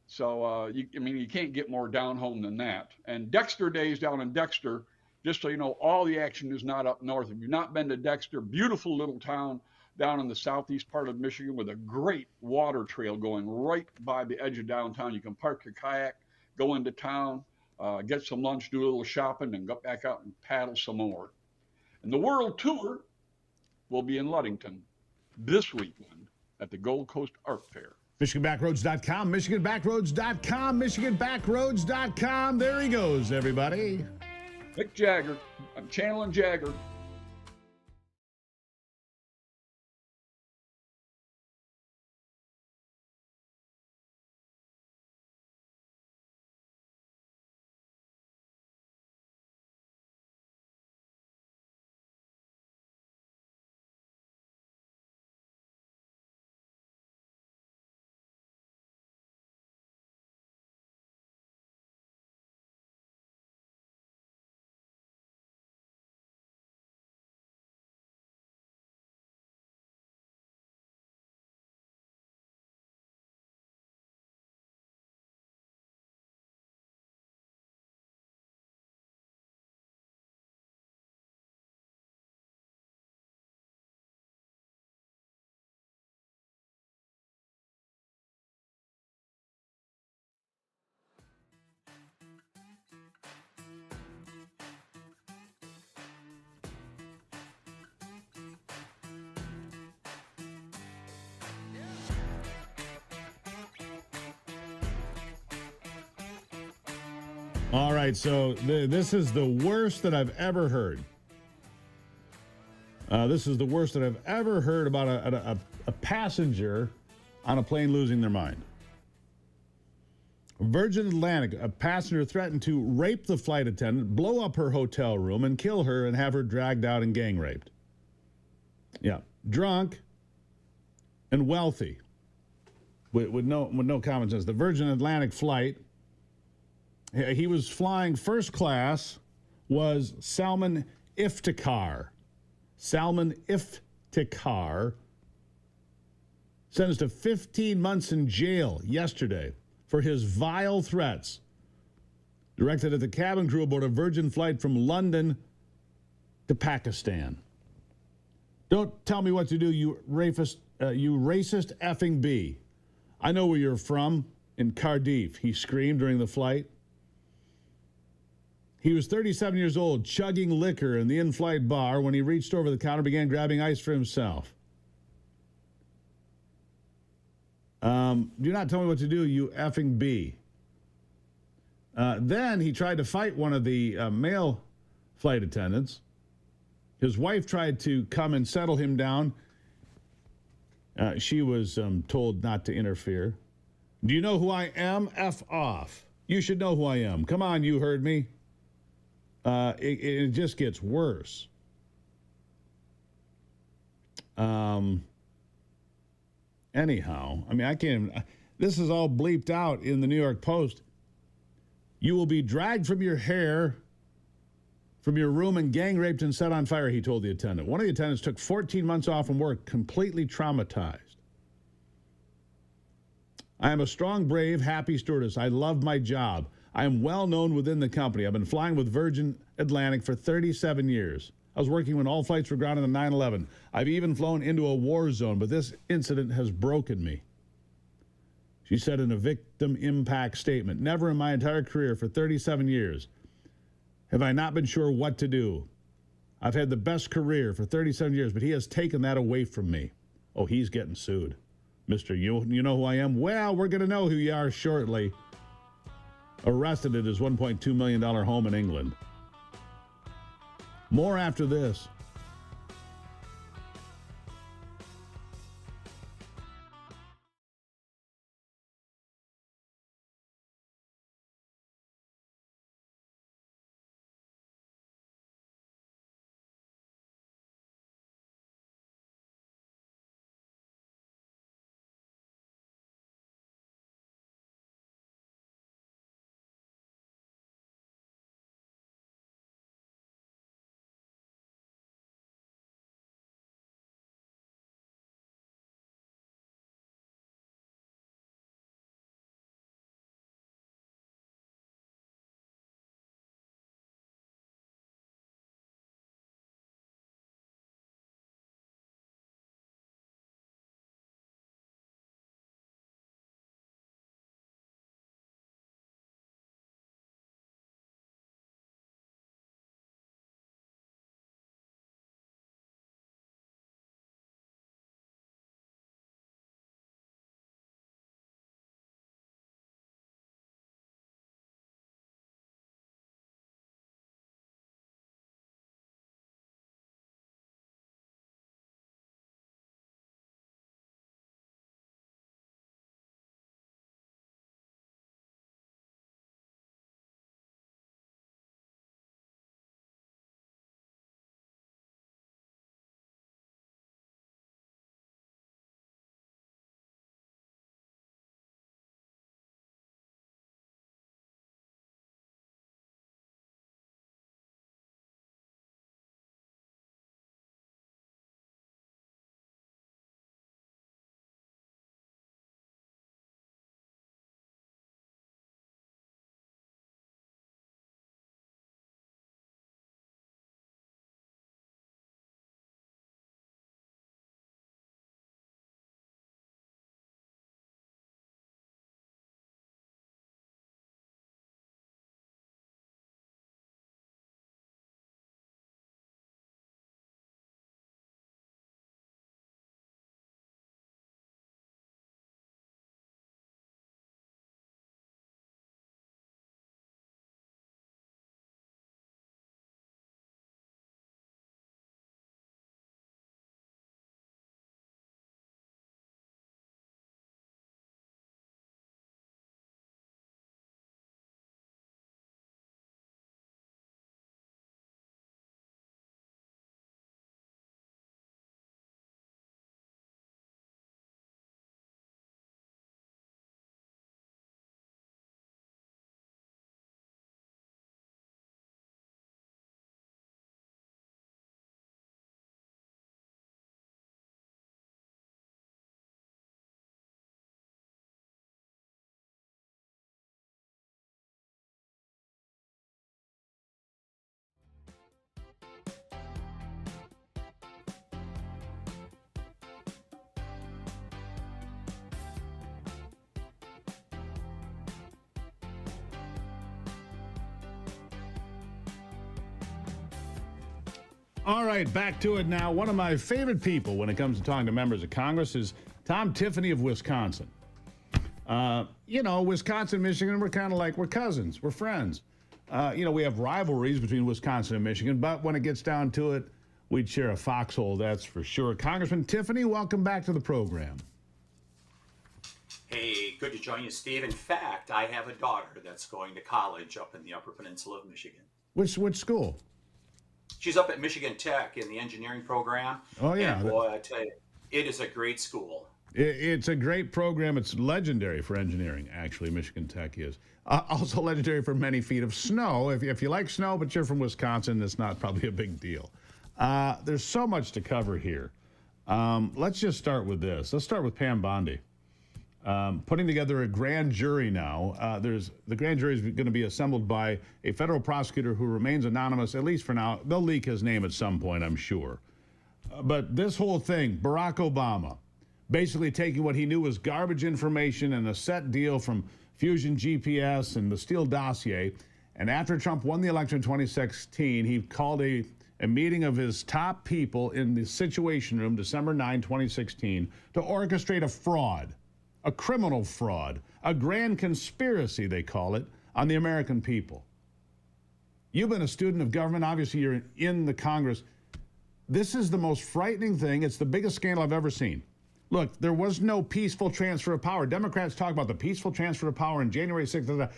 So, you can't get more down home than that. And Dexter Days down in Dexter, just so you know, all the action is not up north. If you've not been to Dexter, beautiful little town down in the southeast part of Michigan with a great water trail going right by the edge of downtown. You can park your kayak, go into town, get some lunch, do a little shopping, and go back out and paddle some more. And the World Tour will be in Ludington this weekend at the Gold Coast Art Fair. MichiganBackroads.com, MichiganBackroads.com, MichiganBackroads.com. There he goes, everybody. Mick Jagger. I'm channeling Jagger. All right, so this is the worst that I've ever heard. This is the worst that I've ever heard about a passenger on a plane losing their mind. Virgin Atlantic, a passenger threatened to rape the flight attendant, blow up her hotel room, and kill her and have her dragged out and gang raped. Yeah, drunk and wealthy with no common sense. The Virgin Atlantic flight, he was flying first class, was Salman Iftikhar. Salman Iftikhar sentenced to 15 months in jail yesterday for his vile threats directed at the cabin crew aboard a Virgin flight from London to Pakistan. Don't tell me what to do, you racist effing B. I know where you're from, in Cardiff, he screamed during the flight. He was 37 years old, chugging liquor in the in-flight bar when he reached over the counter and began grabbing ice for himself. Do not tell me what to do, you effing B. Then he tried to fight one of the male flight attendants. His wife tried to come and settle him down. She was told not to interfere. Do you know who I am? F off. You should know who I am. Come on, you heard me. It just gets worse. Anyhow, I mean, I can't even, this is all bleeped out in the New York Post. You will be dragged from your hair, from your room, and gang raped and set on fire, he told the attendant. One of the attendants took 14 months off from work, completely traumatized. I am a strong, brave, happy stewardess. I love my job. I am well known within the company. I've been flying with Virgin Atlantic for 37 years. I was working when all flights were grounded on 9/11. I've even flown into a war zone, but this incident has broken me. She said in a victim impact statement, never in my entire career for 37 years have I not been sure what to do. I've had the best career for 37 years, but he has taken that away from me. Oh, he's getting sued. Mr. You know who I am? Well, we're going to know who you are shortly. Arrested at his $1.2 million home in England. More after this. All right, back to it now. One of my favorite people when it comes to talking to members of Congress is Tom Tiffany of Wisconsin. You know, Wisconsin and Michigan, we're kind of like, we're cousins, we're friends. You know, we have rivalries between Wisconsin and Michigan, but when it gets down to it, we'd share a foxhole, that's for sure. Congressman Tiffany, welcome back to the program. Hey, good to join you, Steve. In fact, I have a daughter that's going to college up in the Upper Peninsula of Michigan. Which school? She's up at Michigan Tech in the engineering program. Oh, yeah. And boy, I tell you, it is a great school. It's a great program. It's legendary for engineering, actually, Michigan Tech is. Also legendary for many feet of snow. If you like snow, but you're from Wisconsin, it's not probably a big deal. There's so much to cover here. Let's just start with this. Let's start with Pam Bondi. Putting together a grand jury now. The grand jury is going to be assembled by a federal prosecutor who remains anonymous, at least for now. They'll leak his name at some point, I'm sure. But this whole thing, Barack Obama, basically taking what he knew was garbage information and a set deal from Fusion GPS and the Steele dossier. And after Trump won the election in 2016, he called a meeting of his top people in the Situation Room, December 9, 2016, to orchestrate a fraud. A criminal fraud, a grand conspiracy, they call it, on the American people. You've been a student of government. Obviously, you're in the Congress. This is the most frightening thing. It's the biggest scandal I've ever seen. Look, there was no peaceful transfer of power. Democrats talk about the peaceful transfer of power on January 6th.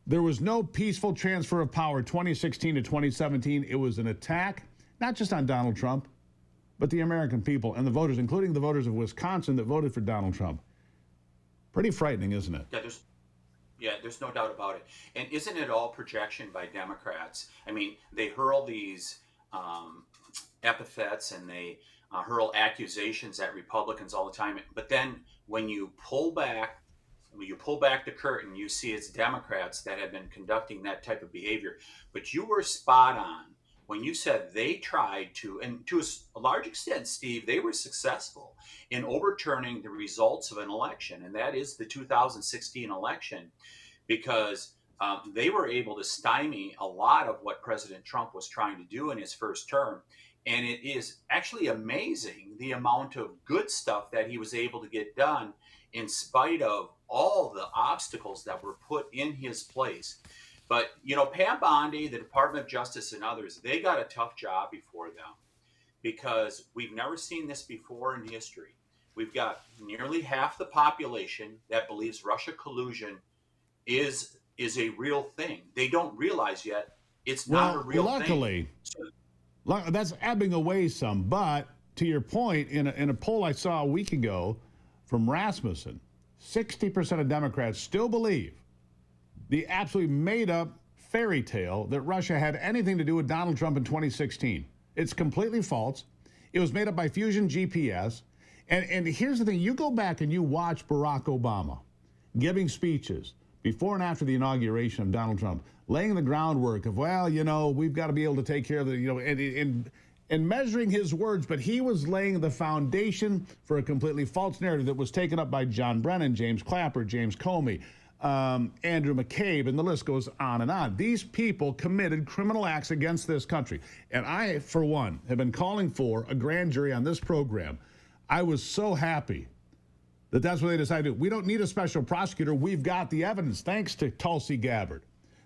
There was no peaceful transfer of power 2016 to 2017. It was an attack, not just on Donald Trump, but the American people and the voters, including the voters of Wisconsin that voted for Donald Trump. Pretty frightening, isn't it? Yeah, there's no doubt about it. And isn't it all projection by Democrats? I mean, they hurl these epithets and they hurl accusations at Republicans all the time. But then when you pull back the curtain, you see it's Democrats that have been conducting that type of behavior. But you were spot on when you said they tried to, and to a large extent, Steve, they were successful in overturning the results of an election, and that is the 2016 election, because they were able to stymie a lot of what President Trump was trying to do in his first term. And it is actually amazing the amount of good stuff that he was able to get done in spite of all the obstacles that were put in his place. But, you know, Pam Bondi, the Department of Justice, and others, they got a tough job before them because we've never seen this before in history. We've got nearly half the population that believes Russia collusion is a real thing. They don't realize yet it's not a real thing. Luckily, that's ebbing away some. But to your point, in a poll I saw a week ago from Rasmussen, 60% of Democrats still believe the absolutely made-up fairy tale that Russia had anything to do with Donald Trump in 2016. It's completely false. It was made up by Fusion GPS. And here's the thing. You go back and you watch Barack Obama giving speeches before and after the inauguration of Donald Trump, laying the groundwork of, well, you know, we've got to be able to take care of the, you know, and measuring his words, but he was laying the foundation for a completely false narrative that was taken up by John Brennan, James Clapper, James Comey, Andrew McCabe, and the list goes on and on. These people committed criminal acts against this country. And I, for one, have been calling for a grand jury on this program. I was so happy that that's what they decided to do. We don't need a special prosecutor. We've got the evidence, thanks to Tulsi Gabbard,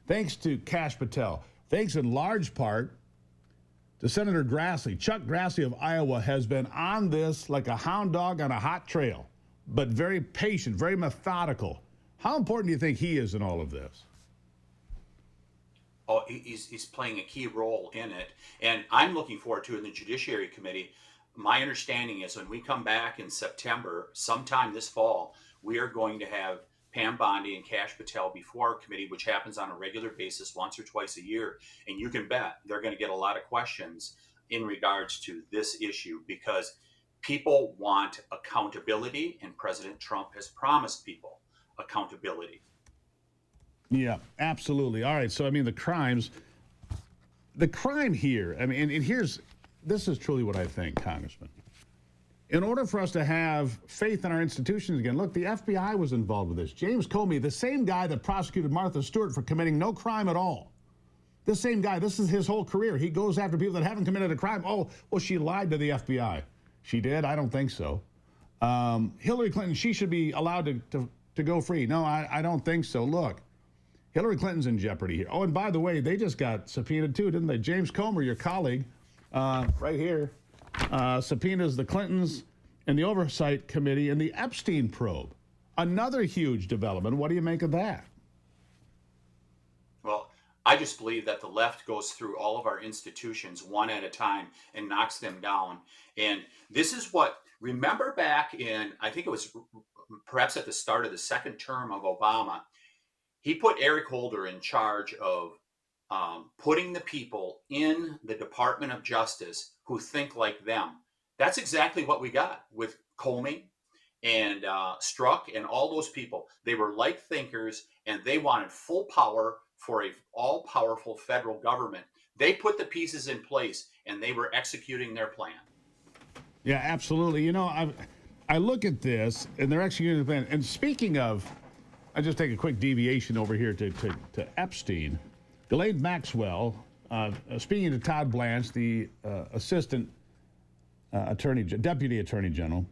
thanks to Kash Patel, thanks in large part to Senator Grassley. Chuck Grassley of Iowa has been on this like a hound dog on a hot trail, but very patient, very methodical. How important do you think he is in all of this? Oh, he's playing a key role in it. And I'm looking forward to in the Judiciary Committee. My understanding is when we come back in September, sometime this fall, we are going to have Pam Bondi and Kash Patel before our committee, which happens on a regular basis once or twice a year. And you can bet they're going to get a lot of questions in regards to this issue because people want accountability, and President Trump has promised people accountability. Yeah, absolutely. All right. So, I mean, the crime here, I mean, and this is truly what I think, Congressman. In order for us to have faith in our institutions again, look, the FBI was involved with this. James Comey, the same guy that prosecuted Martha Stewart for committing no crime at all. This same guy, this is his whole career. He goes after people that haven't committed a crime. Oh, well, she lied to the FBI. She did? I don't think so. Hillary Clinton, she should be allowed to go free. No, I don't think so. Look, Hillary Clinton's in jeopardy here. Oh, and by the way, they just got subpoenaed too, didn't they? James Comer, your colleague, right here, subpoenas the Clintons and the Oversight Committee and the Epstein probe. another huge development. What do you make of that? Well, I just believe that the left goes through all of our institutions one at a time and knocks them down. And this is what, remember back in, I think it was perhaps at the start of the second term of Obama, he put Eric Holder in charge of putting the people in the Department of Justice who think like them. That's exactly what we got with Comey and Strzok and all those people. They were like thinkers, and they wanted full power for a all-powerful federal government. They put the pieces in place, and they were executing their plan. Yeah, absolutely. You know, I look at this, and they're executing the plan. And speaking of, I just take a quick deviation over here to Epstein. Ghislaine Maxwell, speaking to Todd Blanche, the assistant deputy attorney general,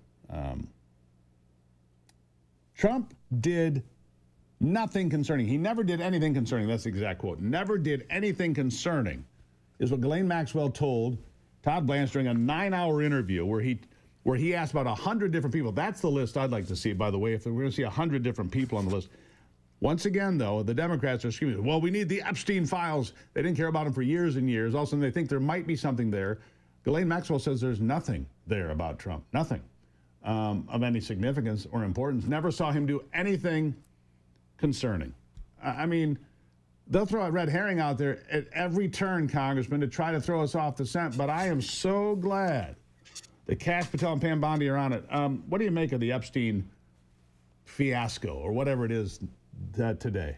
Trump did nothing concerning. He never did anything concerning. That's the exact quote. Never did anything concerning, is what Ghislaine Maxwell told Todd Blanche during a 9-hour interview where he asked about 100 different people. That's the list I'd like to see, by the way, if we're going to see 100 different people on the list. Once again, though, the Democrats are screaming, well, we need the Epstein files. They didn't care about them for years and years. All of a sudden, they think there might be something there. Ghislaine Maxwell says there's nothing there about Trump. Nothing of any significance or importance. Never saw him do anything concerning. I mean, they'll throw a red herring out there at every turn, Congressman, to try to throw us off the scent. But I am so glad that Kash Patel and Pam Bondi are on it. What do you make of the Epstein fiasco or whatever it is today?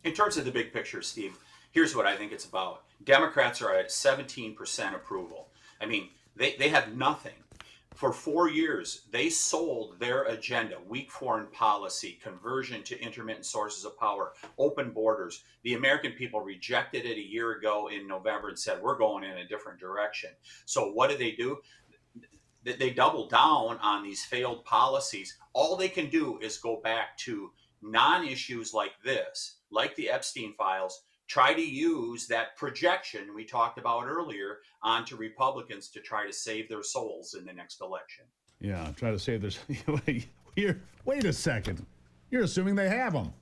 In terms of the big picture, Steve, here's what I think it's about. Democrats are at 17% approval. I mean, they have nothing. For 4 years, they sold their agenda: weak foreign policy, conversion to intermittent sources of power, open borders. The American people rejected it a year ago in November and said, we're going in a different direction. So what do? They double down on these failed policies. All they can do is go back to non-issues like this, like the Epstein files, try to use that projection we talked about earlier onto Republicans to try to save their souls in the next election. Yeah, try to save their... Wait a second. You're assuming they have them.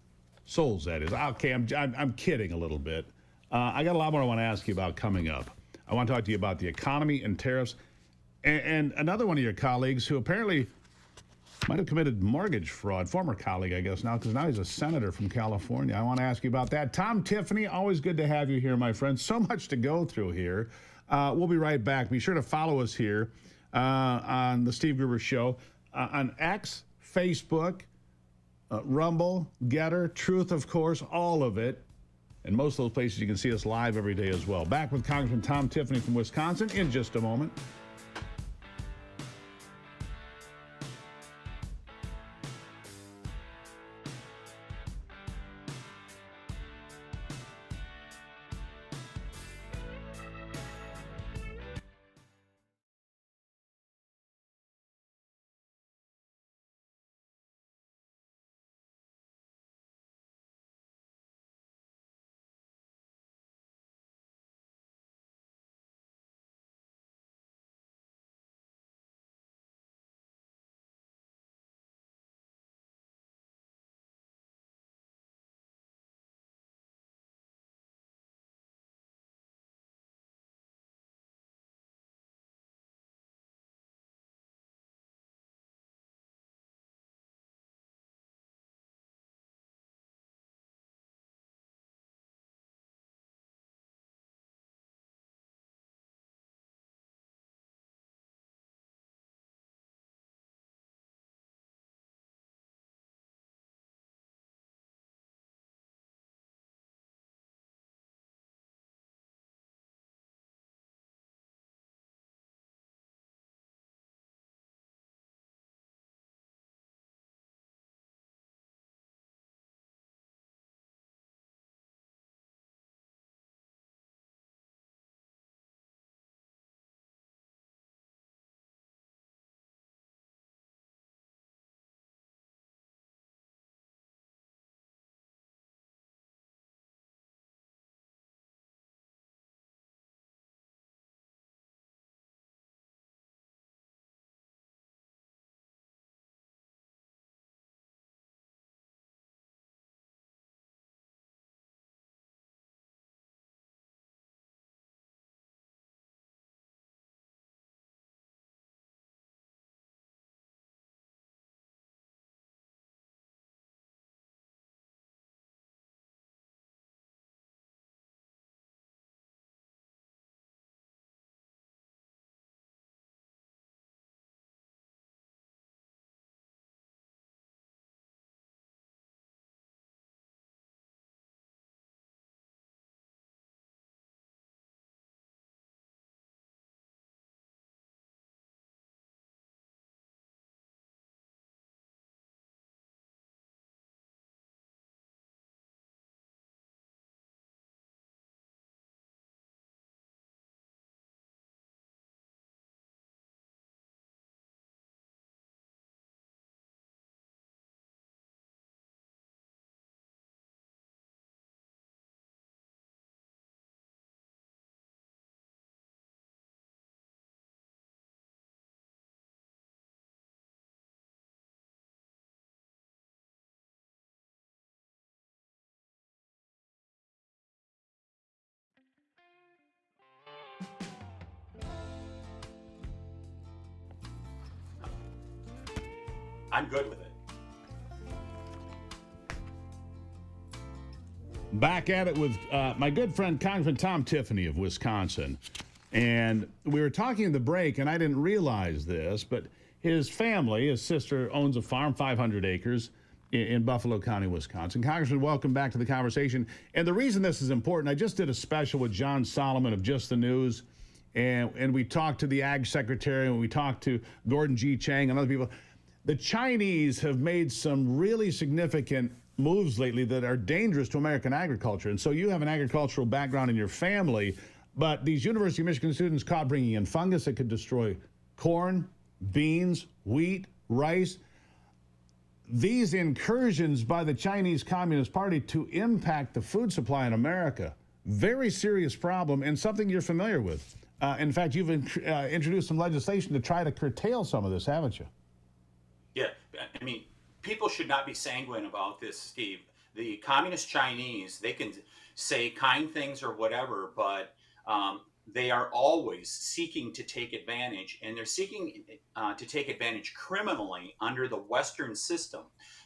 Souls, that is. Okay, I'm kidding a little bit. I got a lot more I want to ask you about coming up. I want to talk to you about the economy and tariffs. And another one of your colleagues who apparently might have committed mortgage fraud, former colleague, I guess, now, because now he's a senator from California. I want to ask you about that. Tom Tiffany, always good to have you here, my friend. So much to go through here. We'll be right back. Be sure to follow us here on the Steve Gruber Show on X, Facebook, Rumble, Getter, Truth, of course, all of it. And most of those places you can see us live every day as well. Back with Congressman Tom Tiffany from Wisconsin in just a moment. I'm good with it. Back at it with my good friend Congressman Tom Tiffany of Wisconsin. And we were talking in the break, and I didn't realize this, but his family, his sister, owns a farm, 500 acres, in Buffalo County, Wisconsin. Congressman, welcome back to the conversation. And the reason this is important, I just did a special with John Solomon of Just the News, and we talked to the Ag Secretary, and we talked to Gordon G. Chang and other people. The Chinese have made some really significant moves lately that are dangerous to American agriculture. And so you have an agricultural background in your family, but these University of Michigan students caught bringing in fungus that could destroy corn, beans, wheat, rice. These incursions by the Chinese Communist Party to impact the food supply in America, very serious problem and something you're familiar with. In fact, you've introduced some legislation to try to curtail some of this, haven't you? Yeah, I mean, people should not be sanguine about this, Steve. The communist Chinese, they can say kind things or whatever, but they are always seeking to take advantage, and they're seeking to take advantage criminally under the Western system.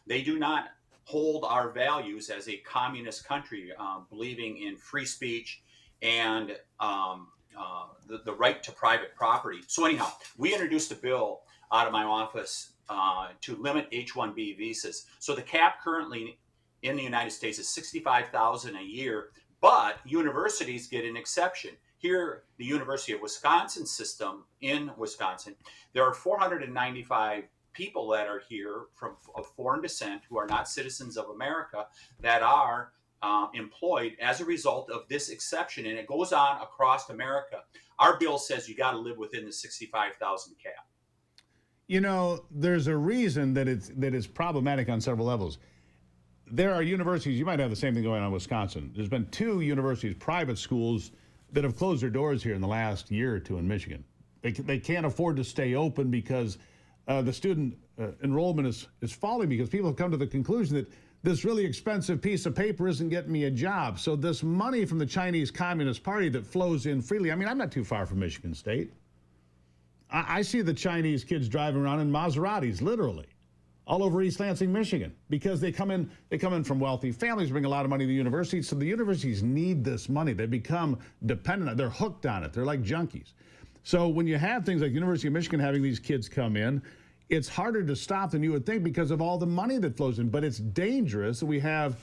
They do not hold our values as a communist country, believing in free speech and the right to private property. So anyhow, we introduced a bill out of my office to limit H-1B visas. So the cap currently in the United States is $65,000 a year, but universities get an exception. Here, the University of Wisconsin system in Wisconsin, there are 495 people that are here of foreign descent who are not citizens of America that are employed as a result of this exception, and it goes on across America. Our bill says you got to live within the 65,000 cap. You know, there's a reason that it's problematic on several levels. There are universities, you might have the same thing going on in Wisconsin. There's been 2 universities, private schools, that have closed their doors here in the last year or 2 in Michigan. They can't afford to stay open because the student enrollment is falling, because people have come to the conclusion that this really expensive piece of paper isn't getting me a job. So this money from the Chinese Communist Party that flows in freely, I mean, I'm not too far from Michigan State. I see the Chinese kids driving around in Maseratis, literally, all over East Lansing, Michigan, because they come in from wealthy families, bring a lot of money to the universities. So the universities need this money. They become dependent on it. They're hooked on it. They're like junkies. So when you have things like University of Michigan having these kids come in, it's harder to stop than you would think because of all the money that flows in. But it's dangerous that we have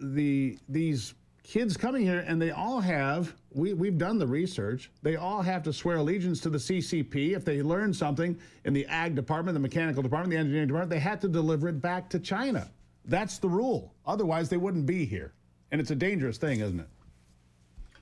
these kids coming here, and they all have, we've done the research, they all have to swear allegiance to the CCP. If they learn something in the ag department, the mechanical department, the engineering department, they have to deliver it back to China. That's the rule. Otherwise, they wouldn't be here. And it's a dangerous thing, isn't it?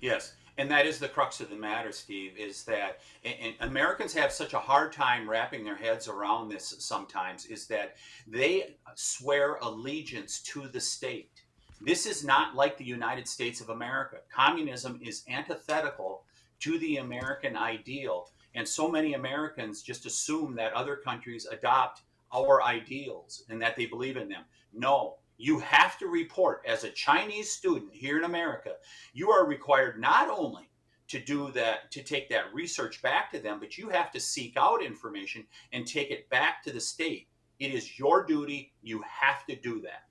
Yes, and that is the crux of the matter, Steve, is that, and Americans have such a hard time wrapping their heads around this sometimes, is that they swear allegiance to the state. This is not like the United States of America. Communism is antithetical to the American ideal. And so many Americans just assume that other countries adopt our ideals and that they believe in them. No, you have to report as a Chinese student here in America. You are required not only to do that, to take that research back to them, but you have to seek out information and take it back to the state. It is your duty. You have to do that.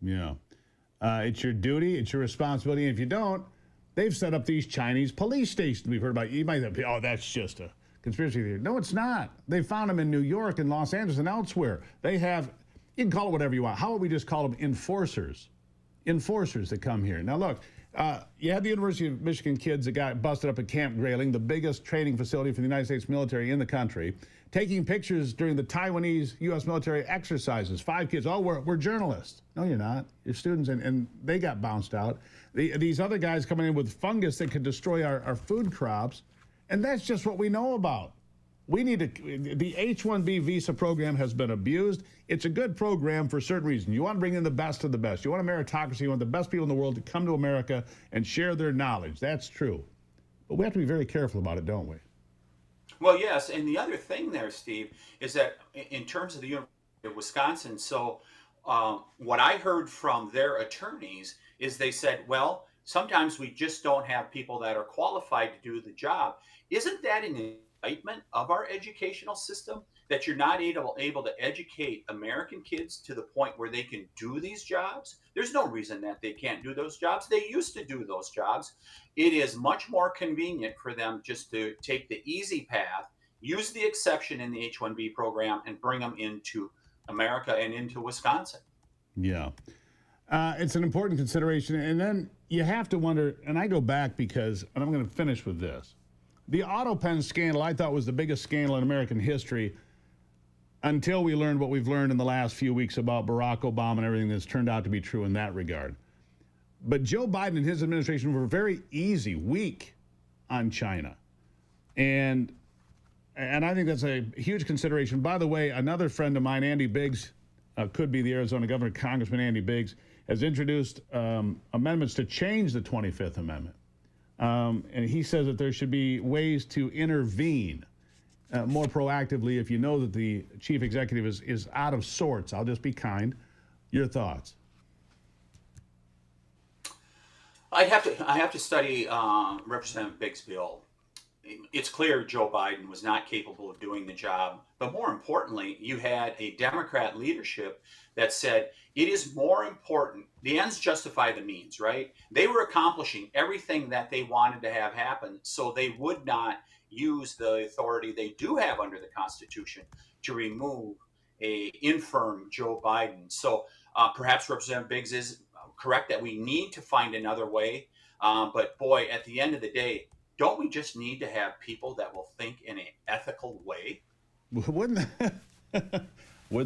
Yeah. It's your duty, it's your responsibility, and if you don't, they've set up these Chinese police stations we've heard about. You might think, oh, that's just a conspiracy theory. No, it's not. They found them in New York and Los Angeles and elsewhere. They have, you can call it whatever you want. How about we just call them enforcers? Enforcers that come here. Now, look, you had the University of Michigan kids that got busted up at Camp Grayling, the biggest training facility for the United States military in the country, taking pictures during the Taiwanese U.S. military exercises. 5 kids, oh, we're journalists. No, you're not. You're students, and they got bounced out. These other guys coming in with fungus that could destroy our food crops, and that's just what we know about. We need to, the H-1B visa program has been abused. It's a good program for certain reasons. You want to bring in the best of the best. You want a meritocracy. You want the best people in the world to come to America and share their knowledge. That's true. But we have to be very careful about it, don't we? Well, yes, and the other thing there, Steve, is that in terms of the University of Wisconsin, so what I heard from their attorneys is they said, well, sometimes we just don't have people that are qualified to do the job. Isn't that an indictment of our educational system? that you're not able to educate American kids to the point where they can do these jobs. There's no reason that they can't do those jobs. They used to do those jobs. It is much more convenient for them just to take the easy path, use the exception in the H-1B program, and bring them into America and into Wisconsin. Yeah. It's an important consideration. And then you have to wonder, and I go back because, and I'm going to finish with this. The auto pen scandal I thought was the biggest scandal in American history until we learned what we've learned in the last few weeks about Barack Obama and everything that's turned out to be true in that regard. But Joe Biden and his administration were very weak on China. And I think that's a huge consideration. By the way, another friend of mine, Andy Biggs, could be the Arizona governor, Congressman Andy Biggs, has introduced amendments to change the 25th Amendment. And he says that there should be ways to intervene more proactively if you know that the chief executive is out of sorts. I'll just be kind. Your thoughts? I have to study Representative Biggs' bill. It's clear Joe Biden was not capable of doing the job. But more importantly, you had a Democrat leadership that said it is more important. The ends justify the means, right? They were accomplishing everything that they wanted to have happen, so they would not use the authority they do have under the Constitution to remove a infirm Joe Biden. So perhaps Representative Biggs is correct that we need to find another way. But boy, at the end of the day, don't we just need to have people that will think in an ethical way? Wouldn't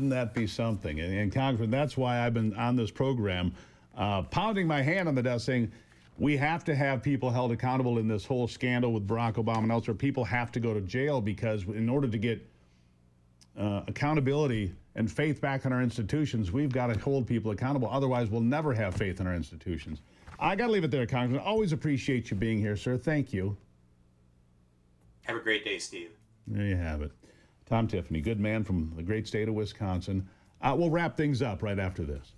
that be something? And Congressman, that's why I've been on this program pounding my hand on the desk saying we have to have people held accountable in this whole scandal with Barack Obama and elsewhere. People have to go to jail because in order to get accountability and faith back in our institutions, we've got to hold people accountable. Otherwise, we'll never have faith in our institutions. I got to leave it there, Congressman. Always appreciate you being here, sir. Thank you. Have a great day, Steve. There you have it. Tom Tiffany, good man from the great state of Wisconsin. We'll wrap things up right after this.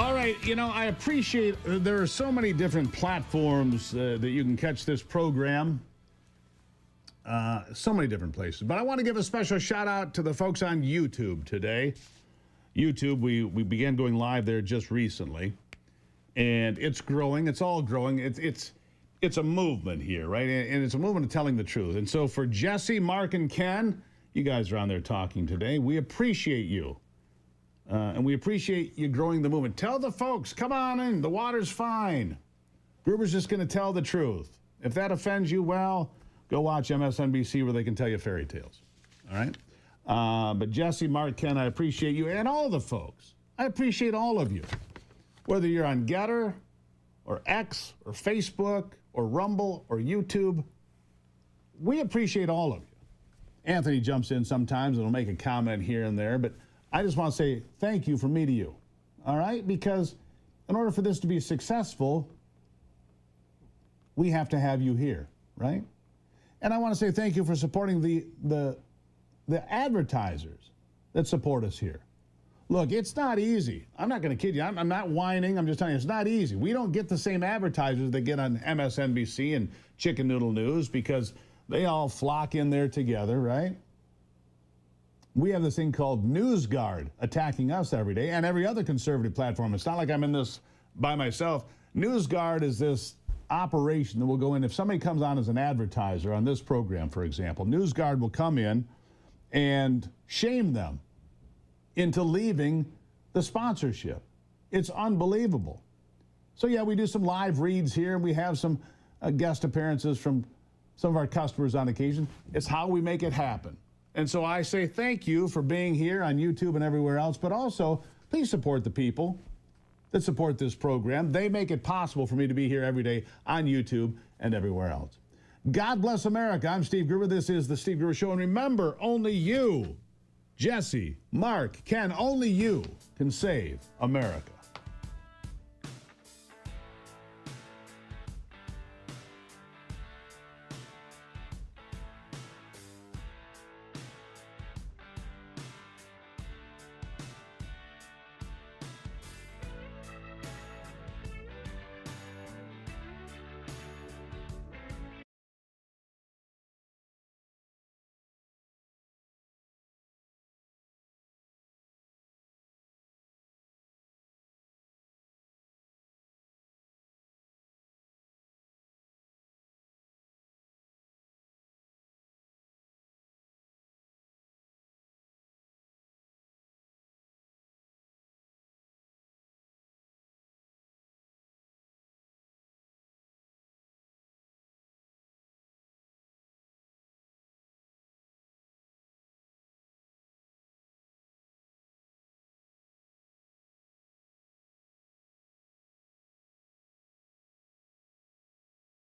All right, I appreciate there are so many different platforms that you can catch this program. So many different places. But I want to give a special shout out to the folks on YouTube today. YouTube, we began going live there just recently. And it's growing. It's all growing. It's a movement here, right? And it's a movement of telling the truth. And so for Jesse, Mark, and Ken, you guys are on there talking today. We appreciate you. And we appreciate you growing the movement. Tell the folks, come on in. The water's fine. Gruber's just going to tell the truth. If that offends you, well, go watch MSNBC where they can tell you fairy tales. All right? But Jesse, Mark, Ken, I appreciate you. And all the folks. I appreciate all of you. Whether you're on Getter or X or Facebook or Rumble or YouTube, we appreciate all of you. Anthony jumps in sometimes and will make a comment here and there, but I just want to say thank you from me to you, all right? Because in order for this to be successful, we have to have you here, right? And I want to say thank you for supporting the advertisers that support us here. Look, it's not easy. I'm not going to kid you. I'm not whining. I'm just telling you, it's not easy. We don't get the same advertisers that get on MSNBC and Chicken Noodle News because they all flock in there together, right? We have this thing called NewsGuard attacking us every day and every other conservative platform. It's not like I'm in this by myself. NewsGuard is this operation that will go in. If somebody comes on as an advertiser on this program, for example, NewsGuard will come in and shame them into leaving the sponsorship. It's unbelievable. So yeah, we do some live reads here. We have some guest appearances from some of our customers on occasion. It's how we make it happen. And so I say thank you for being here on YouTube and everywhere else, but also please support the people that support this program. They make it possible for me to be here every day on YouTube and everywhere else. God bless America. I'm Steve Gruber. This is the Steve Gruber Show. And remember, only you, Jesse, Mark, Ken, only you can save America.